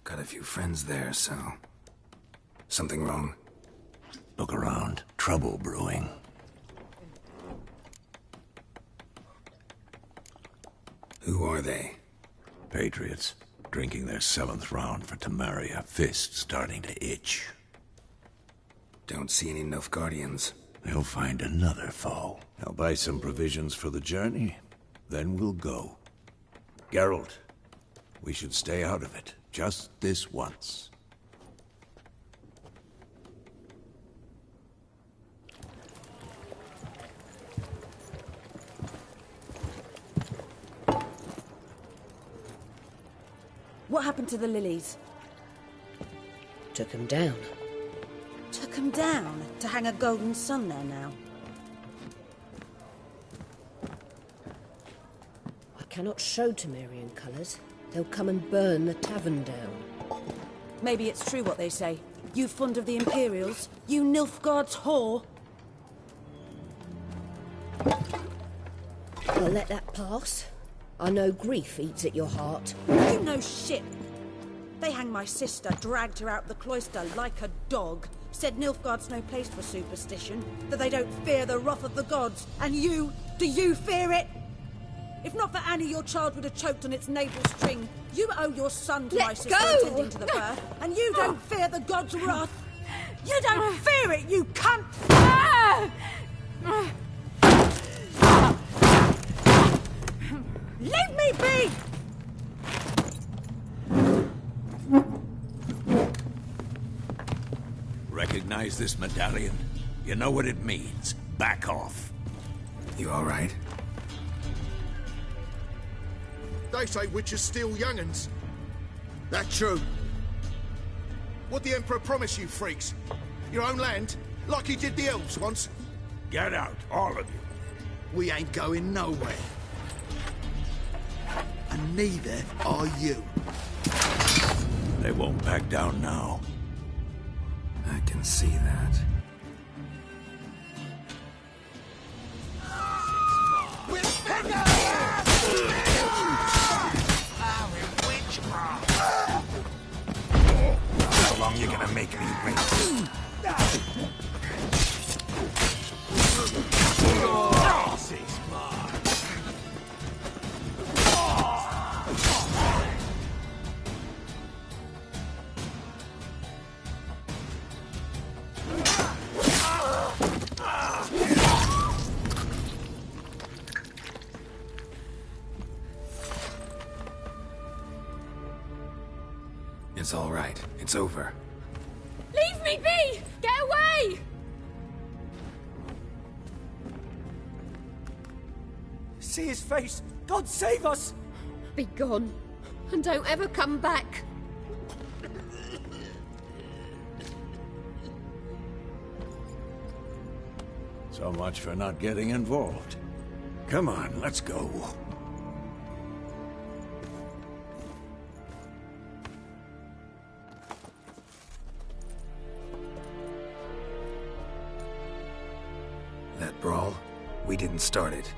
Got a few friends there, so... Something wrong? Look around. Trouble brewing. Who are they? Patriots. Drinking their 7th round for Temeria. Fist starting to itch. Don't see any Nilfgaardians. They'll find another foe. I'll buy some provisions for the journey. Then we'll go. Geralt, we should stay out of it. Just this once. what happened to the lilies? Took them down. Took them down to hang a golden sun there now. I cannot show Temerian colours. They'll come and burn the tavern down. Maybe it's true what they say. You fond of the Imperials? You Nilfgaard's whore? I'll let that pass. I know grief eats at your heart. You know shit. They hanged my sister, dragged her out the cloister like a dog. Said Nilfgaard's no place for superstition, that they don't fear the wrath of the gods. And you, do you fear it? If not for Annie, your child would have choked on its navel string. You owe your son to my sister attending to the birth, and you don't fear the gods' wrath. You don't fear it, you cunt! Leave me be! Recognize this medallion? You know what it means. Back off. You all right? They say witches steal young'uns. That true? What the Emperor promise you, freaks? Your own land? Like he did the elves once? Get out, all of you. We ain't going nowhere. And neither are you. They won't back down now. I can see that. How long you gonna make me wait? It's all right. It's over. Leave me be! Get away! See his face! God save us! Be gone, and don't ever come back. So much for not getting involved. Come on, let's go. That brawl, we didn't start it.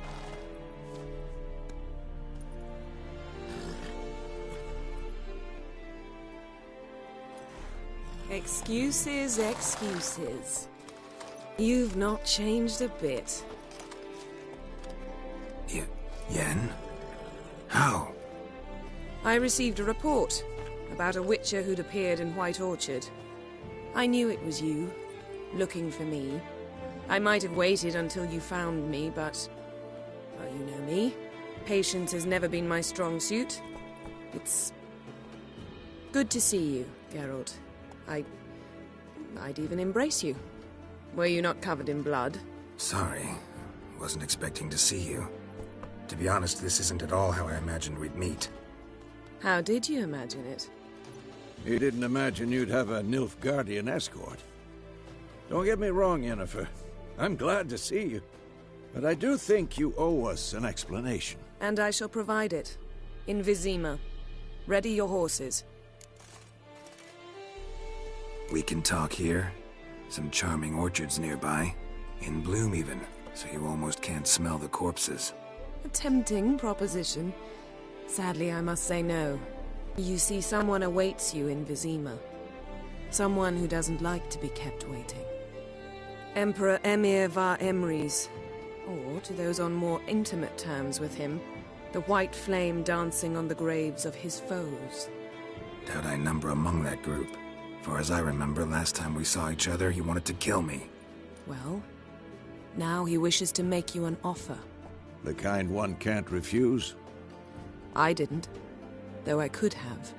Excuses, excuses. You've not changed a bit. Yen? How? I received a report about a witcher who'd appeared in White Orchard. I knew it was you, looking for me. I might have waited until you found me, but... well, you know me. Patience has never been my strong suit. It's... good to see you, Geralt. I'd even embrace you. Were you not covered in blood? Sorry. Wasn't expecting to see you. To be honest, this isn't at all how I imagined we'd meet. How did you imagine it? You didn't imagine you'd have a Nilfgaardian escort. Don't get me wrong, Yennefer. I'm glad to see you. But I do think you owe us an explanation. And I shall provide it. In Vizima. Ready your horses. We can talk here. Some charming orchards nearby. In bloom even, so you almost can't smell the corpses. A tempting proposition. Sadly, I must say no. You see, someone awaits you in Vizima. Someone who doesn't like to be kept waiting. Emperor Emir var Emrys. Or, to those on more intimate terms with him, the white flame dancing on the graves of his foes. Doubt I number among that group. Far as I remember, last time we saw each other, he wanted to kill me. Well, now he wishes to make you an offer. The kind one can't refuse? I didn't, though I could have.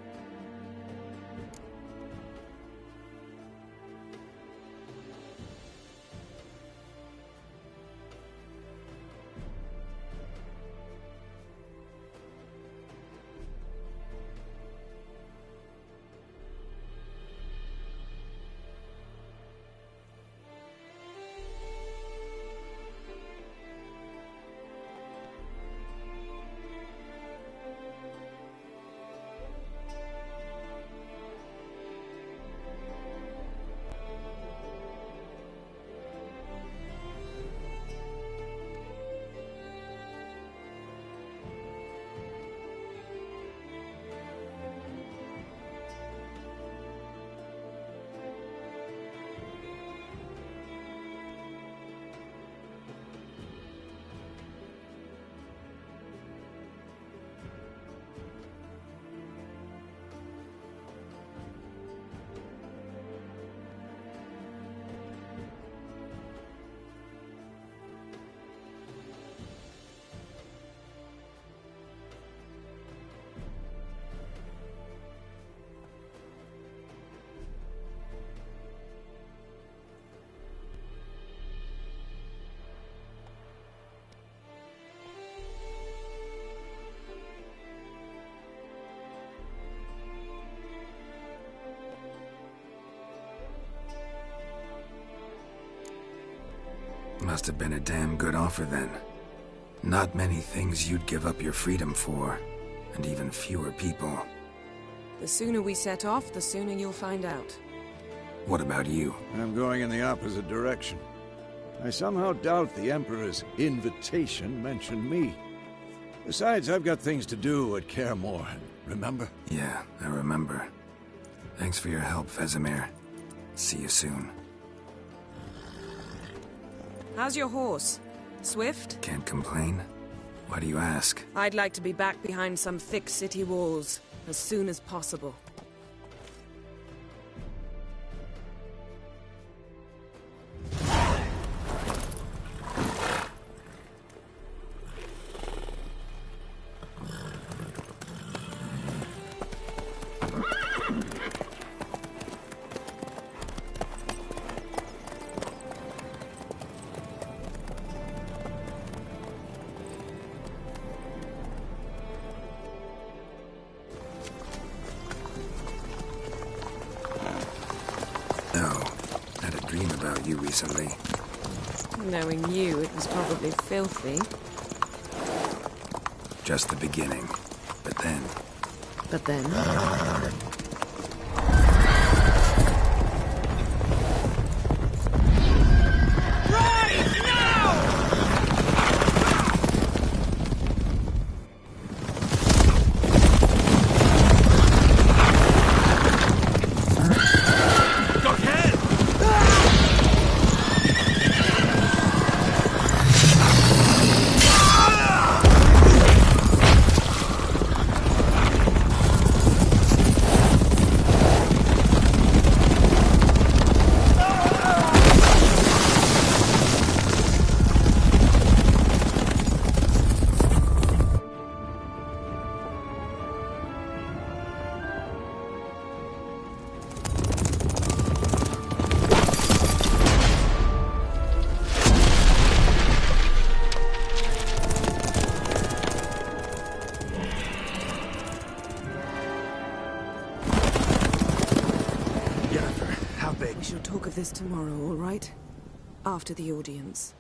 Must have been a damn good offer then. Not many things you'd give up your freedom for, and even fewer people. The sooner we set off, the sooner you'll find out. What about you? I'm going in the opposite direction. I somehow doubt the Emperor's invitation mentioned me. Besides, I've got things to do at Kaer Morhen, remember? Yeah, I remember. Thanks for your help, Vesemir. See you soon. How's your horse? Swift? Can't complain. Why do you ask? I'd like to be back behind some thick city walls as soon as possible. about you recently. Knowing you, it was probably filthy. Just the beginning. But then... But then... We shall talk of this tomorrow, all right? After the audience.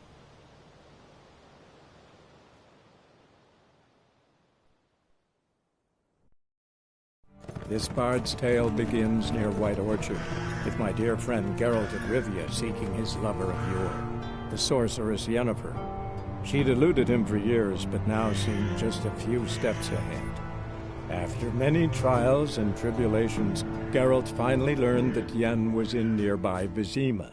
This bard's tale begins near White Orchard, with my dear friend Geralt of Rivia seeking his lover of yore, the sorceress Yennefer. She'd eluded him for years, but now seemed just a few steps ahead. After many trials and tribulations, Geralt finally learned that Yen was in nearby Vizima.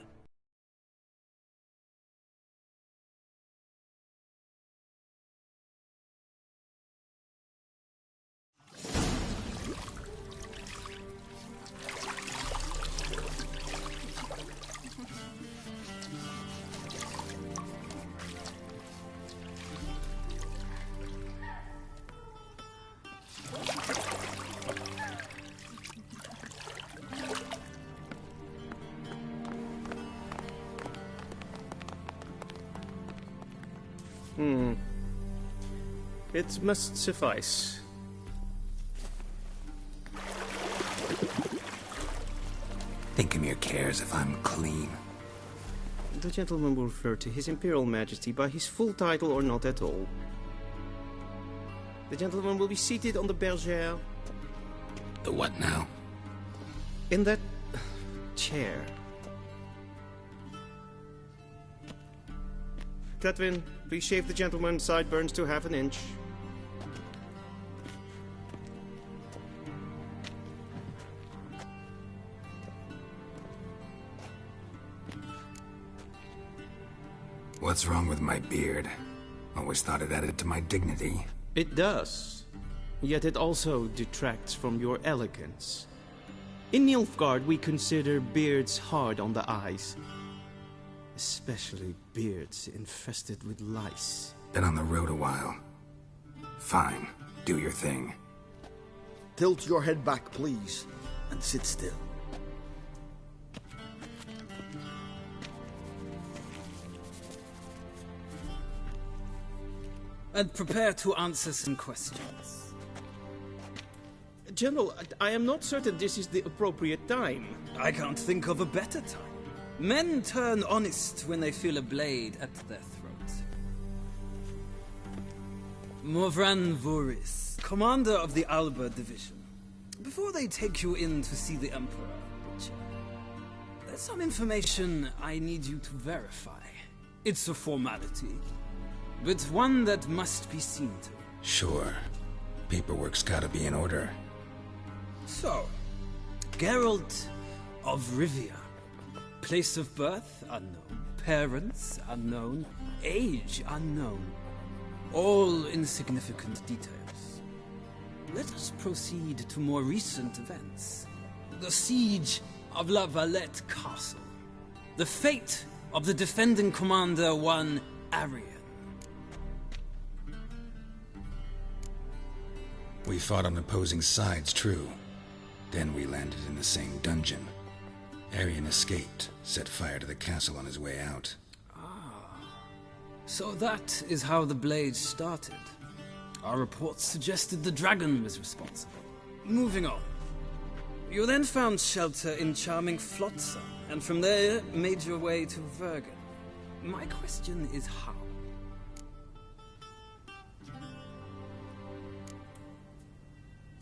It must suffice. Thinkamere cares if I'm clean. The gentleman will refer to His Imperial Majesty by his full title or not at all. The gentleman will be seated on the bergère. The what now? In that chair. Cletwin, please shave the gentleman's sideburns to half an inch. What's wrong with my beard? Always thought it added to my dignity. It does. Yet it also detracts from your elegance. In Nilfgaard, we consider beards hard on the eyes. Especially beards infested with lice. Been on the road a while. Fine. Do your thing. Tilt your head back, please, and sit still. And prepare to answer some questions. General, I am not certain this is the appropriate time. I can't think of a better time. Men turn honest when they feel a blade at their throat. Morvran Voris, commander of the Alba Division. Before they take you in to see the Emperor, Witcher, there's some information I need you to verify. It's a formality, but one that must be seen to. Sure. Paperwork's gotta be in order. So, Geralt of Rivia. Place of birth, unknown. Parents, unknown. Age, unknown. All insignificant details. Let us proceed to more recent events. The siege of La Valette Castle. The fate of the defending commander, one Arian. We fought on opposing sides, true. Then we landed in the same dungeon. Arian escaped, set fire to the castle on his way out. So that is how the blade started. Our reports suggested the dragon was responsible. Moving on. You then found shelter in charming Flotsam, and from there made your way to Vergen. My question is how?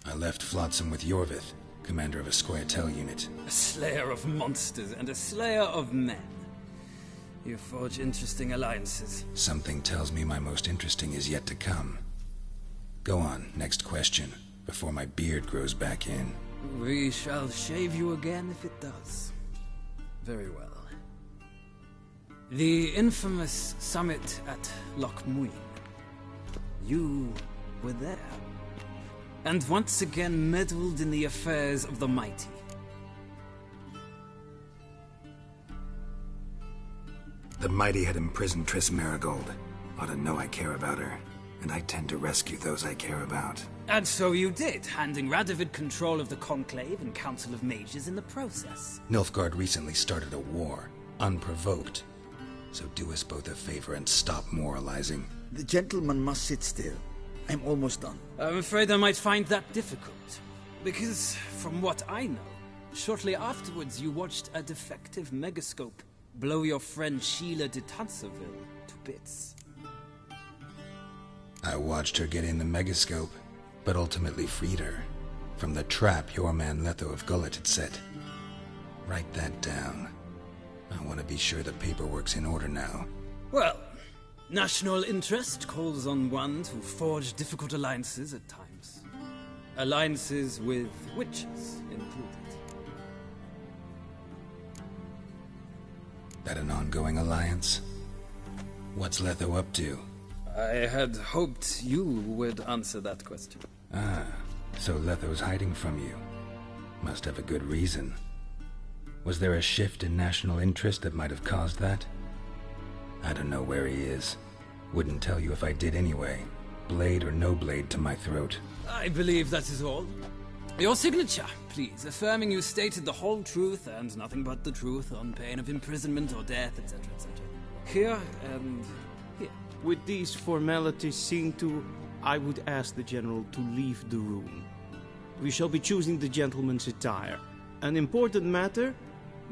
I left Flotsam with Yorvith, commander of a Scoia'tael unit. A slayer of monsters and a slayer of men. You forge interesting alliances. Something tells me my most interesting is yet to come. Go on, next question, before my beard grows back in. We shall shave you again if it does. Very well. The infamous summit at Loch Muin. You were there. And once again meddled in the affairs of the mighty. The mighty had imprisoned Triss Marigold. Ought to know I care about her, and I tend to rescue those I care about. And so you did, handing Radovid control of the Conclave and Council of Mages in the process. Nilfgaard recently started a war, unprovoked. So do us both a favor and stop moralizing. The gentleman must sit still. I'm almost done. I'm afraid I might find that difficult. Because, from what I know, shortly afterwards you watched a defective megascope blow your friend Sheila de Tanserville to bits. I watched her get in the megascope, but ultimately freed her from the trap your man Letho of Gullet had set. Write that down. I want to be sure the paperwork's in order now. Well, national interest calls on one to forge difficult alliances at times. Alliances with witches included. That an ongoing alliance? What's Letho up to? I had hoped you would answer that question. Ah, so Letho's hiding from you. Must have a good reason. Was there a shift in national interest that might have caused that? I don't know where he is. Wouldn't tell you if I did anyway. Blade or no blade to my throat. I believe that is all. Your signature, please, affirming you stated the whole truth and nothing but the truth on pain of imprisonment or death, etc., etc. Here and here. With these formalities seen to, I would ask the General to leave the room. We shall be choosing the gentleman's attire. An important matter,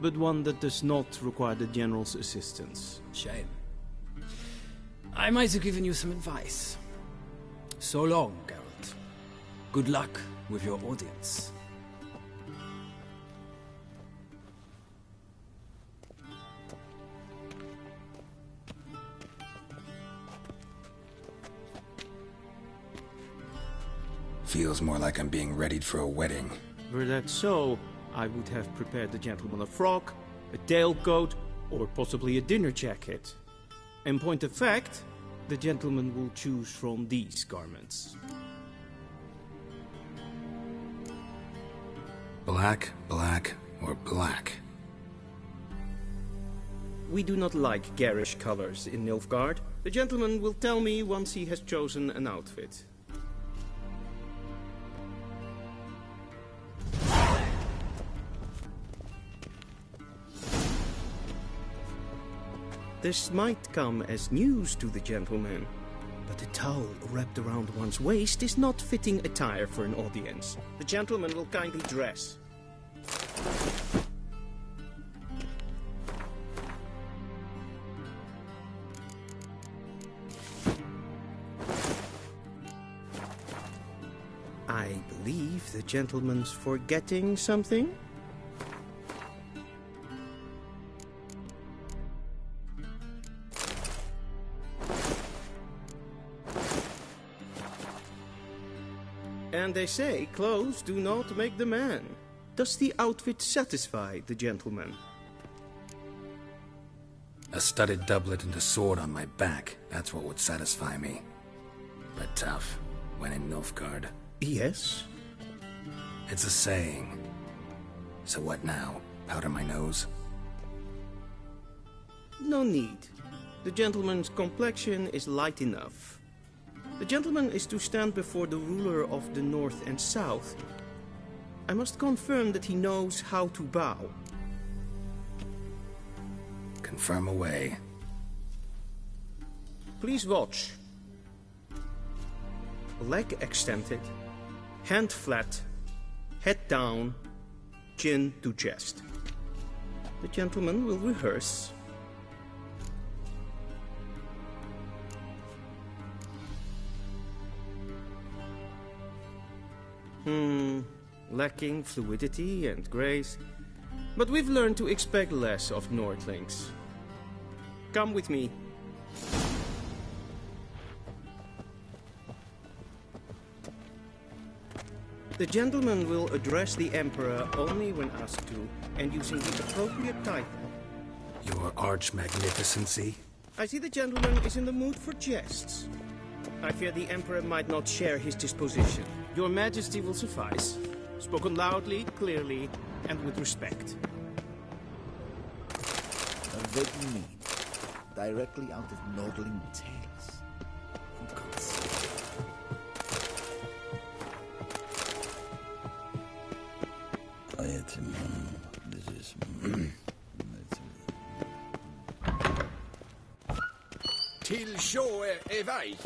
but one that does not require the General's assistance. Shame. I might have given you some advice. So long, Geralt. Good luck with your audience. Feels more like I'm being readied for a wedding. Were that so, I would have prepared the gentleman a frock, a tailcoat, or possibly a dinner jacket. In point of fact, the gentleman will choose from these garments. Black, black, or black? We do not like garish colors in Nilfgaard. The gentleman will tell me once he has chosen an outfit. This might come as news to the gentleman, but a towel wrapped around one's waist is not fitting attire for an audience. The gentleman will kindly dress. I believe the gentleman's forgetting something. And they say clothes do not make the man. Does the outfit satisfy the gentleman? A studded doublet and a sword on my back. That's what would satisfy me. But tough, when in Nilfgaard. Yes? It's a saying. So what now? Powder my nose? No need. The gentleman's complexion is light enough. The gentleman is to stand before the ruler of the North and South. I must confirm that he knows how to bow. Confirm away. Please watch. Leg extended, hand flat, head down, chin to chest. The gentleman will rehearse. Lacking fluidity and grace. But we've learned to expect less of Nordlings. Come with me. The gentleman will address the Emperor only when asked to, and using the appropriate title. Your Arch-Magnificency? I see the gentleman is in the mood for jests. I fear the Emperor might not share his disposition. Your Majesty will suffice. Spoken loudly, clearly, and with respect. A vague mean, directly out of Nordling tales. For God's sake. This is... Till sjå är väg.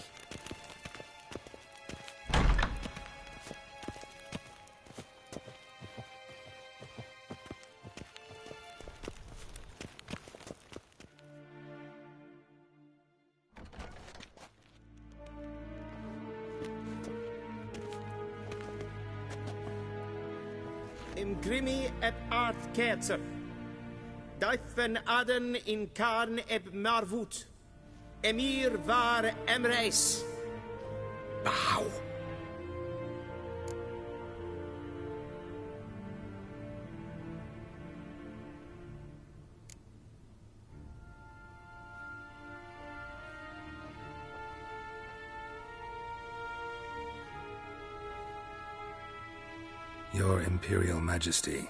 Imgrimi et art ketzer. Daifen aden in karn eb marvut. Emir var emreis. Bow. Your Imperial Majesty.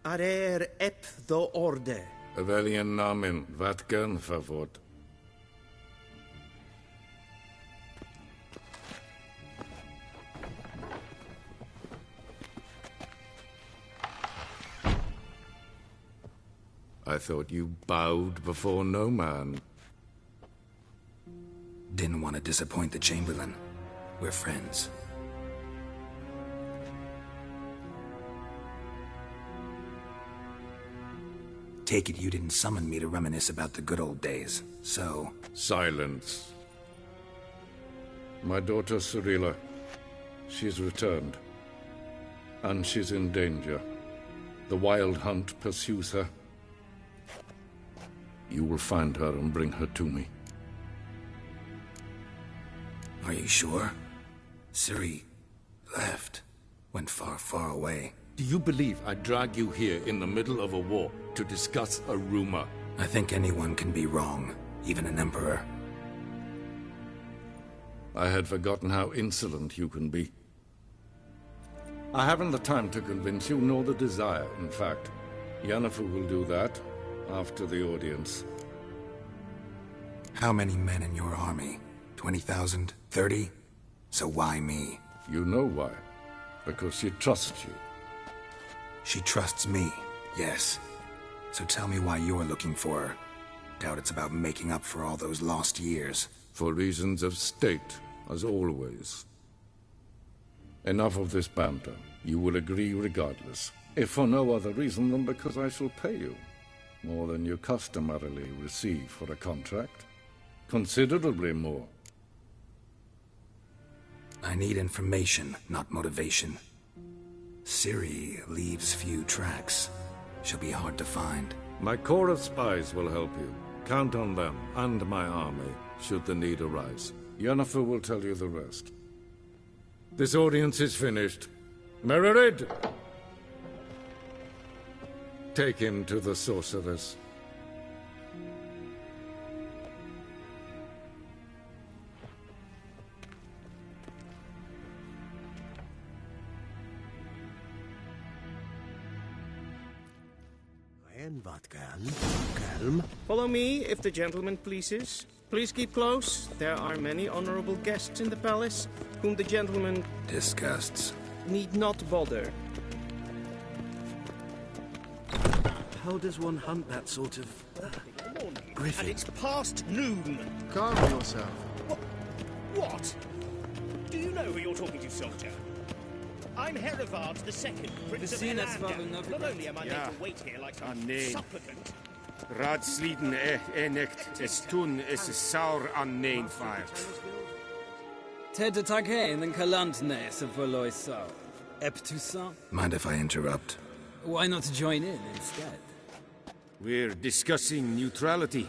Arer ep the orde. Väljen namen, vatkan favort. I thought you bowed before no man. Didn't want to disappoint the Chamberlain. We're friends. Take it you didn't summon me to reminisce about the good old days, so... Silence. My daughter Cyrilla, she's returned. And she's in danger. The Wild Hunt pursues her. You will find her and bring her to me. Are you sure? Ciri left. Went far, far away. Do you believe I'd drag you here in the middle of a war to discuss a rumor? I think anyone can be wrong, even an emperor. I had forgotten how insolent you can be. I haven't the time to convince you, nor the desire, in fact. Yennefer will do that after the audience. How many men in your army? 20,000? 30? So why me? You know why. Because she trusts you. She trusts me, yes. So tell me why you're looking for her. Doubt it's about making up for all those lost years. For reasons of state, as always. Enough of this banter. You will agree regardless. If for no other reason than because I shall pay you. More than you customarily receive for a contract. Considerably more. I need information, not motivation. Ciri leaves few tracks. She'll be hard to find. My corps of spies will help you. Count on them, and my army, should the need arise. Yennefer will tell you the rest. This audience is finished. Mererid! Take him to the sorceress. Follow me, if the gentleman pleases. Please keep close. There are many honorable guests in the palace, whom the gentleman... disgusts. ...need not bother. How does one hunt that sort of... griffin? And it's past noon. Calm yourself. What? Do you know who you're talking to, soldier? I'm Herivard II, Prince of Vasilis Elander. Varunov- Not only am I Ja. made to wait here like some Nee. supplicant, Raadsleden enicht is toen is a sour an neen fired. Ted Takein and Kalantne se Voloisau. Eptusa? Mind if I interrupt? Why not join in instead? We're discussing neutrality.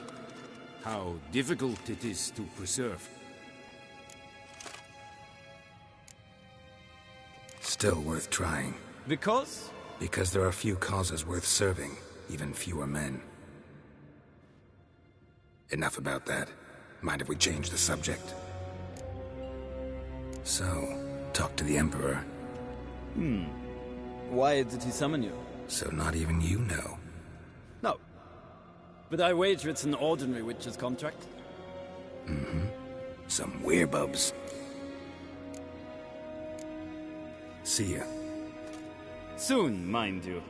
How difficult it is to preserve. Still worth trying. Because? Because there are few causes worth serving, even fewer men. Enough about that. Mind if we change the subject? So, talk to the Emperor. Why did he summon you? So not even you know. No. But I wager it's an ordinary witch's contract. Mm-hmm. Some werebubs. See ya. Soon, mind you.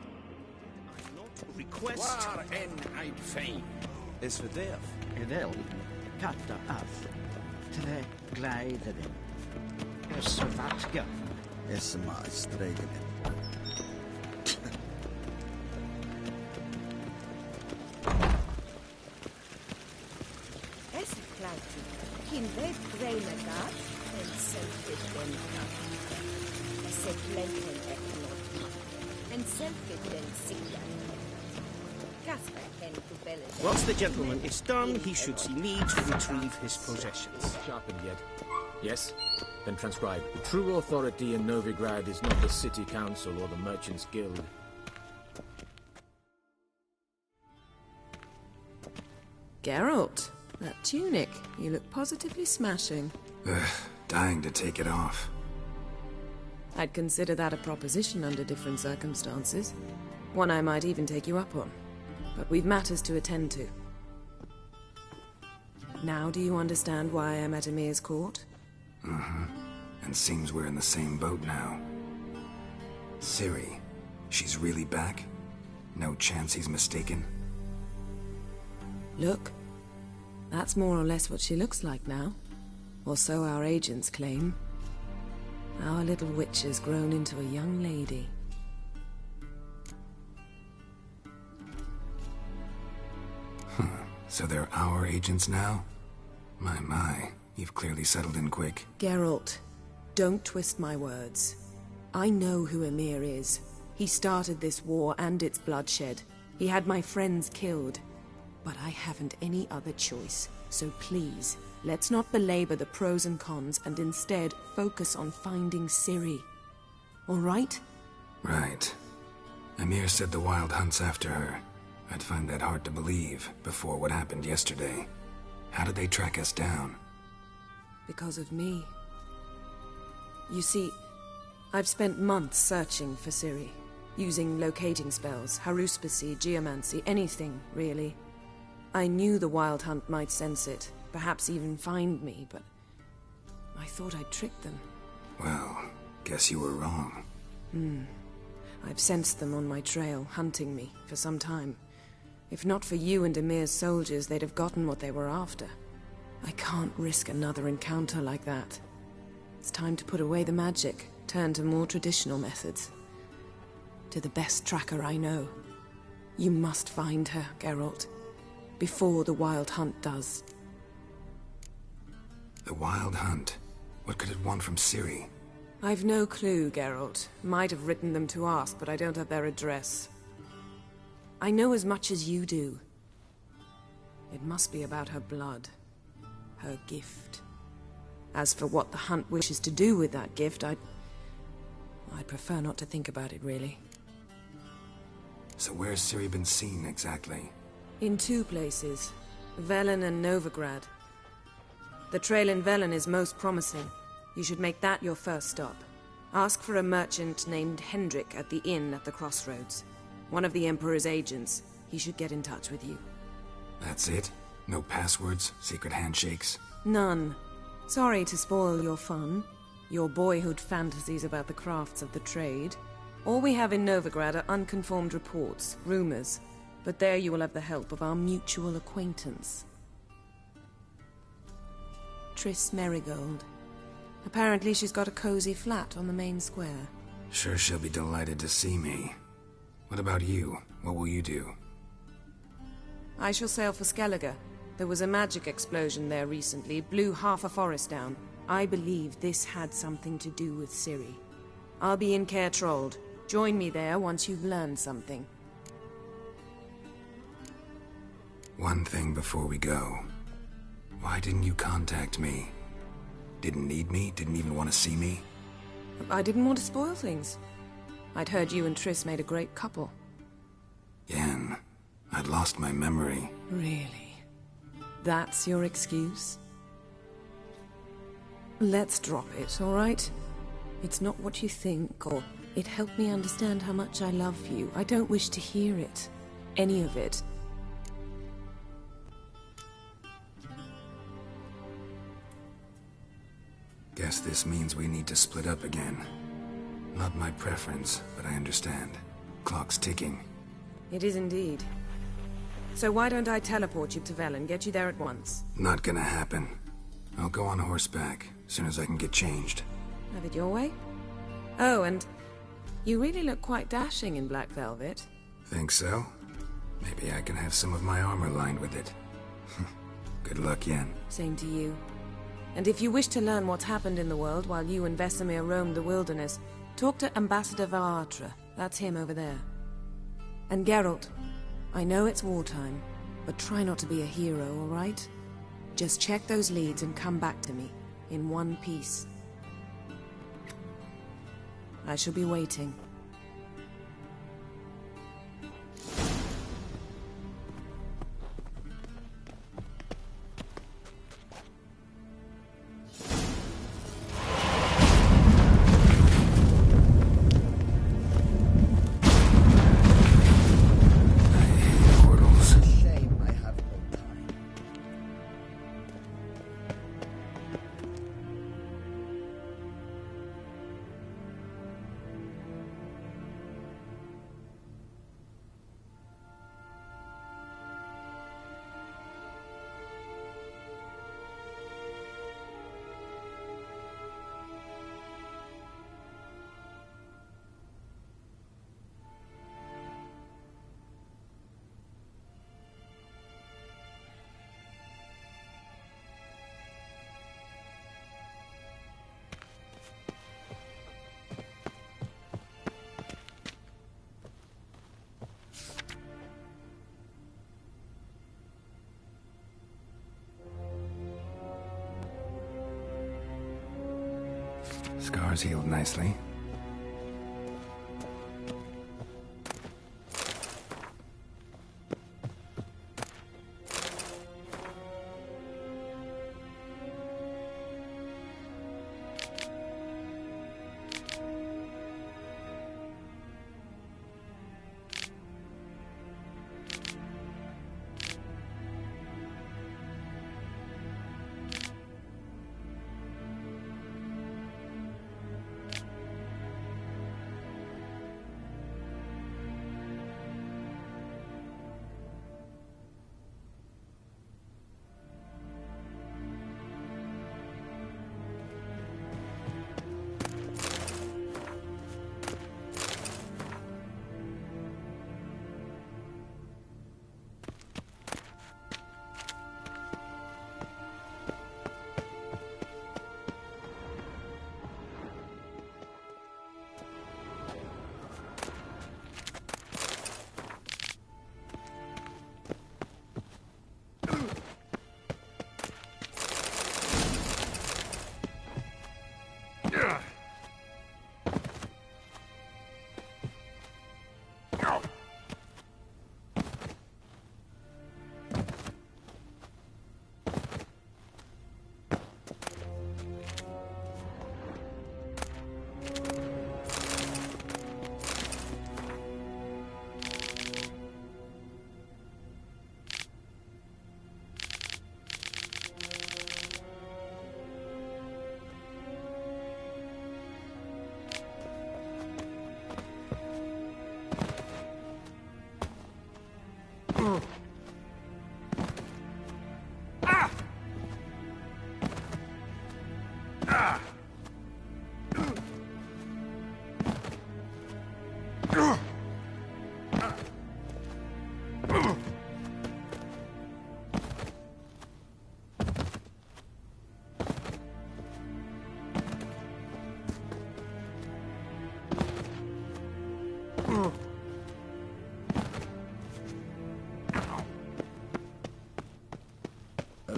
request. Waar en ein fein. Is verderf. Wel, katta af. Tre gleideren. Is vatga. Is maar streden. Es klati. Kin vet greina gas. En selfit den gas. Es blenden eklot. En selfit den sigla. Casper ken to bellet. Once the gentleman is done, he should see me to retrieve his possessions. Sharpened yet? Yes? Then transcribe. The true authority in Novigrad is not the city council or the merchants' guild. Geralt, that tunic. You look positively smashing. Ugh, dying to take it off. I'd consider that a proposition under different circumstances. One I might even take you up on. But we've matters to attend to. Now do you understand why I'm at Emir's court? Mm-hmm. And seems we're in the same boat now. Ciri, she's really back? No chance he's mistaken? Look. That's more or less what she looks like now. Or so our agents claim. Our little witch has grown into a young lady. So they're our agents now? My, you've clearly settled in quick. Geralt, don't twist my words. I know who Emir is. He started this war and its bloodshed. He had my friends killed. But I haven't any other choice. So please, let's not belabor the pros and cons and instead focus on finding Ciri. All right? Right. Emir said the Wild Hunt's after her. I'd find that hard to believe before what happened yesterday. How did they track us down? Because of me. You see, I've spent months searching for Ciri. Using locating spells, haruspicy, geomancy, anything, really. I knew the Wild Hunt might sense it, perhaps even find me, but I thought I'd tricked them. Well, guess you were wrong. I've sensed them on my trail, hunting me, for some time. If not for you and Emir's soldiers, they'd have gotten what they were after. I can't risk another encounter like that. It's time to put away the magic, turn to more traditional methods. To the best tracker I know. You must find her, Geralt. Before the Wild Hunt does. The Wild Hunt? What could it want from Ciri? I've no clue, Geralt. Might have written them to ask, but I don't have their address. I know as much as you do. It must be about her blood. Her gift. As for what the Hunt wishes to do with that gift, I'd prefer not to think about it, really. So where's Ciri been seen, exactly? In two places. Velen and Novigrad. The trail in Velen is most promising. You should make that your first stop. Ask for a merchant named Hendrik at the inn at the crossroads. One of the Emperor's agents. He should get in touch with you. That's it? No passwords, secret handshakes? None. Sorry to spoil your fun. Your boyhood fantasies about the crafts of the trade. All we have in Novigrad are unconfirmed reports, rumors. But there you will have the help of our mutual acquaintance. Triss Merigold. Apparently she's got a cozy flat on the main square. Sure she'll be delighted to see me. What about you? What will you do? I shall sail for Skellige. There was a magic explosion there recently, blew half a forest down. I believe this had something to do with Ciri. I'll be in Caer Trold. Join me there once you've learned something. One thing before we go. Why didn't you contact me? Didn't need me? Didn't even want to see me? I didn't want to spoil things. I'd heard you and Triss made a great couple. Yen, I'd lost my memory. Really? That's your excuse? Let's drop it, all right? It's not what you think, or it helped me understand how much I love you. I don't wish to hear it. Any of it. Guess this means we need to split up again. Not my preference, but I understand. Clock's ticking. It is indeed. So why don't I teleport you to Velen, get you there at once? Not gonna happen. I'll go on horseback, as soon as I can get changed. Have it your way? Oh, and you really look quite dashing in black velvet. Think so? Maybe I can have some of my armor lined with it. Good luck, Yen. Same to you. And if you wish to learn what's happened in the world while you and Vesemir roamed the wilderness, talk to Ambassador wicthre. That's him over there. And Geralt, I know it's wartime, but try not to be a hero, all right? Just check those leads and come back to me, in one piece. I shall be waiting. Scars healed nicely.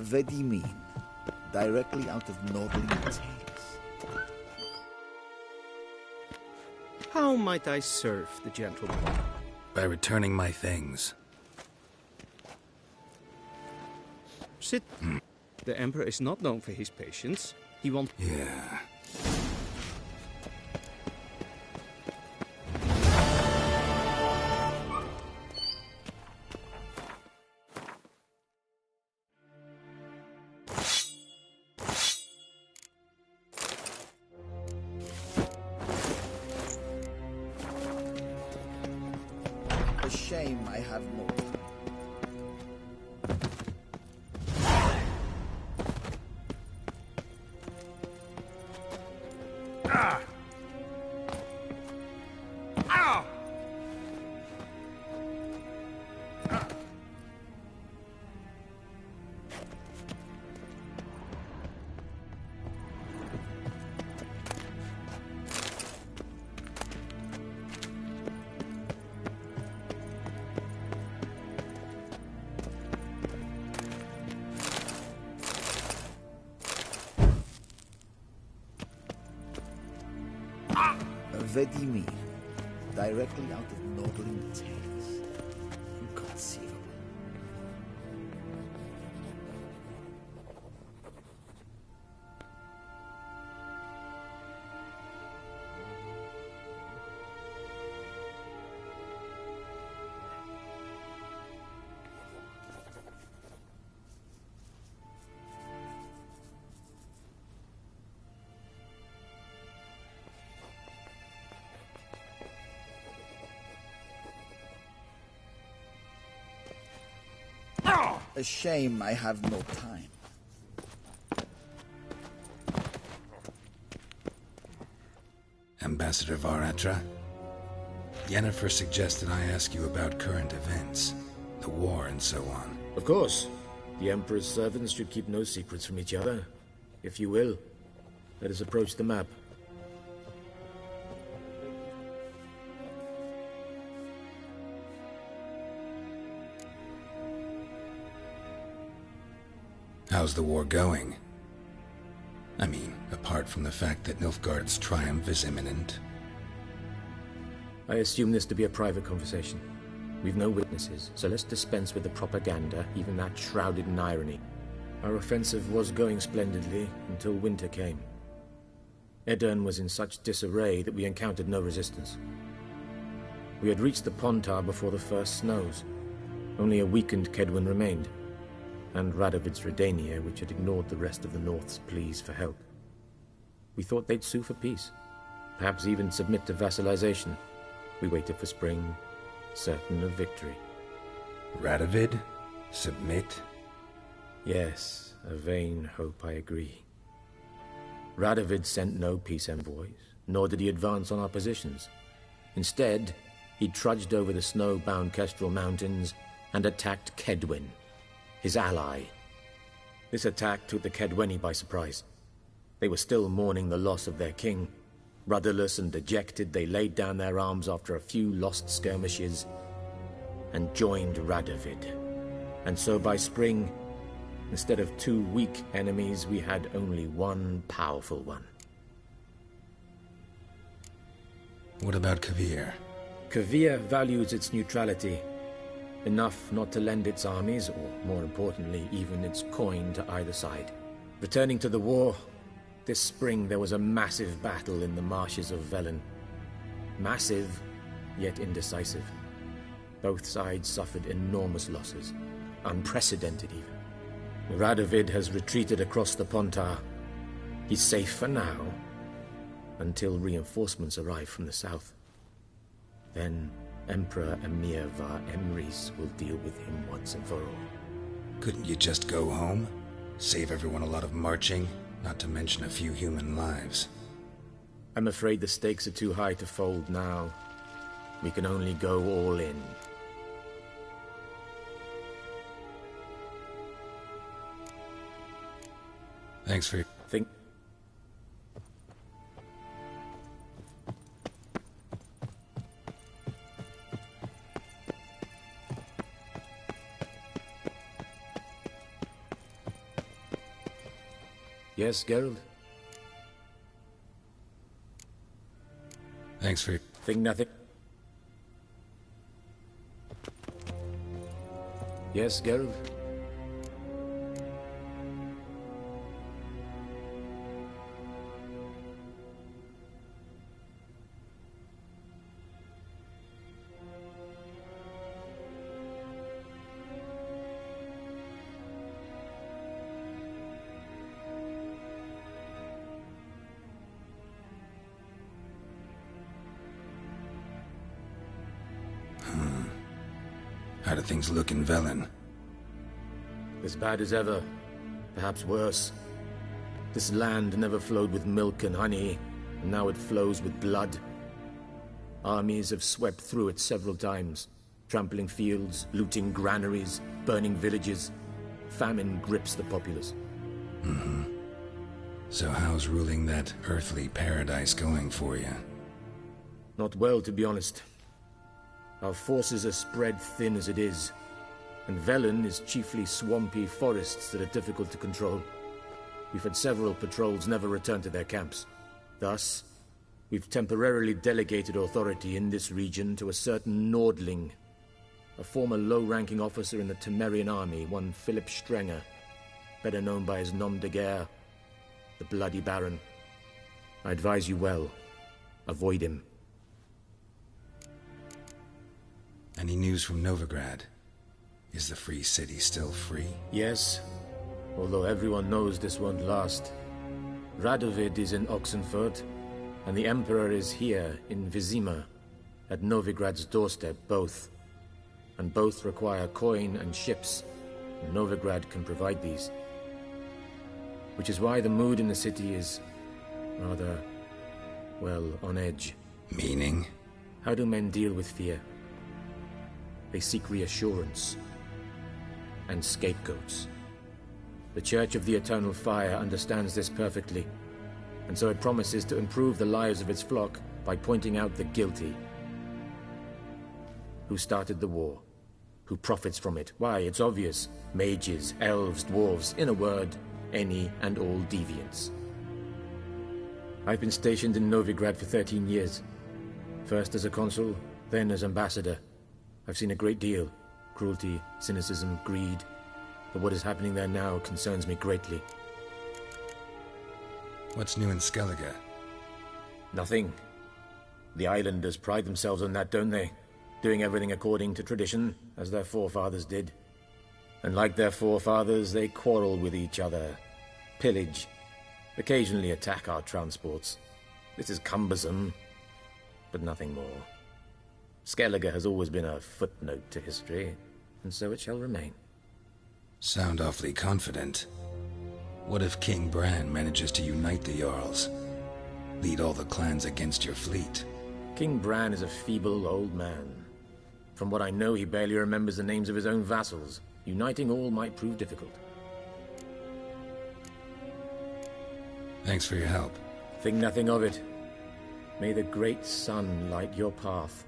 Vedi mean? Directly out of Nordling Tales. How might I serve the gentleman? By returning my things. Sit. The Emperor is not known for his patience. He won't... Yeah. A shame I have more time. Vedi mean? Directly out of Nordling Tales. Inconceivable. A shame I have no time. Ambassador Varatra, Yennefer suggested I ask you about current events, the war and so on. Of course. The Emperor's servants should keep no secrets from each other. If you will, let us approach the map. How's the war going? I mean, apart from the fact that Nilfgaard's triumph is imminent. I assume this to be a private conversation. We've no witnesses, so let's dispense with the propaganda, even that shrouded in irony. Our offensive was going splendidly until winter came. Edirn was in such disarray that we encountered no resistance. We had reached the Pontar before the first snows. Only a weakened Kedwen remained, and Radovid's Redania, which had ignored the rest of the North's pleas for help. We thought they'd sue for peace, perhaps even submit to vassalization. We waited for spring, certain of victory. Radovid? Submit? Yes, a vain hope, I agree. Radovid sent no peace envoys, nor did he advance on our positions. Instead, he trudged over the snow-bound Kestrel Mountains and attacked Kedwen, his ally. This attack took the Kedweni by surprise. They were still mourning the loss of their king. Rudderless and dejected, they laid down their arms after a few lost skirmishes and joined Radovid. And so by spring, instead of two weak enemies, we had only one powerful one. What about Kavir? Kavir values its neutrality, enough not to lend its armies, or more importantly, even its coin to either side. Returning to the war, this spring there was a massive battle in the marshes of Velen. Massive, yet indecisive. Both sides suffered enormous losses, unprecedented even. Radovid has retreated across the Pontar. He's safe for now, until reinforcements arrive from the south. Then Emperor Emir var Emrys will deal with him once and for all. Couldn't you just go home? Save everyone a lot of marching, not to mention a few human lives. I'm afraid the stakes are too high to fold now. We can only go all in. Thanks for your... Think... Yes, Geralt? Thanks for... Think nothing. Yes, Geralt? How do things look in Velen? As bad as ever. Perhaps worse. This land never flowed with milk and honey, and now it flows with blood. Armies have swept through it several times, trampling fields, looting granaries, burning villages. Famine grips the populace. Mm-hmm. So how's ruling that earthly paradise going for you? Not well, to be honest. Our forces are spread thin as it is, and Velen is chiefly swampy forests that are difficult to control. We've had several patrols never return to their camps. Thus, we've temporarily delegated authority in this region to a certain Nordling, a former low-ranking officer in the Temerian army, one Philip Strenger, better known by his nom de guerre, the Bloody Baron. I advise you well. Avoid him. Any news from Novigrad? Is the free city still free? Yes, although everyone knows this won't last. Radovid is in Oxenfurt, and the Emperor is here in Vizima, at Novigrad's doorstep, both. And both require coin and ships, and Novigrad can provide these. Which is why the mood in the city is rather, well, on edge. Meaning? How do men deal with fear? They seek reassurance and scapegoats. The Church of the Eternal Fire understands this perfectly, and so it promises to improve the lives of its flock by pointing out the guilty. Who started the war? Who profits from it? Why, it's obvious. Mages, elves, dwarves, in a word, any and all deviants. I've been stationed in Novigrad for 13 years. First as a consul, then as ambassador. I've seen a great deal. Cruelty, cynicism, greed. But what is happening there now concerns me greatly. What's new in Skellige? Nothing. The islanders pride themselves on that, don't they? Doing everything according to tradition, as their forefathers did. And like their forefathers, they quarrel with each other, pillage, occasionally attack our transports. This is cumbersome, but nothing more. Skellige has always been a footnote to history, and so it shall remain. Sound awfully confident. What if King Bran manages to unite the Jarls? Lead all the clans against your fleet? King Bran is a feeble old man. From what I know, he barely remembers the names of his own vassals. Uniting all might prove difficult. Thanks for your help. Think nothing of it. May the great sun light your path.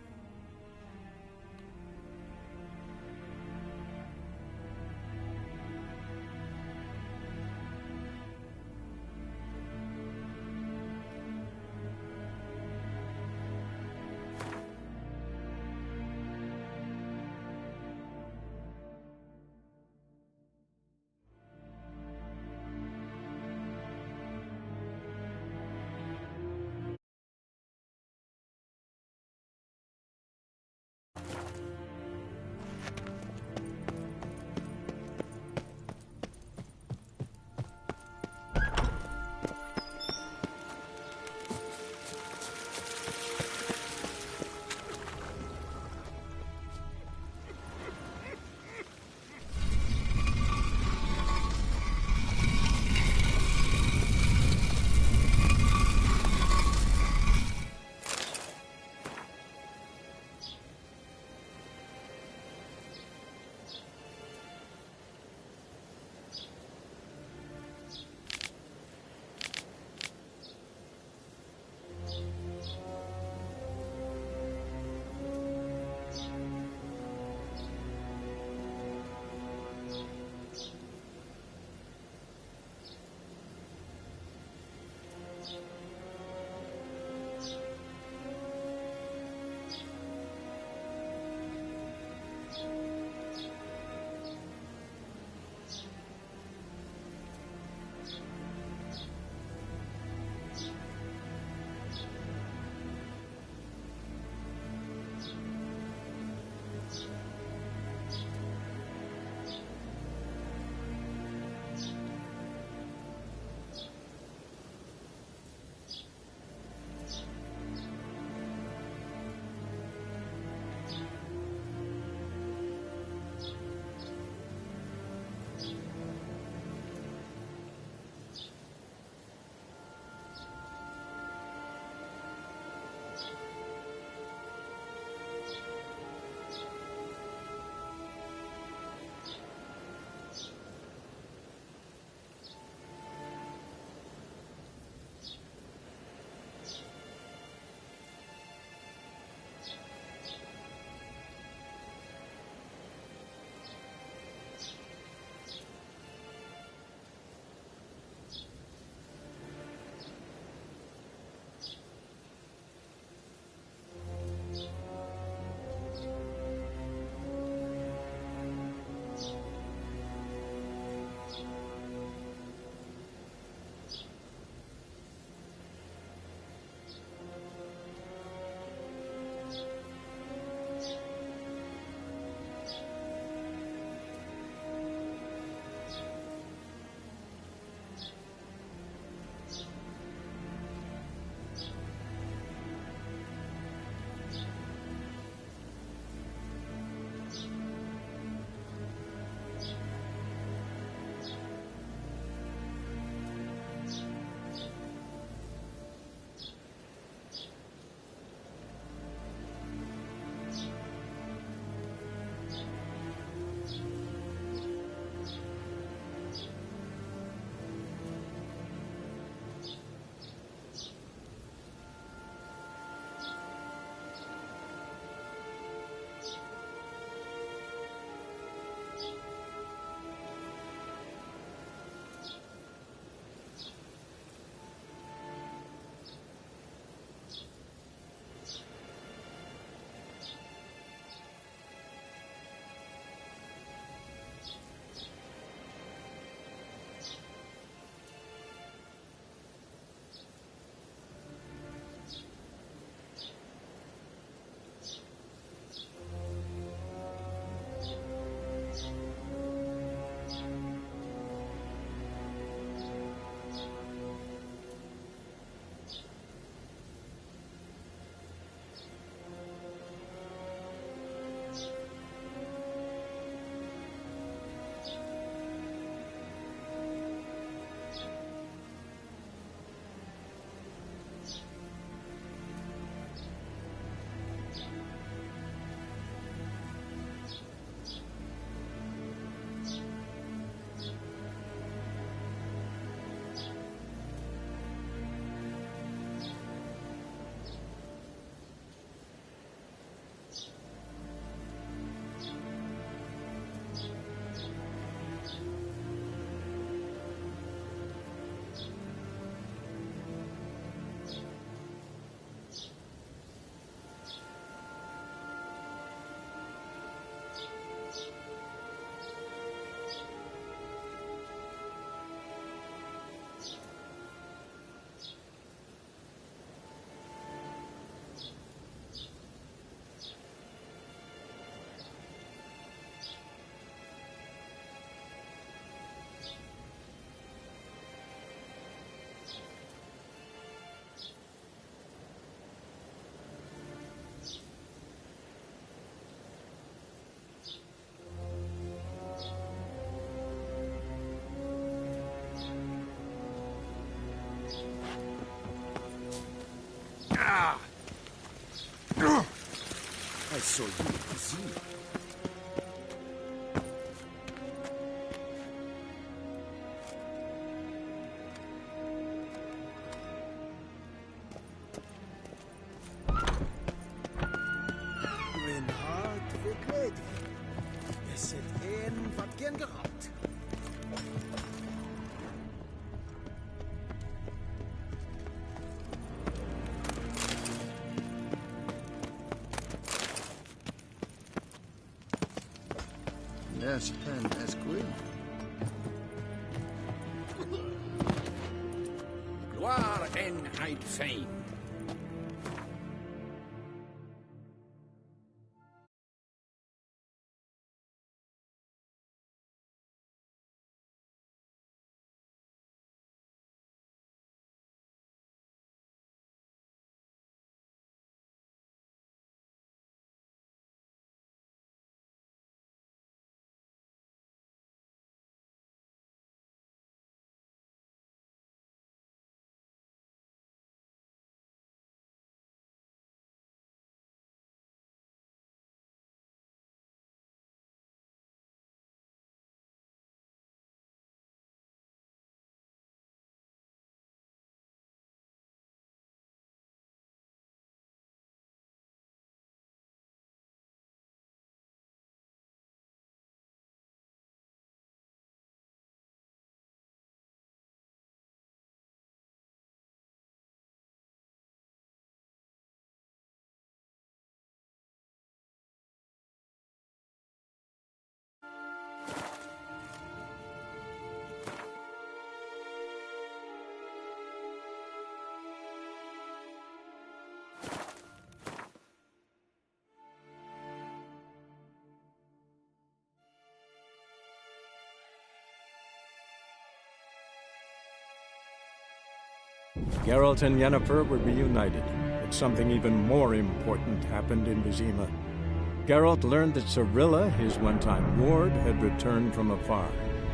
I saw you at the zoo. Reinhard verkleed. Es zit één wat geen gehad. Yes, and as queen. Gloire en uit fame. Geralt and Yennefer were reunited, but something even more important happened in Vizima. Geralt learned that Cirilla, his one-time ward, had returned from afar,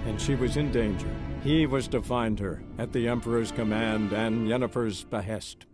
and she was in danger. He was to find her, at the Emperor's command and Yennefer's behest.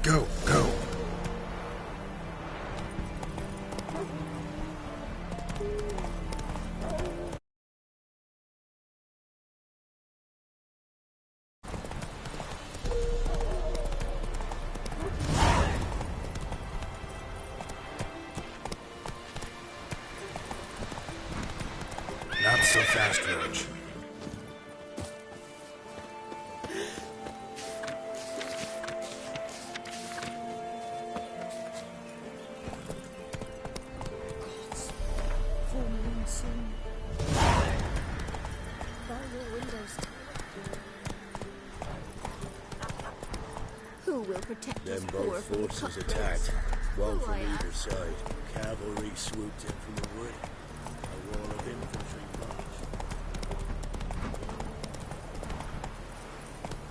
Go, go. Not so fast, Roach. Full moon soon. Bar your windows. Who will protect Then us poor both from the forces cutthroats? attacked, one Who from I either ask? side. Cavalry swooped in from the wood. A wall of infantry marched.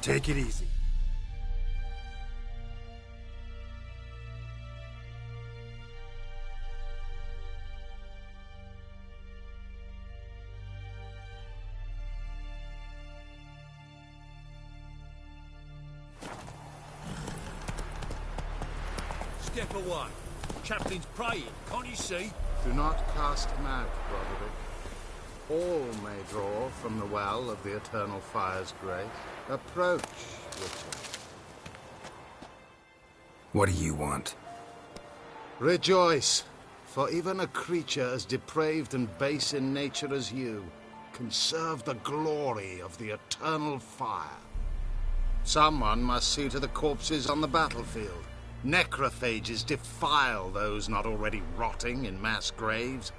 Take it easy. Step away. Chaplain's praying, can't you see? Do not cast mouth, Broderick. All may draw from the well of the eternal fire's grace. Approach, Richard. What do you want? Rejoice, for even a creature as depraved and base in nature as you can serve the glory of the eternal fire. Someone must see to the corpses on the battlefield. Necrophages defile those not already rotting in mass graves.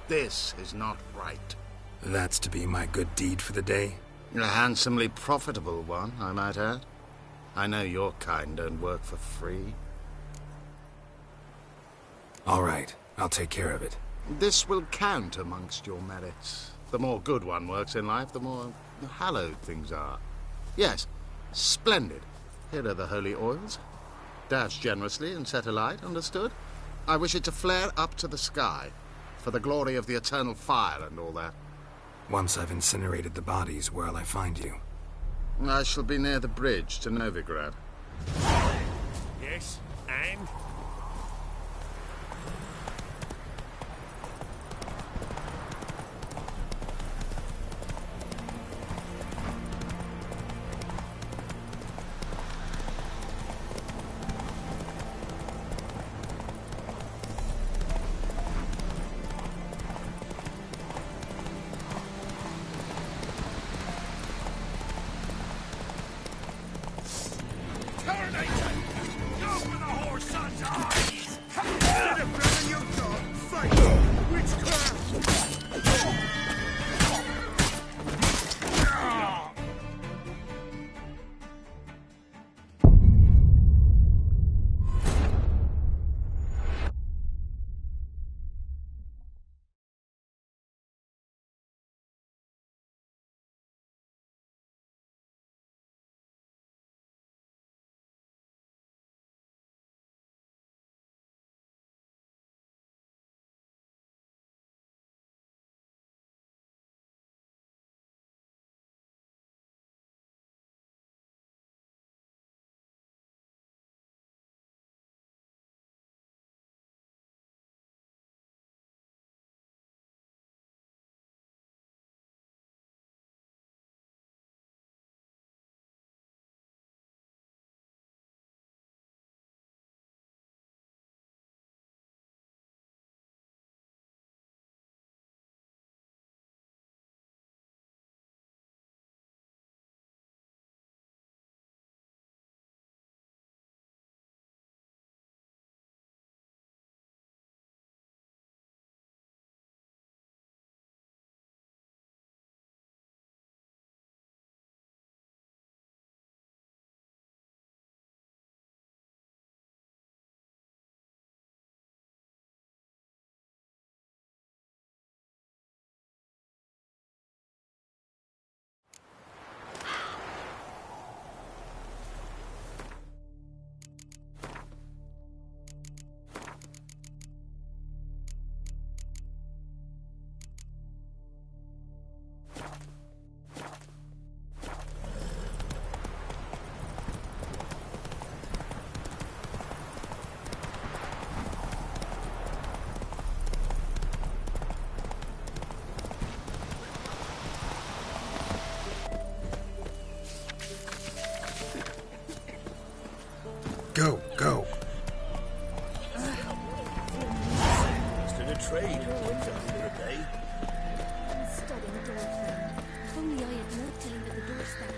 This is not right. That's to be my good deed for the day? A handsomely profitable one, I might add. I know your kind don't work for free. All right, I'll take care of it. This will count amongst your merits. The more good one works in life, the more hallowed things are. Yes, splendid. Here are the holy oils. Dash generously and set alight, understood? I wish it to flare up to the sky, for the glory of the eternal fire and all that. Once I've incinerated the bodies, where'll I find you? I shall be near the bridge to Novigrad. Yes, and? Go for the horse, sons! Go, go. Still a trade. Eh? Studying a door frame. If only I had more time at the doorstep.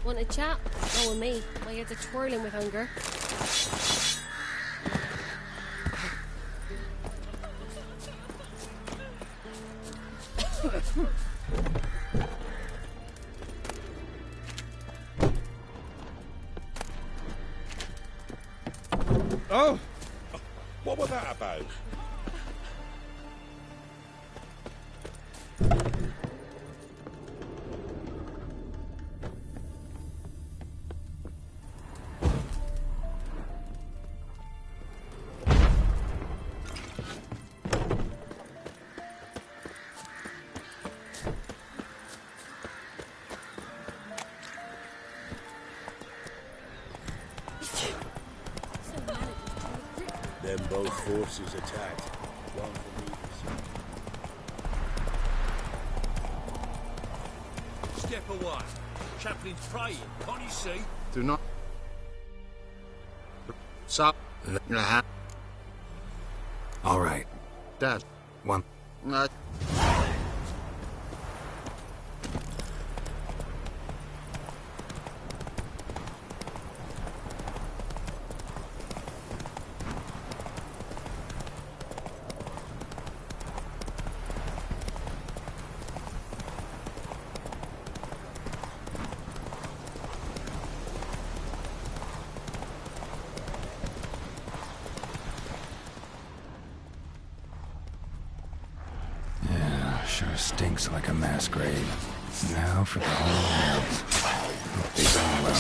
Want a chat? Go with me. My head's a twirling with hunger. Oh! What was that about? Then both forces attacked. One from either side. Step away. Chaplain's praying. Can't you see? Do not. Stop. All right. Dad. One. Sure stinks like a mass grave. Now for the whole world. Hope they go well.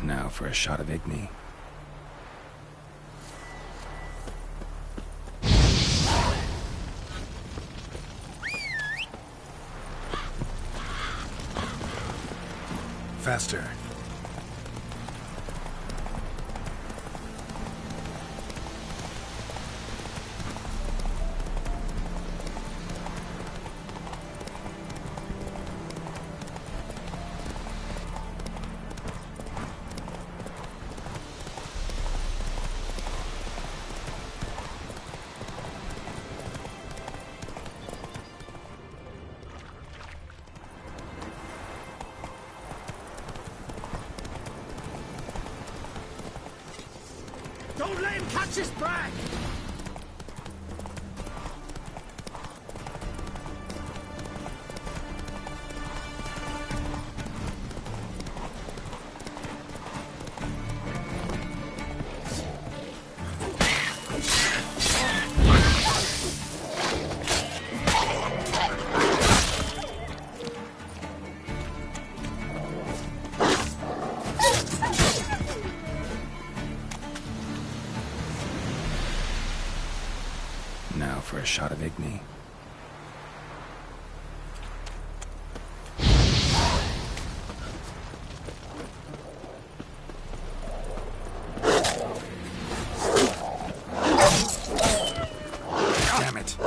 Now for a shot of Igni. Faster. Don't let him catch his breath! Now for a shot of Igni. Damn it.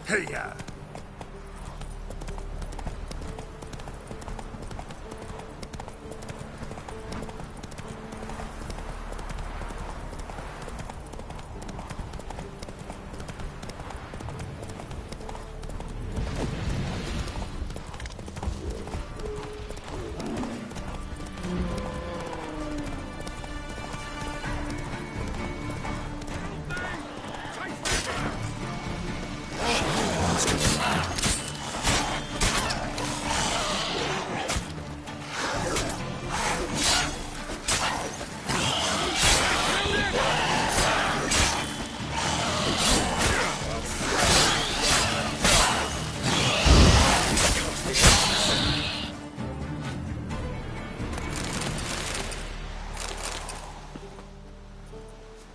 Hey-ya! monsters.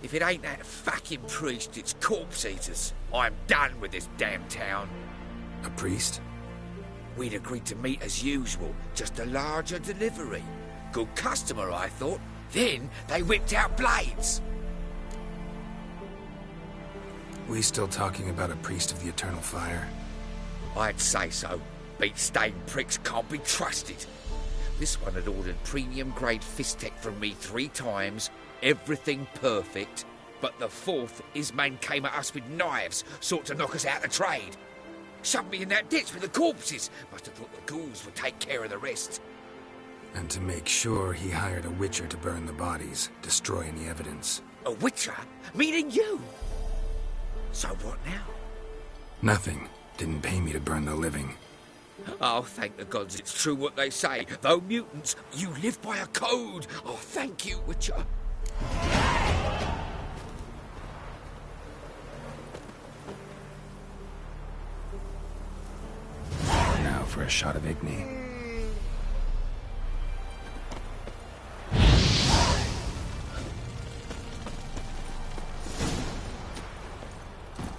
If it ain't that fucking priest, it's corpse eaters. I'm done with this damn town. A priest? We'd agreed to meet as usual, just a larger delivery. Good customer, I thought. Then they whipped out blades. We still talking about a priest of the eternal fire? I'd say so. Beat-stained pricks can't be trusted. This one had ordered premium-grade fistek from me 3 times, everything perfect, but the 4th, his man came at us with knives, sought to knock us out of trade. Shoved me in that ditch with the corpses. Must have thought the ghouls would take care of the rest. And to make sure, he hired a witcher to burn the bodies, destroy any evidence. A witcher? Meaning you? So what now? Nothing. Didn't pay me to burn the living. Oh, thank the gods it's true what they say. Though mutants, you live by a code. Oh, thank you, Witcher. Now for a shot of Igni.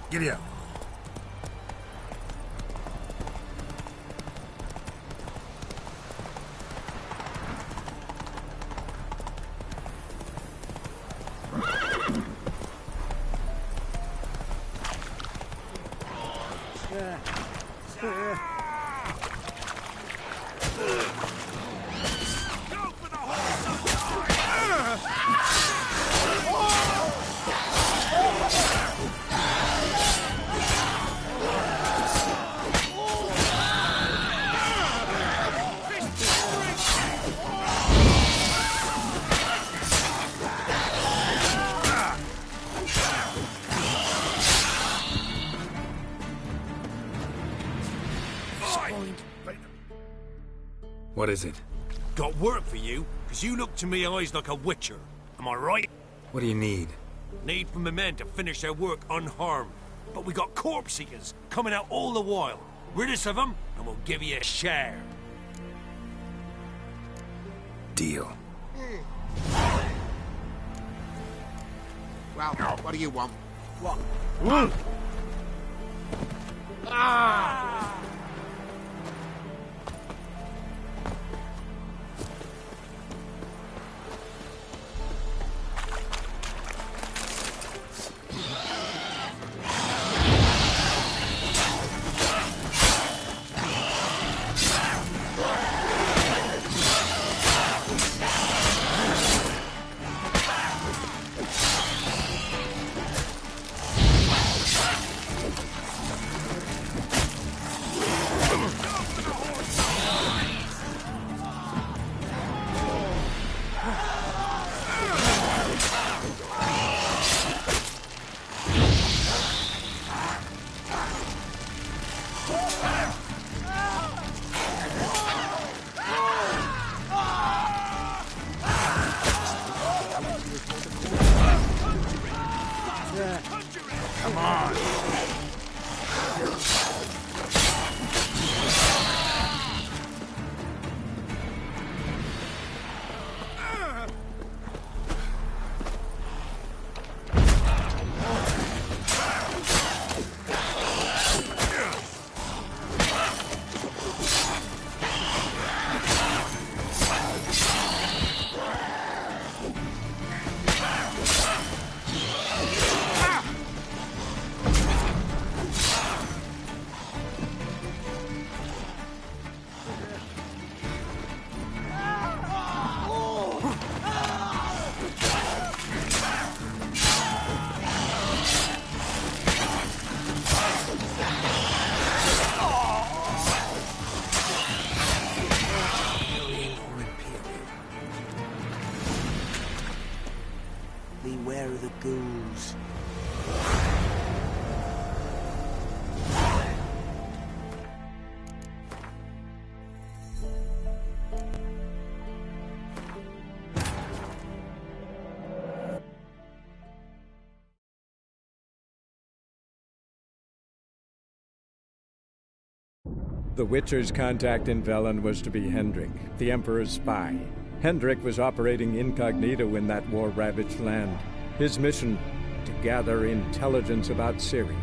Giddy up. What is it? Got work for you, because you look to me eyes like a witcher. Am I right? What do you need? Need for my men to finish their work unharmed. But we got corpse eaters coming out all the while. Rid us of them, and we'll give you a share. Deal. Well, what do you want? What? Ah! Come on. The Witcher's contact in Velen was to be Hendrik, the Emperor's spy. Hendrik was operating incognito in that war-ravaged land. His mission, to gather intelligence about Ciri.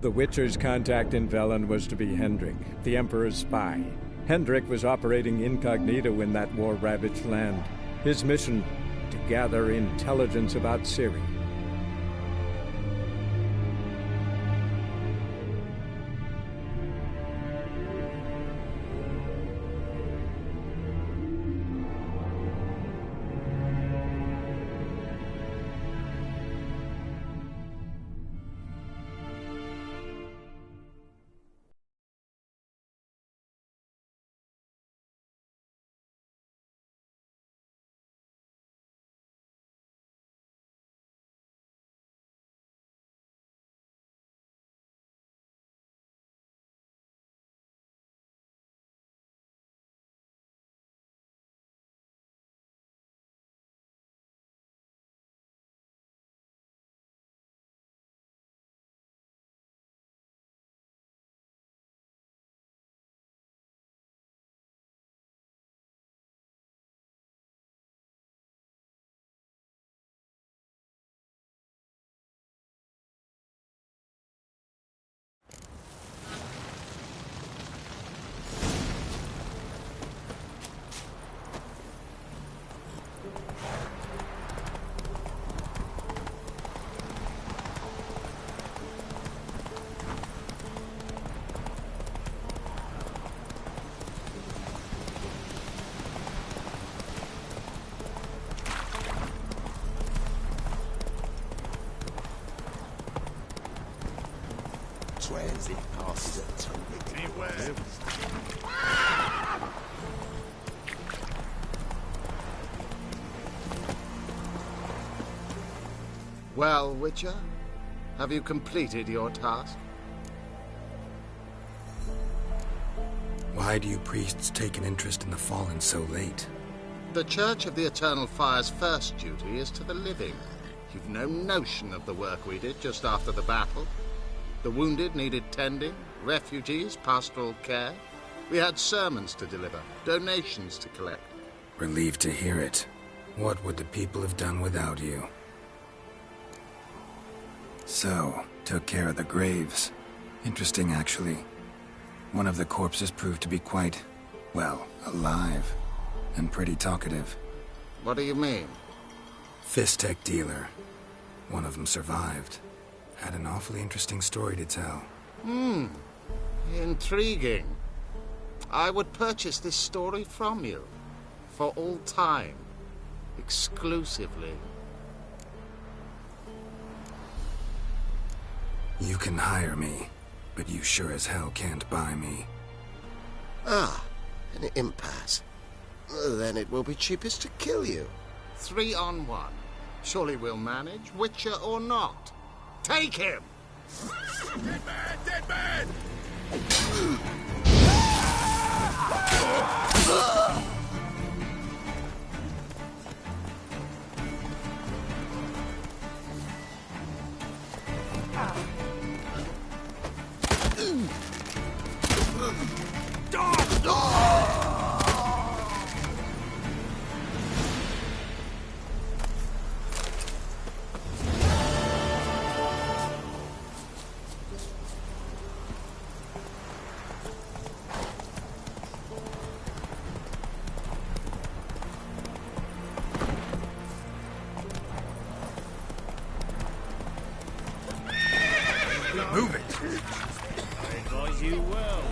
The Witcher's contact in Velen was to be Hendrik, the Emperor's spy. Hendrik was operating incognito in that war-ravaged land. His mission, to gather intelligence about Ciri. Transit passes at Tony. Beware. Well, Witcher, have you completed your task? Why do you priests take an interest in the fallen so late? The Church of the Eternal Fire's first duty is to the living. You've no notion of the work we did just after the battle. The wounded needed tending, refugees, pastoral care. We had sermons to deliver, donations to collect. Relieved to hear it. What would the people have done without you? So, took care of the graves. Interesting, actually. One of the corpses proved to be quite, well, alive. And pretty talkative. What do you mean? Fistech dealer. One of them survived. Had an awfully interesting story to tell. Intriguing. I would purchase this story from you. For all time. Exclusively. You can hire me, but you sure as hell can't buy me. Ah, an impasse. Then it will be cheapest to kill you. 3 on 1. Surely we'll manage, Witcher or not. Take him! Dead man! Dead man! Move it! I advise you well,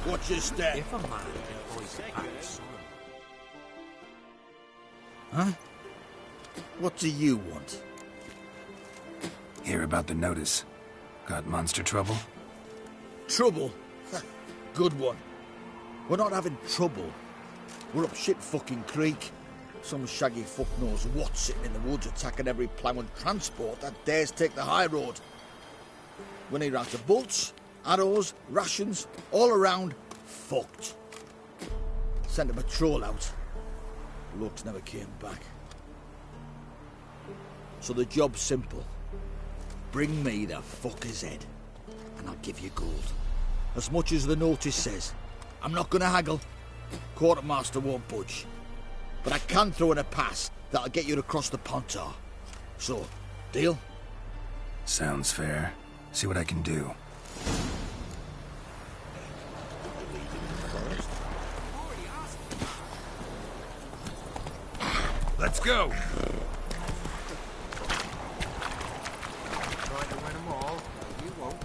Watch your step. If a man employs a pack of Solomon. Huh? What do you want? Hear about the notice. Got monster trouble? Trouble? Good one. We're not having trouble. We're up shit fucking creek. Some shaggy fuck knows what sitting in the woods attacking every plough and transport that dares take the high road. We need rounds of bolts, arrows, rations, all around, fucked. Sent a patrol out. Looks never came back. So the job's simple. Bring me the fucker's head, and I'll give you gold. As much as the notice says. I'm not gonna haggle. Quartermaster won't budge. But I can throw in a pass that'll get you across the Pontar. So, deal? Sounds fair. See what I can do. Let's go! Try to win them all. You won't.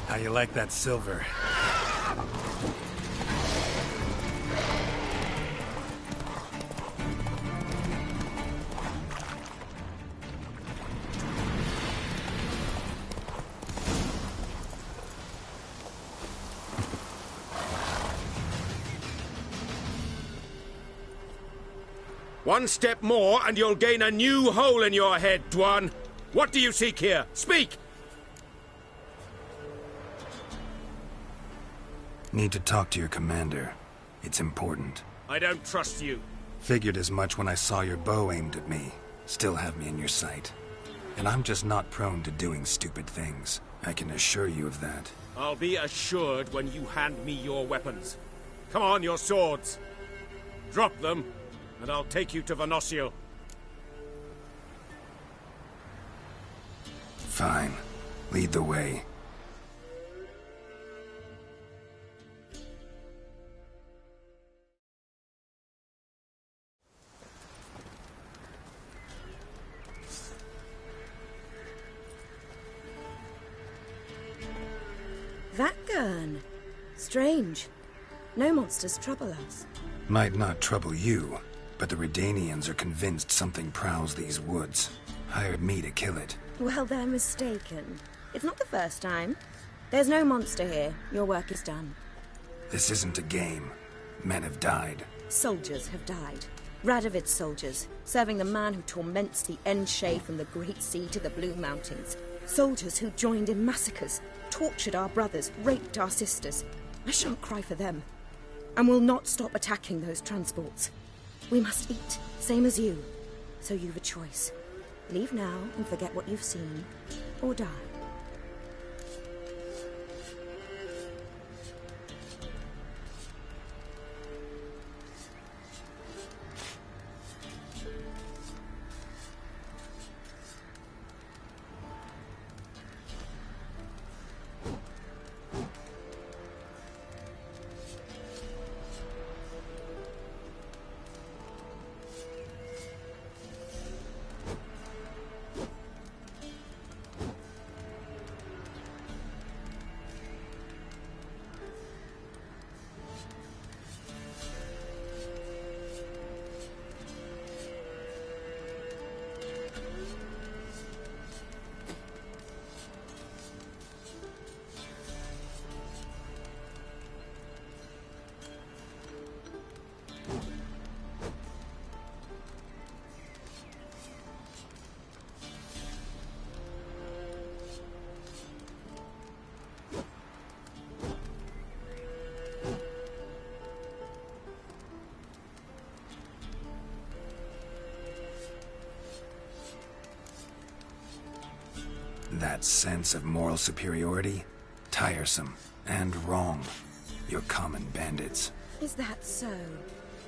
How you like that silver? One step more and you'll gain a new hole in your head, Dwan. What do you seek here? Speak! Need to talk to your commander. It's important. I don't trust you. Figured as much when I saw your bow aimed at me. Still have me in your sight. And I'm just not prone to doing stupid things. I can assure you of that. I'll be assured when you hand me your weapons. Come on, your swords. Drop them, and I'll take you to Venosio. Fine. Lead the way. That gun. Strange. No monsters trouble us. Might not trouble you, but the Redanians are convinced something prowls these woods. Hired me to kill it. Well, they're mistaken. It's not the first time. There's no monster here. Your work is done. This isn't a game. Men have died. Soldiers have died. Radovid's soldiers, serving the man who torments the Enshe from the Great Sea to the Blue Mountains. Soldiers who joined in massacres, tortured our brothers, raped our sisters. I shan't cry for them, and will not stop attacking those transports. We must eat, same as you. So you've a choice. Leave now and forget what you've seen, or die. That sense of moral superiority? Tiresome and wrong. You're common bandits. Is that so?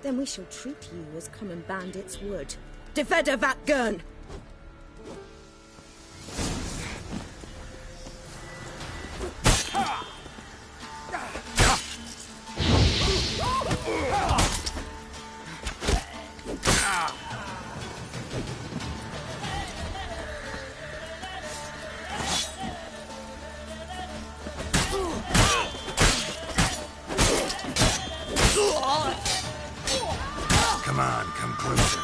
Then we shall treat you as common bandits would. Defender Vatgern! Come on, come closer.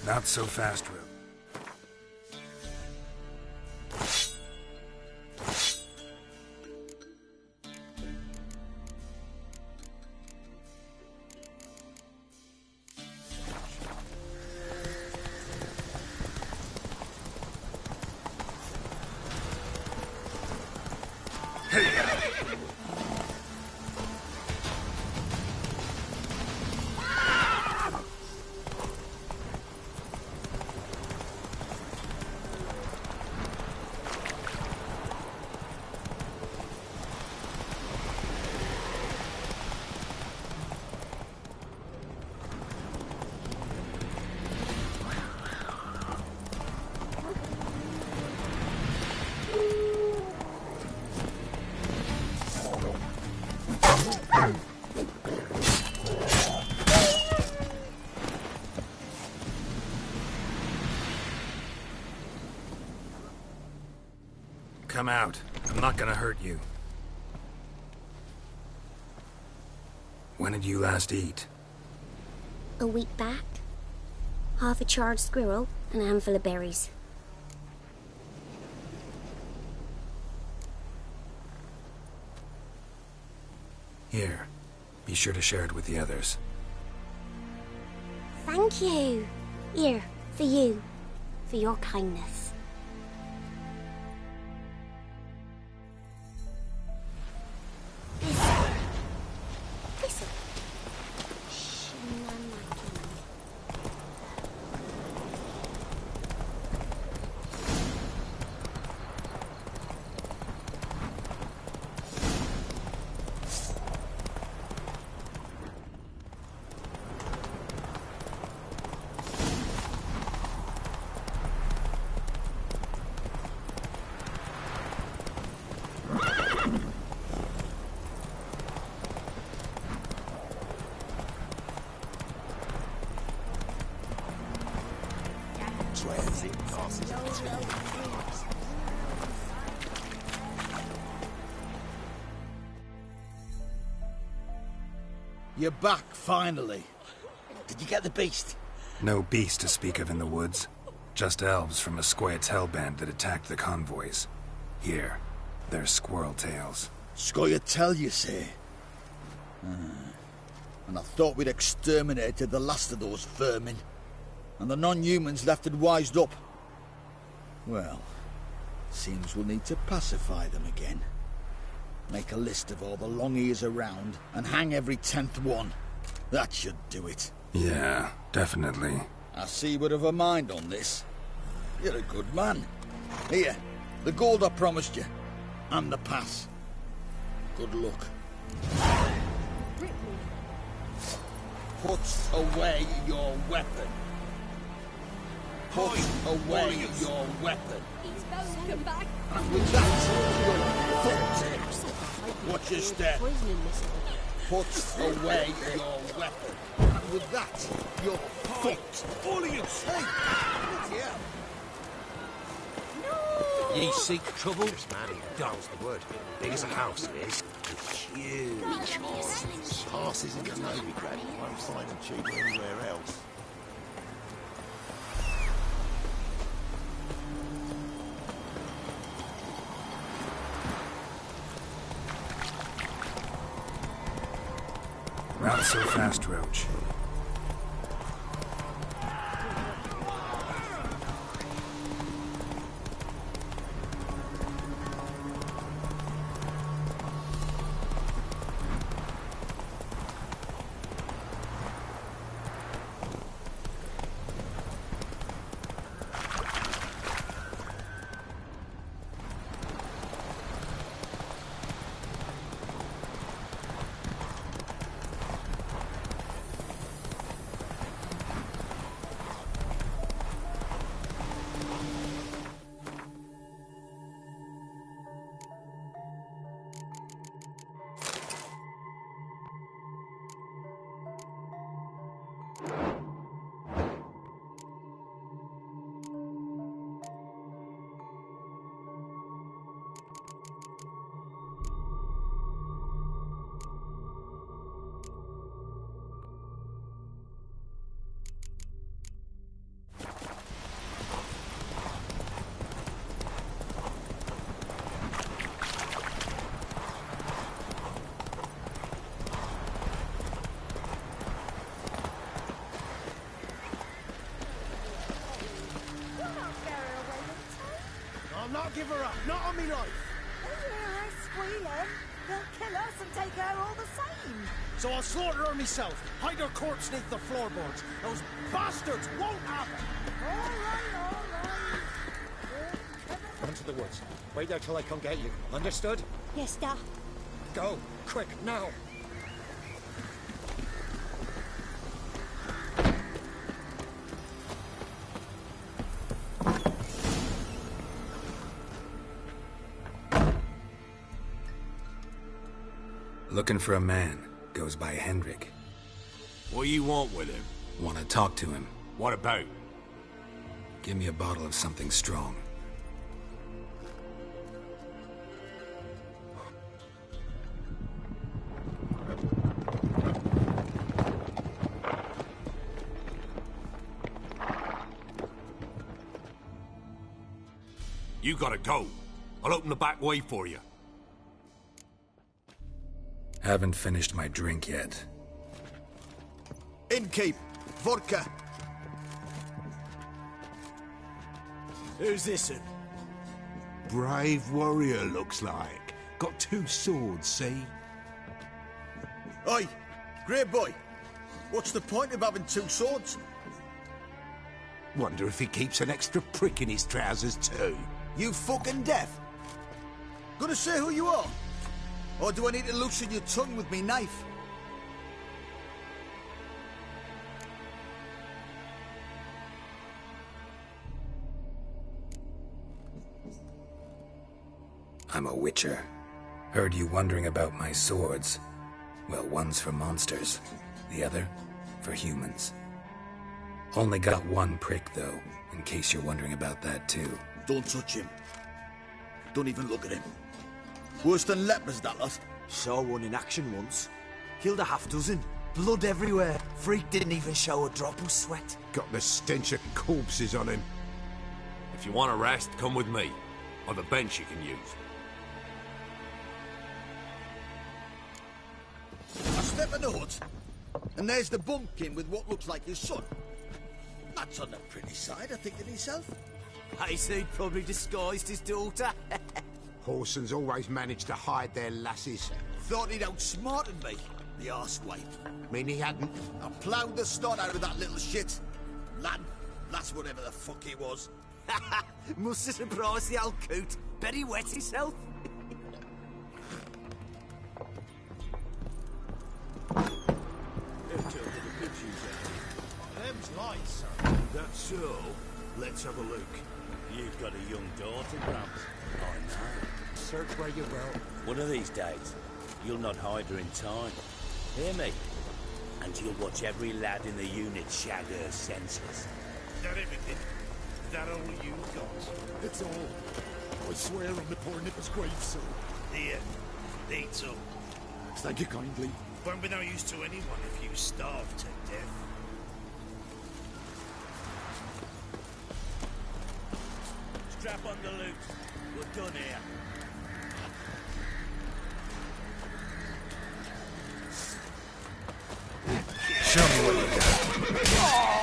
Not so fast, Rue. Come out. I'm not gonna hurt you. When did you last eat? A week back. Half a charred squirrel and a handful of berries. Here. Be sure to share it with the others. Thank you. Here, for you. For your kindness. Listen. You're back, finally. Did you get the beast? No beast to speak of in the woods. Just elves from a Scoia'tael band that attacked the convoys. Here, they're squirrel tails. Scoia'tael, you say? And I thought we'd exterminated the last of those vermin. And the non-humans left and wised up. Well, seems we'll need to pacify them again. Make a list of all the long ears around and hang every 10th one. That should do it. Yeah, definitely. I see you would have a mind on this. You're a good man. Here, the gold I promised you. And the pass. Good luck. Put away your weapon. Put away your weapon. He's bound to come back. And with that, you're fucked. Watch your step. Put away your weapon. And with that, you're fucked. All of you. Hey! Yeah. Ye seek trouble? This man, he darns the word. Big as a house, it is. It's huge. Passes in the Navy grad. Won't find them cheaper anywhere else. Not so fast, Roach. I'll not give her up, not on me life. They hear her squealing. They'll kill us and take her all the same. So I'll slaughter her myself, hide her corpse beneath the floorboards. Those bastards won't happen. All right, all right. Run to the woods. Wait there till I come get you. Understood? Yes, Dad. Go. Quick, now. Looking for a man. Goes by Hendrik. What do you want with him? Want to talk to him. What about? Give me a bottle of something strong. You gotta go. I'll open the back way for you. Haven't finished my drink yet. Innkeep, vodka. Who's this? Brave warrior, looks like. Got 2 swords, see? Oi, grey boy. What's the point of having 2 swords? Wonder if he keeps an extra prick in his trousers too. You fucking deaf? Gonna say who you are? Or do I need to loosen your tongue with me knife? I'm a witcher. Heard you wondering about my swords. Well, one's for monsters, the other for humans. Only got 1 prick, though, in case you're wondering about that, too. Don't touch him. Don't even look at him. Worse than lepers, that lot. Saw one in action once. Killed a half-dozen. Blood everywhere. Freak didn't even show a drop of sweat. Got the stench of corpses on him. If you want a rest, come with me. I've a bench you can use. I step in the hut, and there's the bumpkin with what looks like his son. That's on the pretty side, I think to myself. I say he'd probably disguised his daughter. Horsons always manage to hide their lasses. Thought he'd outsmarted me. The arsewipe. Mean he hadn't? I ploughed the snot out of that little shit. Lad, that's whatever the fuck he was. Must have surprised the old coot. Bet he wet himself. Them's lights, sir. That's so. Let's have a look. You've got a young daughter, Gramps. I know. Search where you will. One of these days, you'll not hide her in time. Hear me? And you'll watch every lad in the unit shag her senses. That everything? That all you got? It's all. I swear on the poor nipper's grave, sir. Here. Eat some. Thank you kindly. Won't be no use to anyone if you starve to death. Strap on the loot. We're done here. Show me what you got.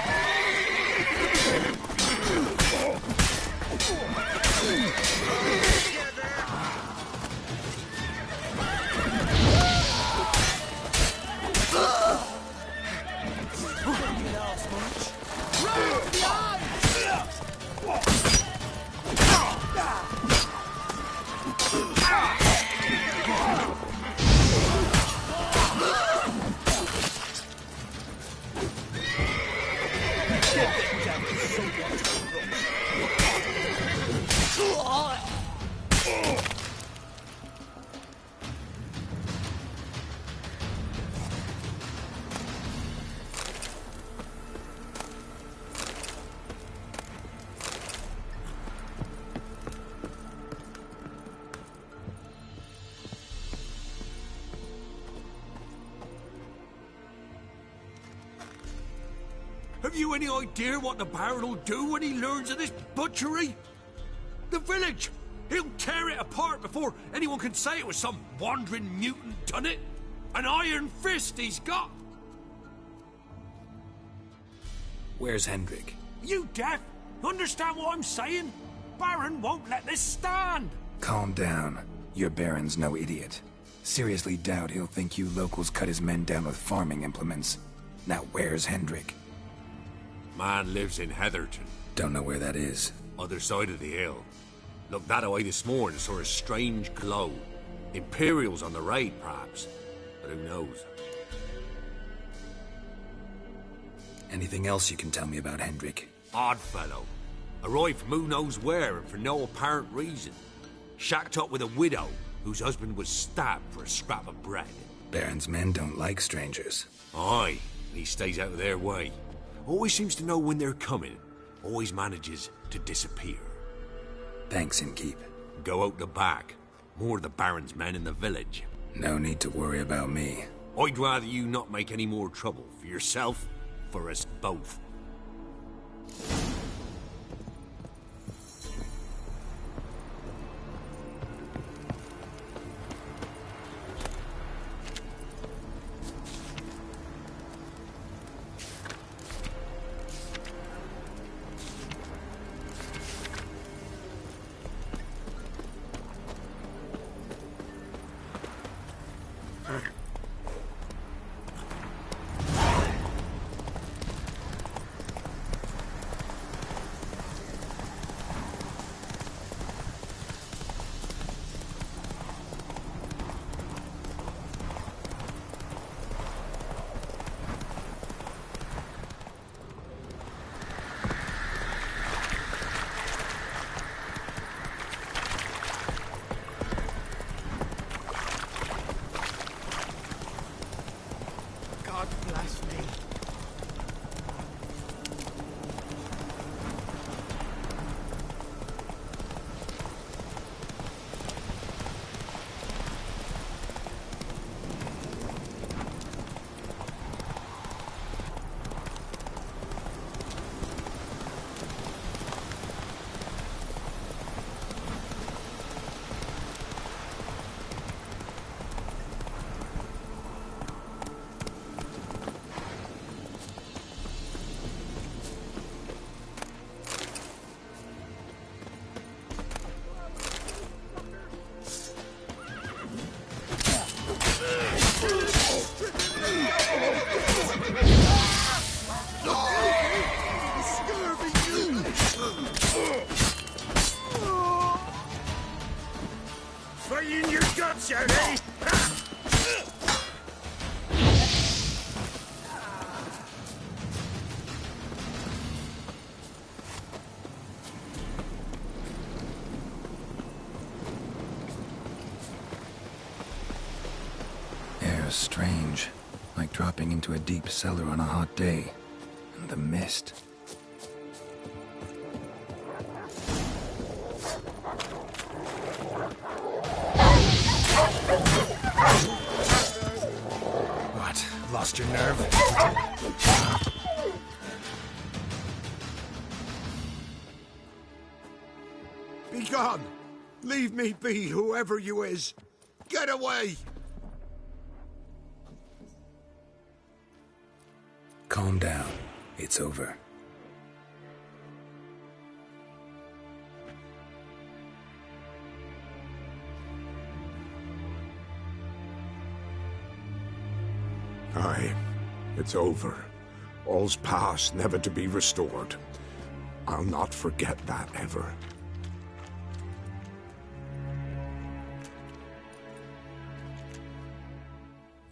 Have you any idea what the Baron will do when he learns of this butchery? The village! He'll tear it apart before anyone can say it was some wandering mutant done it. An iron fist he's got! Where's Hendrik? You deaf? Understand what I'm saying? Baron won't let this stand. Calm down. Your Baron's no idiot. Seriously doubt he'll think you locals cut his men down with farming implements. Now where's Hendrik? Man lives in Heatherton. Don't know where that is. Other side of the hill. Looked that away this morning, saw a strange glow. Imperials on the raid, perhaps. But who knows? Anything else you can tell me about Hendrik? Odd fellow. Arrived from who knows where and for no apparent reason. Shacked up with a widow whose husband was stabbed for a scrap of bread. Baron's men don't like strangers. Aye, and he stays out of their way. Always seems to know when they're coming. Always manages to disappear. Thanks, Innkeep. Go out the back. More of the Baron's men in the village. No need to worry about me. I'd rather you not make any more trouble. For yourself, for us both. Watch out, eh? Air's strange, like dropping into a deep cellar on a hot day. And the mist. What? Lost your nerve? Be gone! Leave me be, whoever you is! Get away! Calm down. It's over. Aye, it's over. All's past, never to be restored. I'll not forget that ever.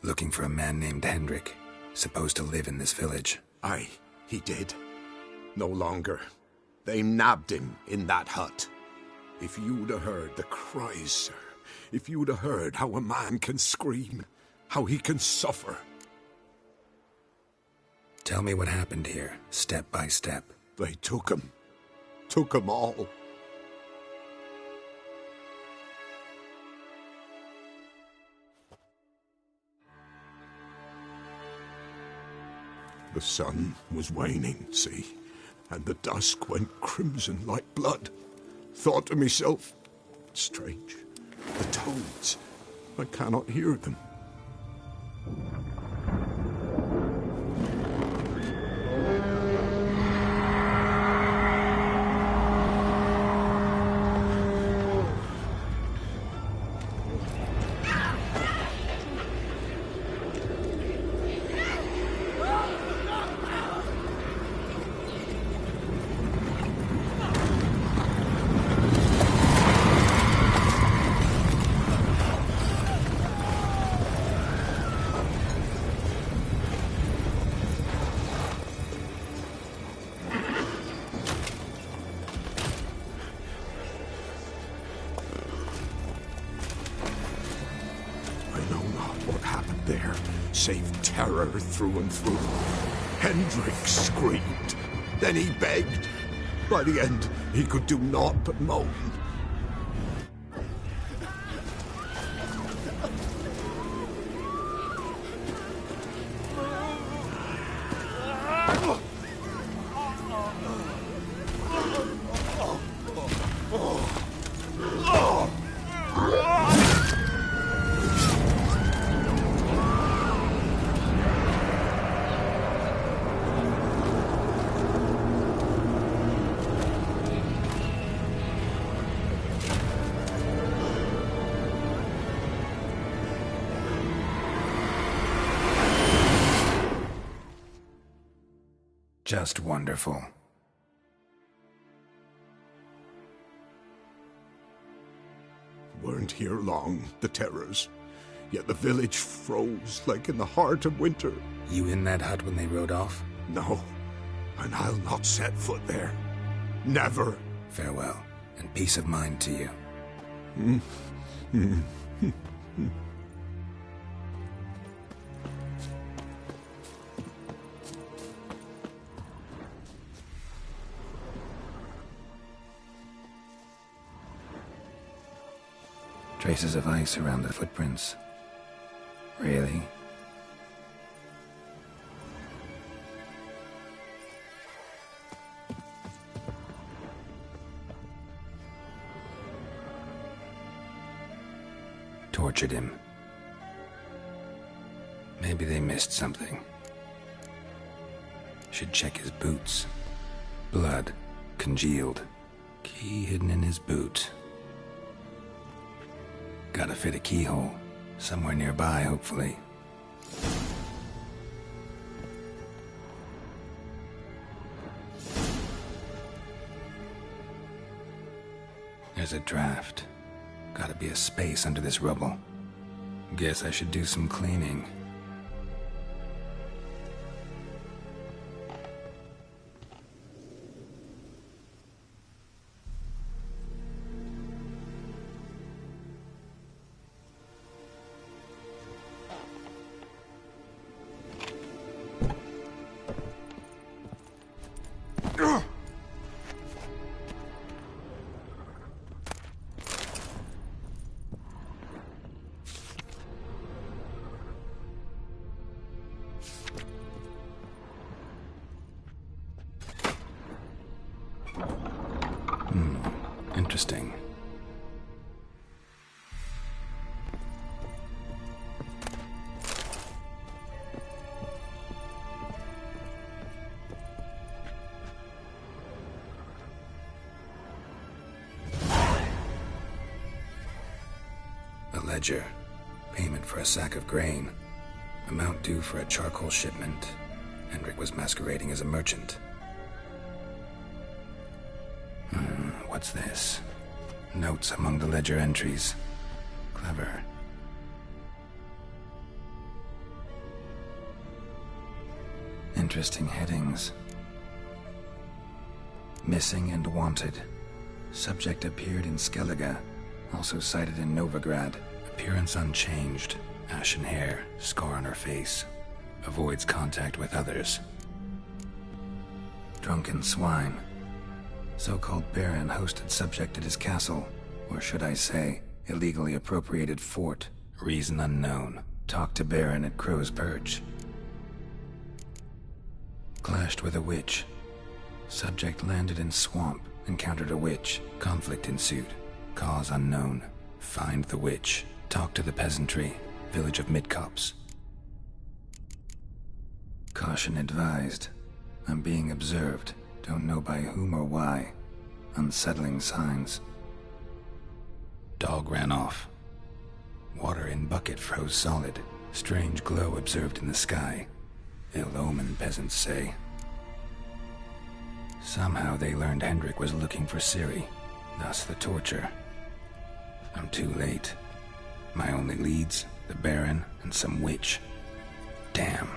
Looking for a man named Hendrik, supposed to live in this village. Aye, he did. No longer. They nabbed him in that hut. If you'd have heard the cries, sir. If you'd have heard how a man can scream, how he can suffer. Tell me what happened here, step by step. They took him. Took him all. The sun was waning, see, and the dusk went crimson like blood. Thought to myself, strange, the toads, I cannot hear them. Save terror through and through. Hendrik screamed. Then he begged. By the end, he could do naught but moan. Just wonderful. Weren't here long, the terrors. Yet the village froze like in the heart of winter. You in that hut when they rode off? No, and I'll not set foot there. Never. Farewell, and peace of mind to you. Traces of ice around the footprints. Really? Tortured him. Maybe they missed something. Should check his boots. Blood, congealed. Key hidden in his boot. Gotta fit a keyhole. Somewhere nearby, hopefully. There's a draft. Gotta be a space under this rubble. Guess I should do some cleaning. Interesting. A ledger. Payment for a sack of grain. Amount due for a charcoal shipment. Hendrik was masquerading as a merchant. What's this? Notes among the ledger entries. Clever. Interesting headings. Missing and wanted. Subject appeared in Skellige. Also cited in Novigrad. Appearance unchanged. Ashen hair. Scar on her face. Avoids contact with others. Drunken swine. So-called Baron hosted subject at his castle, or should I say, illegally appropriated fort. Reason unknown. Talked to Baron at Crow's Perch. Clashed with a witch. Subject landed in swamp, encountered a witch. Conflict ensued. Cause unknown. Find the witch. Talk to the peasantry. Village of Midcopse. Caution advised. I'm being observed. Don't know by whom or why. Unsettling signs. Dog ran off. Water in bucket froze solid. Strange glow observed in the sky. Ill omen, peasants say. Somehow they learned Hendrik was looking for Ciri. Thus the torture. I'm too late. My only leads, the Baron and some witch. Damn.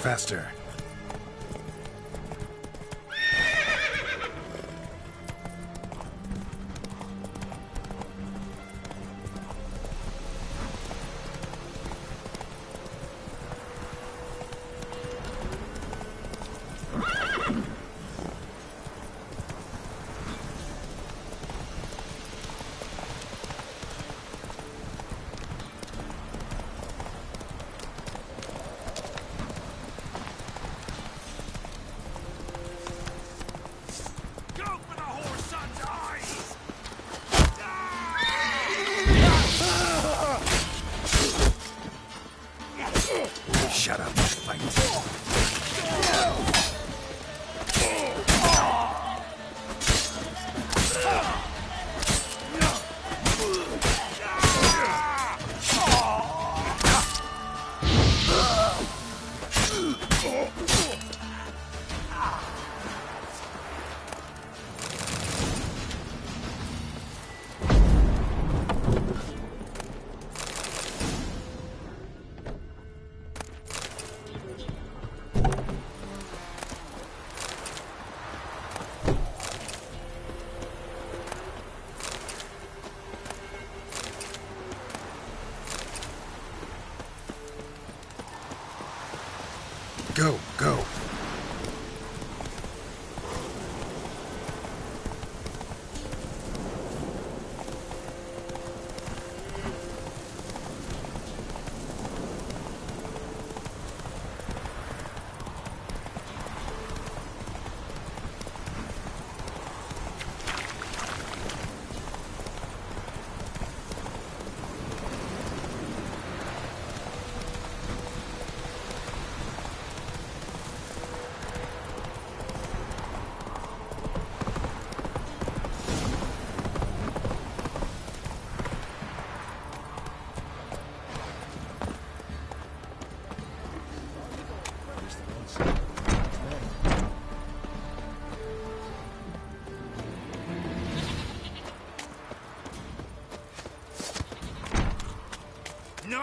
Faster. Shut up, fight. Go, go.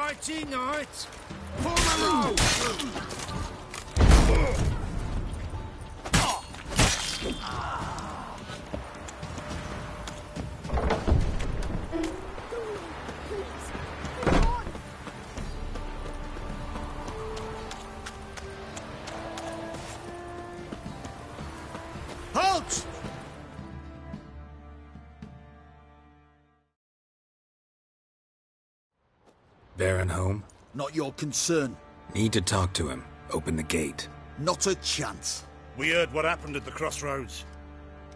Nighty night. Pull the rope. Halt! Baron home? Not your concern. Need to talk to him. Open the gate. Not a chance. We heard what happened at the crossroads.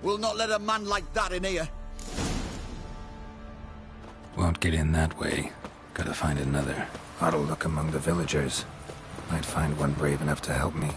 We'll not let a man like that in here. Won't get in that way. Gotta find another. Ought to look among the villagers. Might find one brave enough to help me.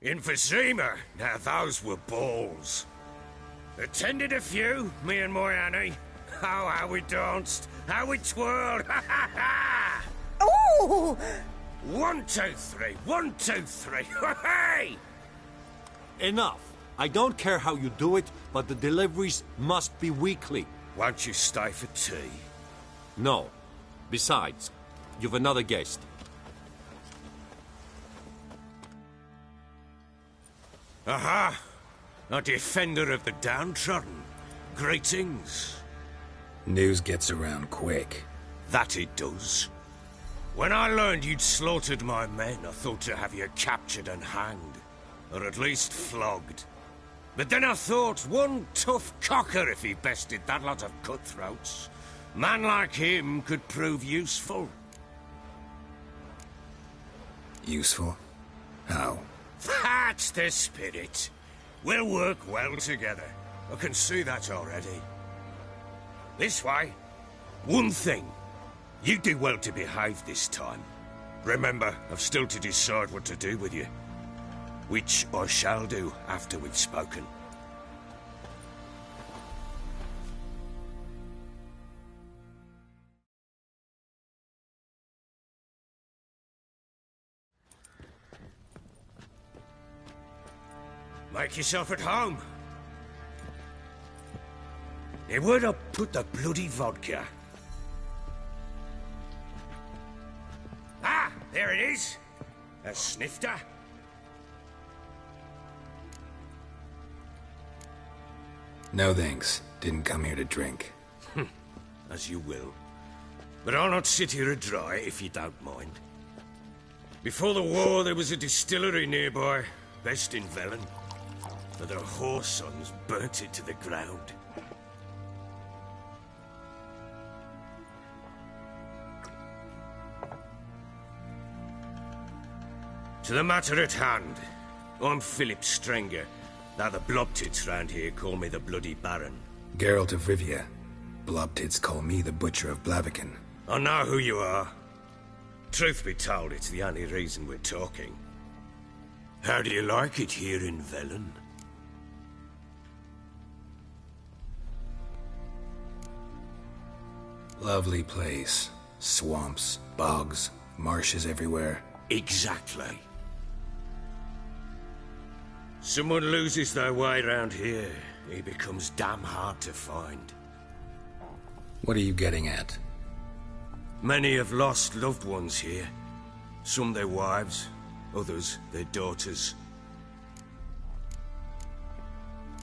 Emphysema. Now those were balls. Attended a few, me and my Annie. Oh, how we danced, how we twirled. Ha ha ha! Oh! 1, 2, 3. 1, 2, 3. Hey! Enough. I don't care how you do it, but the deliveries must be weekly. Won't you stay for tea? No. Besides, you've another guest. Aha! A defender of the downtrodden. Greetings. News gets around quick. That it does. When I learned you'd slaughtered my men, I thought to have you captured and hanged. Or at least flogged. But then I thought, one tough cocker if he bested that lot of cutthroats. Man like him could prove useful. Useful? How? That's the spirit. We'll work well together. I can see that already. This way. One thing. You do well to behave this time. Remember, I've still to decide what to do with you. Which I shall do after we've spoken. Make yourself at home. Now, where'd I put the bloody vodka? Ah, there it is. A snifter. No thanks. Didn't come here to drink. As you will. But I'll not sit here dry if you don't mind. Before the war, there was a distillery nearby, best in Velen. But their whore sons burnt it to the ground. To the matter at hand, I'm Philip Strenger. Now the blobtits round here call me the Bloody Baron. Geralt of Rivia. Blobtits call me the Butcher of Blaviken. I know who you are. Truth be told, it's the only reason we're talking. How do you like it here in Velen? Lovely place. Swamps, bogs, marshes everywhere. Exactly. Someone loses their way round here, he becomes damn hard to find. What are you getting at? Many have lost loved ones here. Some their wives, others their daughters.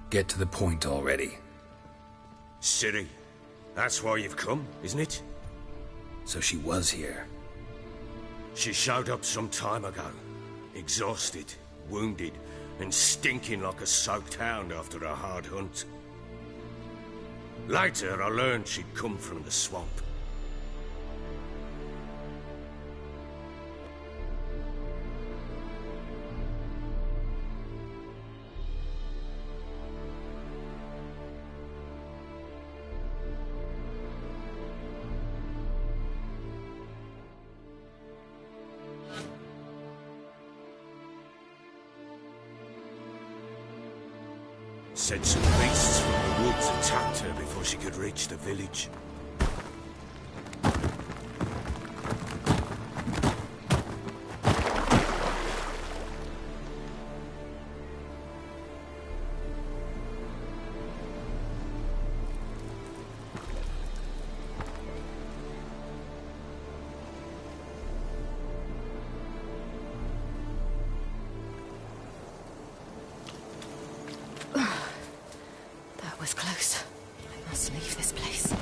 Get to the point already. Ciri, that's why you've come, isn't it? So she was here. She showed up some time ago. Exhausted, wounded, and stinking like a soaked hound after a hard hunt. Later, I learned she'd come from the swamp. Said some beasts from the woods attacked her before she could reach the village. That was close. I must leave this place.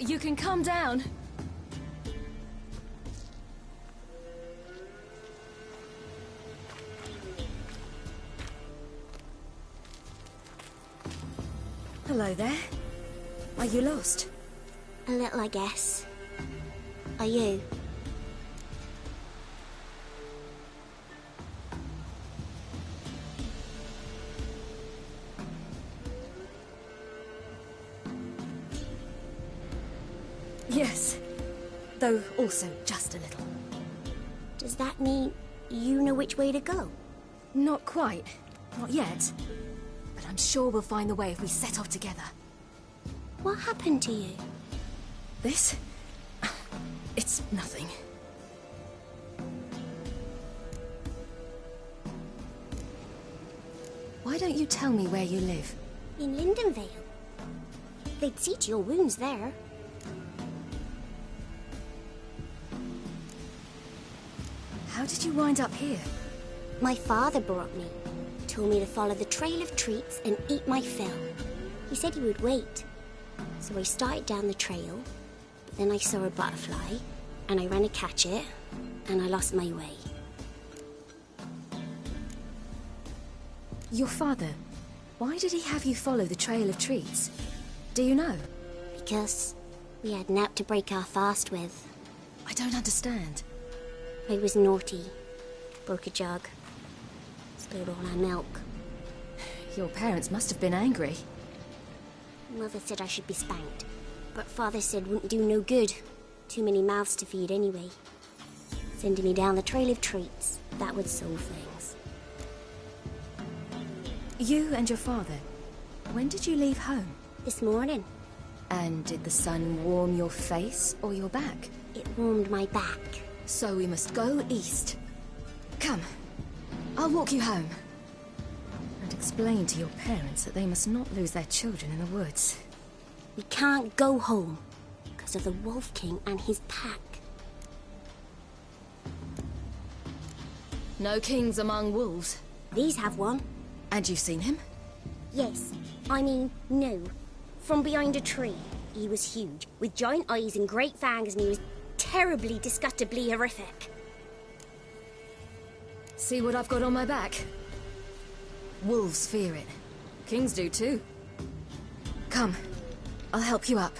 You can come down. Hello there. Are you lost? A little, I guess. Are you? Yes. Though also just a little. Does that mean you know which way to go? Not quite. Not yet. But I'm sure we'll find the way if we set off together. What happened to you? This? It's nothing. Why don't you tell me where you live? In Lindenvale. They'd see to your wounds there. How did you wind up here? My father brought me. Told me to follow the trail of treats and eat my fill. He said he would wait. So I started down the trail, but then I saw a butterfly, and I ran to catch it, and I lost my way. Your father, why did he have you follow the trail of treats? Do you know? Because we had nap to break our fast with. I don't understand. I was naughty. Broke a jug. Spilled all our milk. Your parents must have been angry. Mother said I should be spanked, but Father said wouldn't do no good. Too many mouths to feed anyway. Sending me down the trail of treats, that would solve things. You and your father, when did you leave home? This morning. And did the sun warm your face or your back? It warmed my back. So we must go east. Come, I'll walk you home. And explain to your parents that they must not lose their children in the woods. We can't go home because of the Wolf King and his pack. No kings among wolves. These have one. And you've seen him? Yes. I mean, no. From behind a tree. He was huge, with giant eyes and great fangs, and he was terribly, disgustingly horrific. See what I've got on my back? Wolves fear it. Kings do too. Come, I'll help you up.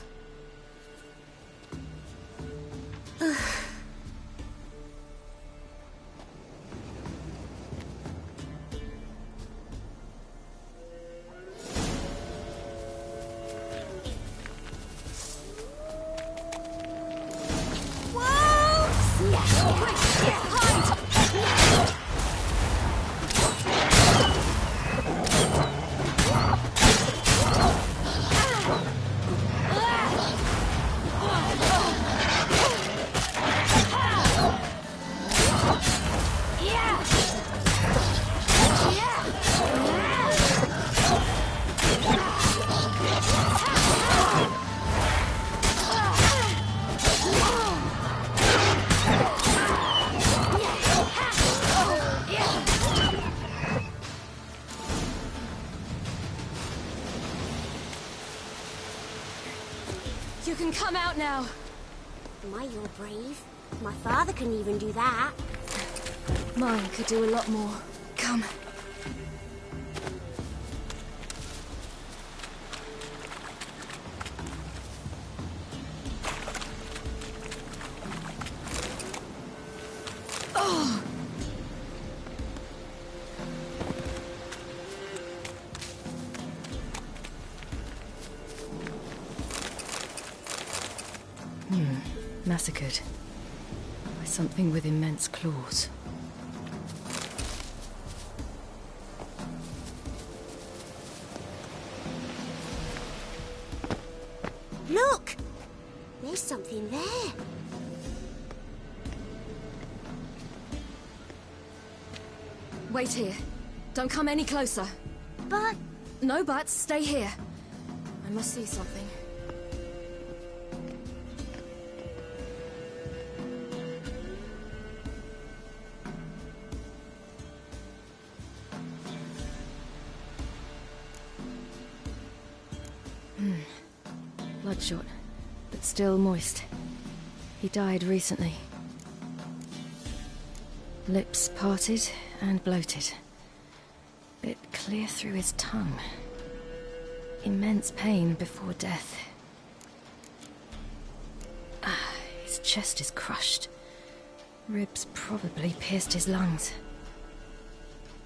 You can come out now. My, you're brave. My father couldn't even do that. Mine could do a lot more. Come. Oh! Massacred by something with immense claws. Look! There's something there. Wait here. Don't come any closer. But... No buts. Stay here. I must see something. Bloodshot, but but still moist. He died recently. Lips parted and bloated. Bit clear through his tongue. Immense pain before death. His chest is crushed. Ribs probably pierced his lungs.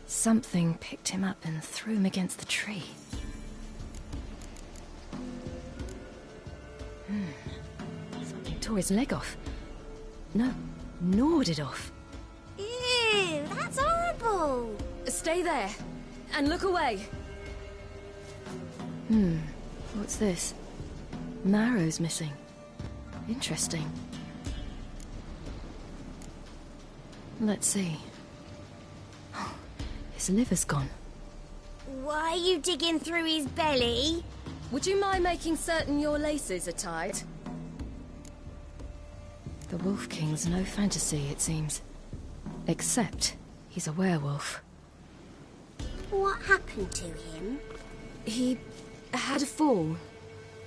Something picked him up and threw him against the tree. Something tore his leg off. No, gnawed it off. Ew, that's horrible! Stay there, and look away. What's this? Marrow's missing. Interesting. Let's see. Oh, his liver's gone. Why are you digging through his belly? Would you mind making certain your laces are tied? The Wolf King's no fantasy, it seems. Except he's a werewolf. What happened to him? He had a fall.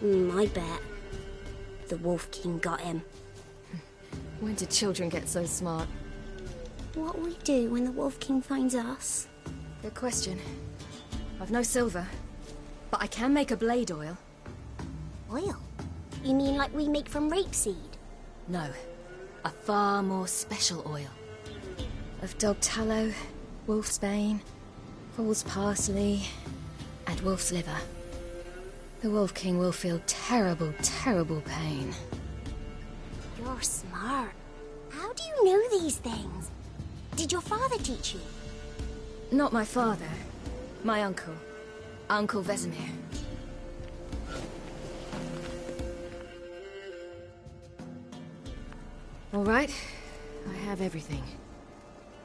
I bet. The Wolf King got him. When did children get so smart? What'll we do when the Wolf King finds us? Good question. I've no silver, but I can make a blade oil. Oil? You mean like we make from rapeseed? No, a far more special oil. Of dog tallow, wolf's bane, foal's parsley, and wolf's liver. The Wolf King will feel terrible, terrible pain. You're smart. How do you know these things? Did your father teach you? Not my father. My uncle. Uncle Vesemir. All right. I have everything.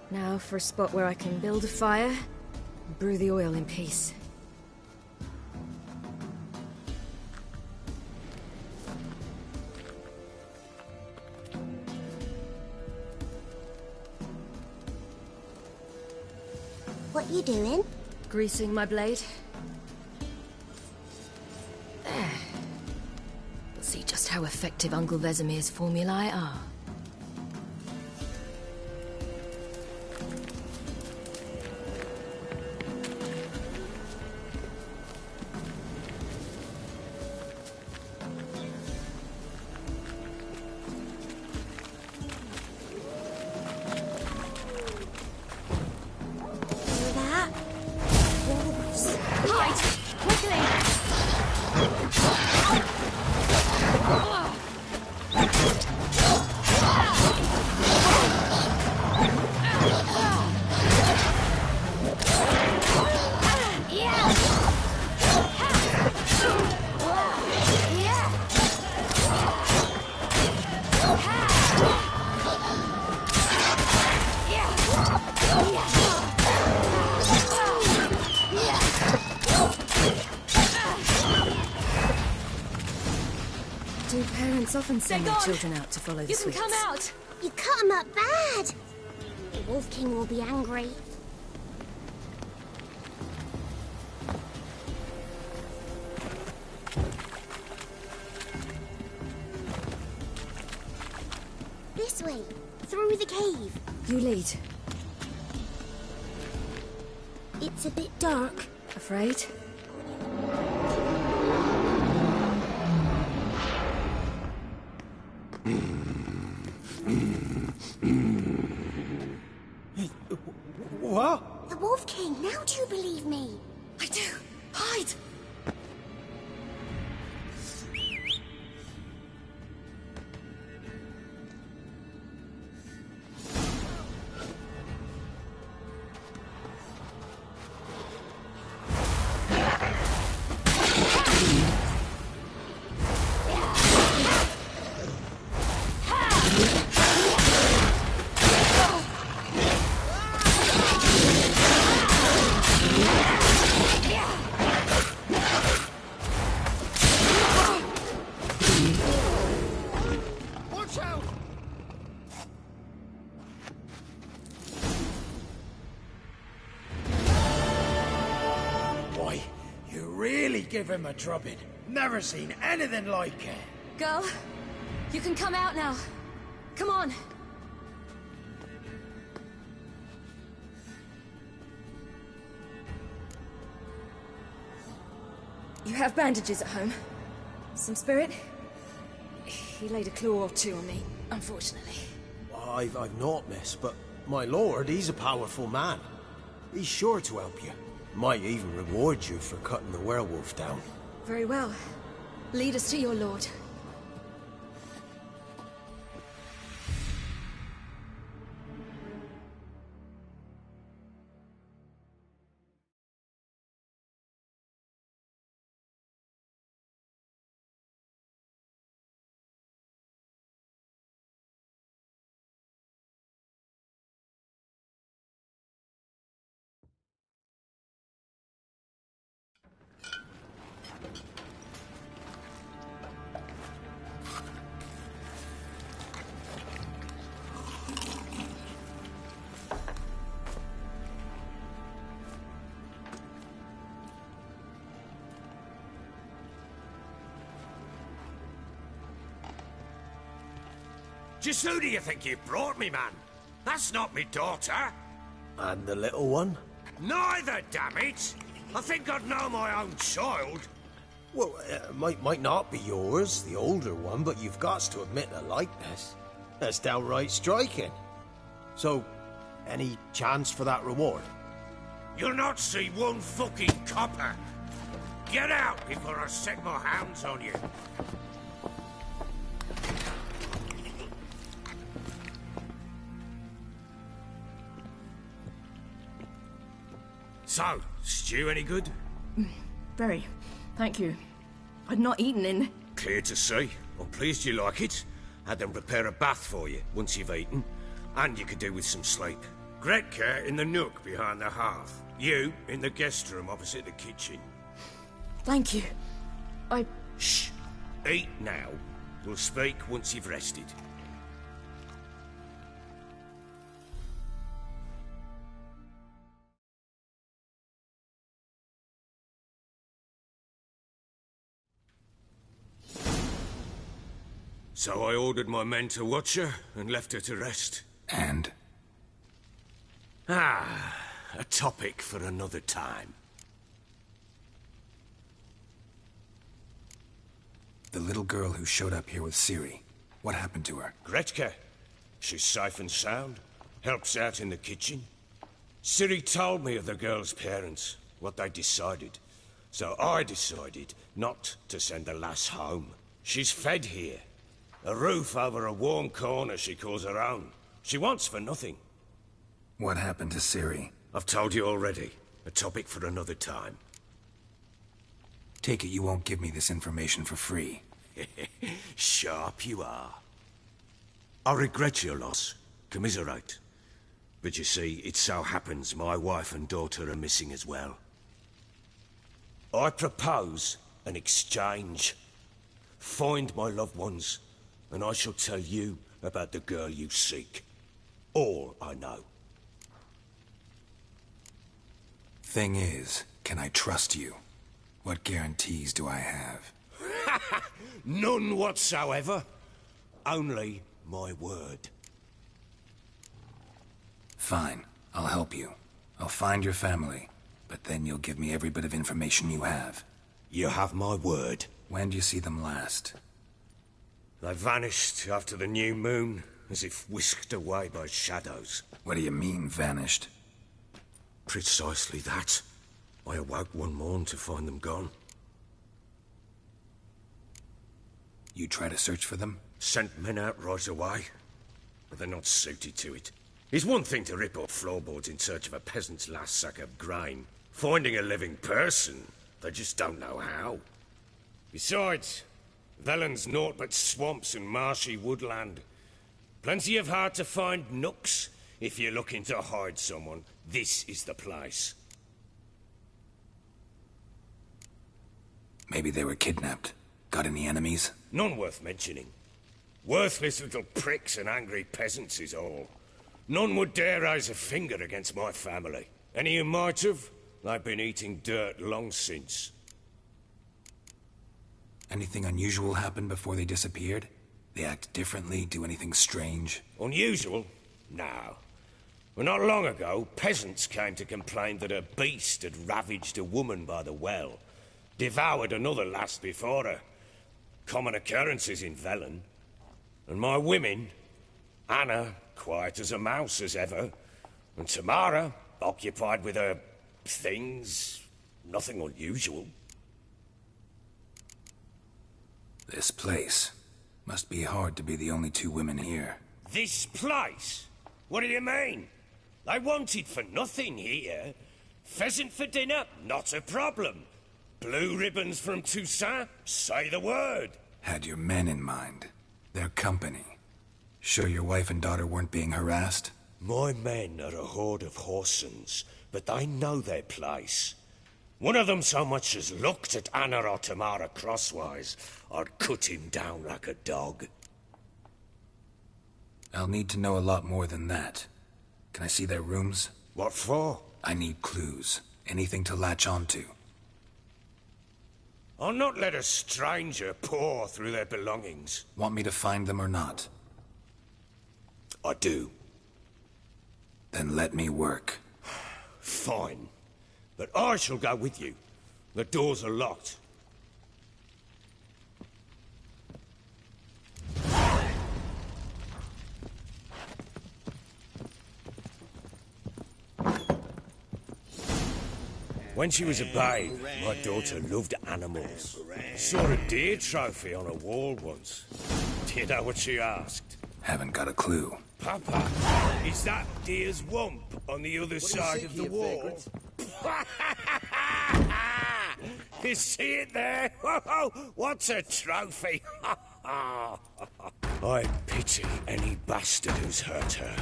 Now for a spot where I can build a fire and brew the oil in peace. What you doing? Greasing my blade. There. We'll see just how effective Uncle Vesemir's formulae are. Often send their children out to follow the sweets. You can come out! You cut him up bad! The Wolf King will be angry. This way, through the cave. You lead. It's a bit dark. Afraid? What? The Wolf King, now do you believe me? I do. Hide! Give him a drubbing. Never seen anything like it. Girl, You can come out now. Come on. You have bandages at home? Some spirit? He laid a claw or two on me, unfortunately. I've naught, miss, but my lord, he's a powerful man. He's sure to help you. Might even reward you for cutting the werewolf down. Very well. Lead us to your lord. Just who do you think you've brought me, man? That's not me daughter. And the little one? Neither, damn it! I think I'd know my own child. Well, might not be yours, the older one, but you've got to admit a likeness. That's downright striking. So, any chance for that reward? You'll not see one fucking copper. Get out before I set my hounds on you. So, stew any good? Very. Thank you. I'd not eaten in... Clear to see. I'm pleased you like it. Had them prepare a bath for you once you've eaten. And you could do with some sleep. Gretka in the nook behind the hearth. You in the guest room opposite the kitchen. Thank you. Shh. Eat now. We'll speak once you've rested. So I ordered my men to watch her and left her to rest. And? A topic for another time. The little girl who showed up here with Ciri. What happened to her? Gretka. She's safe and sound. Helps out in the kitchen. Ciri told me of the girl's parents, what they decided. So I decided not to send the lass home. She's fed here. A roof over a warm corner she calls her own. She wants for nothing. What happened to Ciri? I've told you already. A topic for another time. Take it you won't give me this information for free. Sharp you are. I regret your loss. Commiserate. But you see, it so happens my wife and daughter are missing as well. I propose an exchange. Find my loved ones, and I shall tell you about the girl you seek. All I know. Thing is, can I trust you? What guarantees do I have? None whatsoever. Only my word. Fine. I'll help you. I'll find your family. But then you'll give me every bit of information you have. You have my word. When do you see them last? They vanished after the new moon, as if whisked away by shadows. What do you mean, vanished? Precisely that. I awoke one morn to find them gone. You try to search for them? Sent men out right away, but they're not suited to it. It's one thing to rip up floorboards in search of a peasant's last sack of grain. Finding a living person, they just don't know how. Besides, Velen's naught but swamps and marshy woodland. Plenty of hard-to-find nooks. If you're looking to hide someone, this is the place. Maybe they were kidnapped. Got any enemies? None worth mentioning. Worthless little pricks and angry peasants is all. None would dare raise a finger against my family. Any who might have, they've been eating dirt long since. Anything unusual happened before they disappeared? They act differently, do anything strange? Unusual? No. Well, not long ago, peasants came to complain that a beast had ravaged a woman by the well, devoured another lass before her. Common occurrences in Velen. And my women, Anna, quiet as a mouse as ever, and Tamara, occupied with her things, nothing unusual. This place. Must be hard to be the only two women here. This place? What do you mean? They wanted for nothing here. Pheasant for dinner? Not a problem. Blue ribbons from Toussaint? Say the word. Had your men in mind. Their company. Sure your wife and daughter weren't being harassed? My men are a horde of whoresons, but they know their place. One of them so much as looked at Anna or Tamara crosswise, I'd cut him down like a dog. I'll need to know a lot more than that. Can I see their rooms? What for? I need clues. Anything to latch onto. I'll not let a stranger pore through their belongings. Want me to find them or not? I do. Then let me work. Fine. But I shall go with you. The doors are locked. When she was a babe, my daughter loved animals. Saw a deer trophy on a wall once. Do you know what she asked? Haven't got a clue. Papa, is that deer's wump on the other side of the wall? You see it there? What's a trophy? I pity any bastard who's hurt her.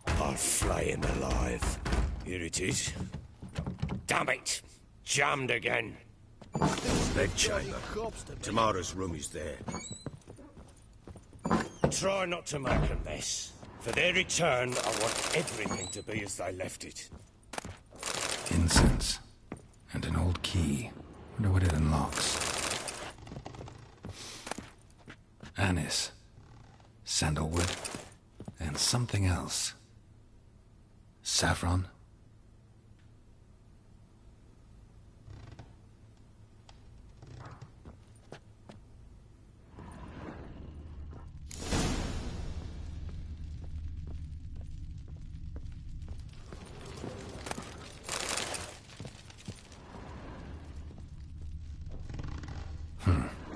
I'll flay him alive. Here it is. Damn it! Jammed again. Bedchamber. Tamara's room is there. Try not to make a mess. For their return, I want everything to be as they left it. Incense. And an old key. Wonder what it unlocks. Anise. Sandalwood. And something else. Saffron?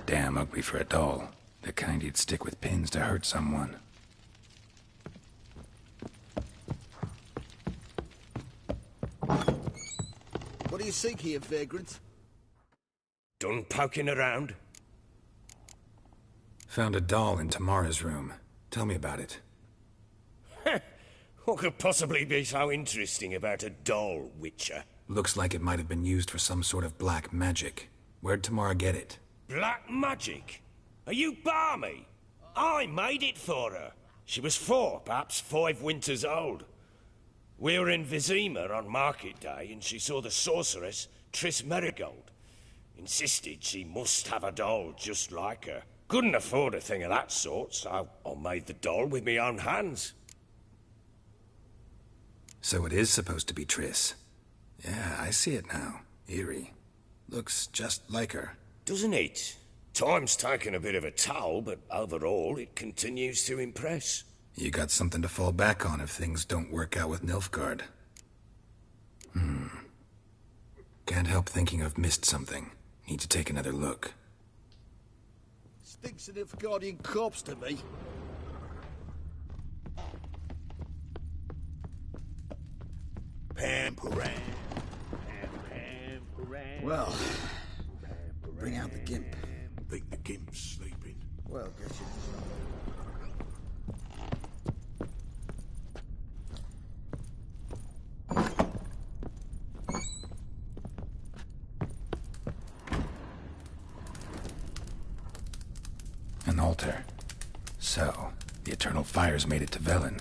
Damn ugly for a doll. The kind you'd stick with pins to hurt someone. What do you seek here, vagrant? Done poking around? Found a doll in Tamara's room. Tell me about it. What could possibly be so interesting about a doll, Witcher? Looks like it might have been used for some sort of black magic. Where'd Tamara get it? Black magic? Are you balmy? I made it for her. She was 4, perhaps 5 winters old. We were in Vizima on market day, and she saw the sorceress, Triss Merigold. Insisted she must have a doll just like her. Couldn't afford a thing of that sort, so I made the doll with my own hands. So it is supposed to be Triss. Yeah, I see it now. Eerie. Looks just like her. Doesn't it? Time's taken a bit of a toll, but overall it continues to impress. You got something to fall back on if things don't work out with Nilfgaard. Can't help thinking I've missed something. Need to take another look. Stinks of Nilfgaardian corpse to me. Pamperan. Well, bring out the gimp. Think the gimp's sleeping. Well, guess you. An altar. So, the Eternal Fires made it to Velen.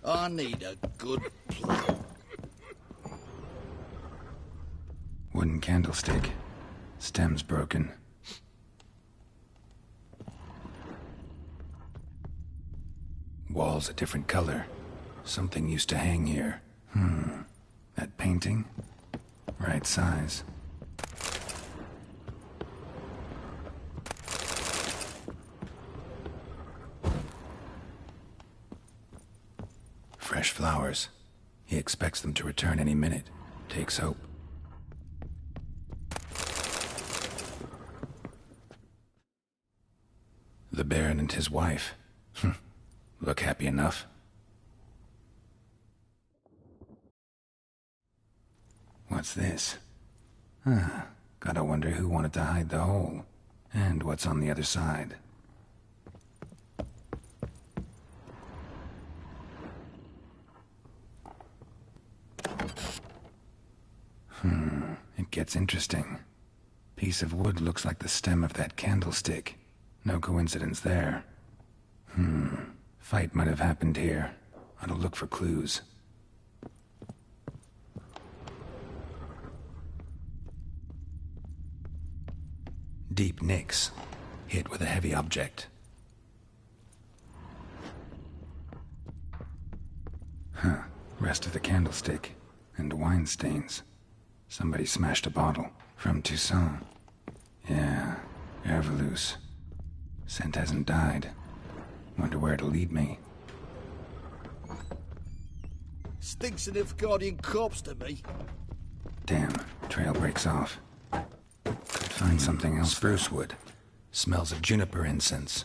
I need a good plow. Wooden candlestick. Stem's broken. Wall's a different color. Something used to hang here. That painting? Right size. Fresh flowers. He expects them to return any minute. Takes hope. The Baron and his wife. Look happy enough. What's this? Gotta wonder who wanted to hide the hole. And what's on the other side. It gets interesting. Piece of wood looks like the stem of that candlestick. No coincidence there. Fight might have happened here. Ought to look for clues. Deep nicks. Hit with a heavy object. Rest of the candlestick. And wine stains. Somebody smashed a bottle. From Toussaint. Yeah, Herveloos. Scent hasn't died. Wonder where it'll lead me. Stinks of Nilfgaardian corpse to me. Damn, trail breaks off. Could find something else. Spruce wood. Smells of juniper incense.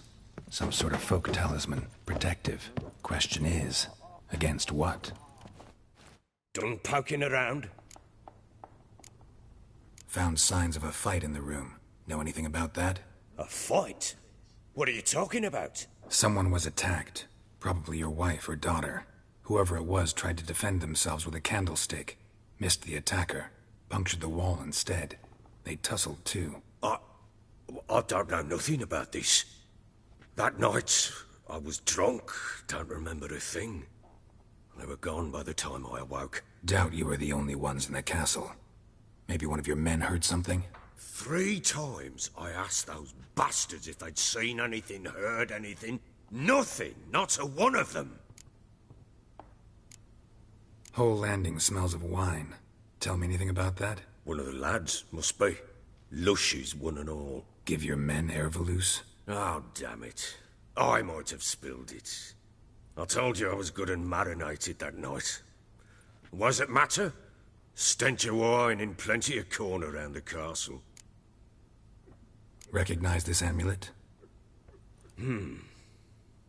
Some sort of folk talisman. Protective. Question is, against what? Done poking around? Found signs of a fight in the room. Know anything about that? A fight? What are you talking about? Someone was attacked. Probably your wife or daughter. Whoever it was tried to defend themselves with a candlestick. Missed the attacker. Punctured the wall instead. They tussled too. I don't know nothing about this. That night, I was drunk. Don't remember a thing. They were gone by the time I awoke. Doubt you were the only ones in the castle. Maybe one of your men heard something? 3 times I asked those bastards if they'd seen anything, heard anything. Nothing, not a one of them. Whole landing smells of wine. Tell me anything about that? One of the lads, must be. Lushes, one and all. Give your men Herveloos? Oh, damn it. I might have spilled it. I told you I was good and marinated that night. Was it matter? Stench of wine in plenty of corn around the castle. Recognize this amulet?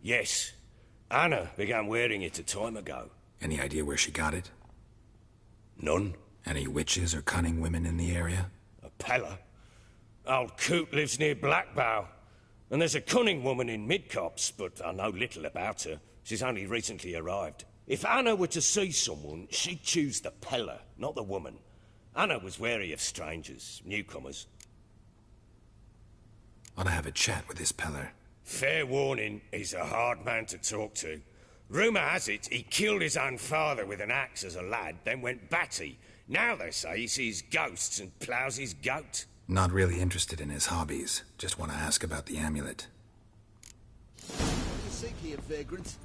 Yes. Anna began wearing it a time ago. Any idea where she got it? None. Any witches or cunning women in the area? A Pella. Old Coot lives near Blackbow. And there's a cunning woman in Midcopse, but I know little about her. She's only recently arrived. If Anna were to see someone, she'd choose the Pella, not the woman. Anna was wary of strangers, newcomers. Ought to have a chat with this Peller. Fair warning, he's a hard man to talk to. Rumour has it he killed his own father with an axe as a lad, then went batty. Now they say he sees ghosts and ploughs his goat. Not really interested in his hobbies. Just want to ask about the amulet. What do you seek here, vagrant?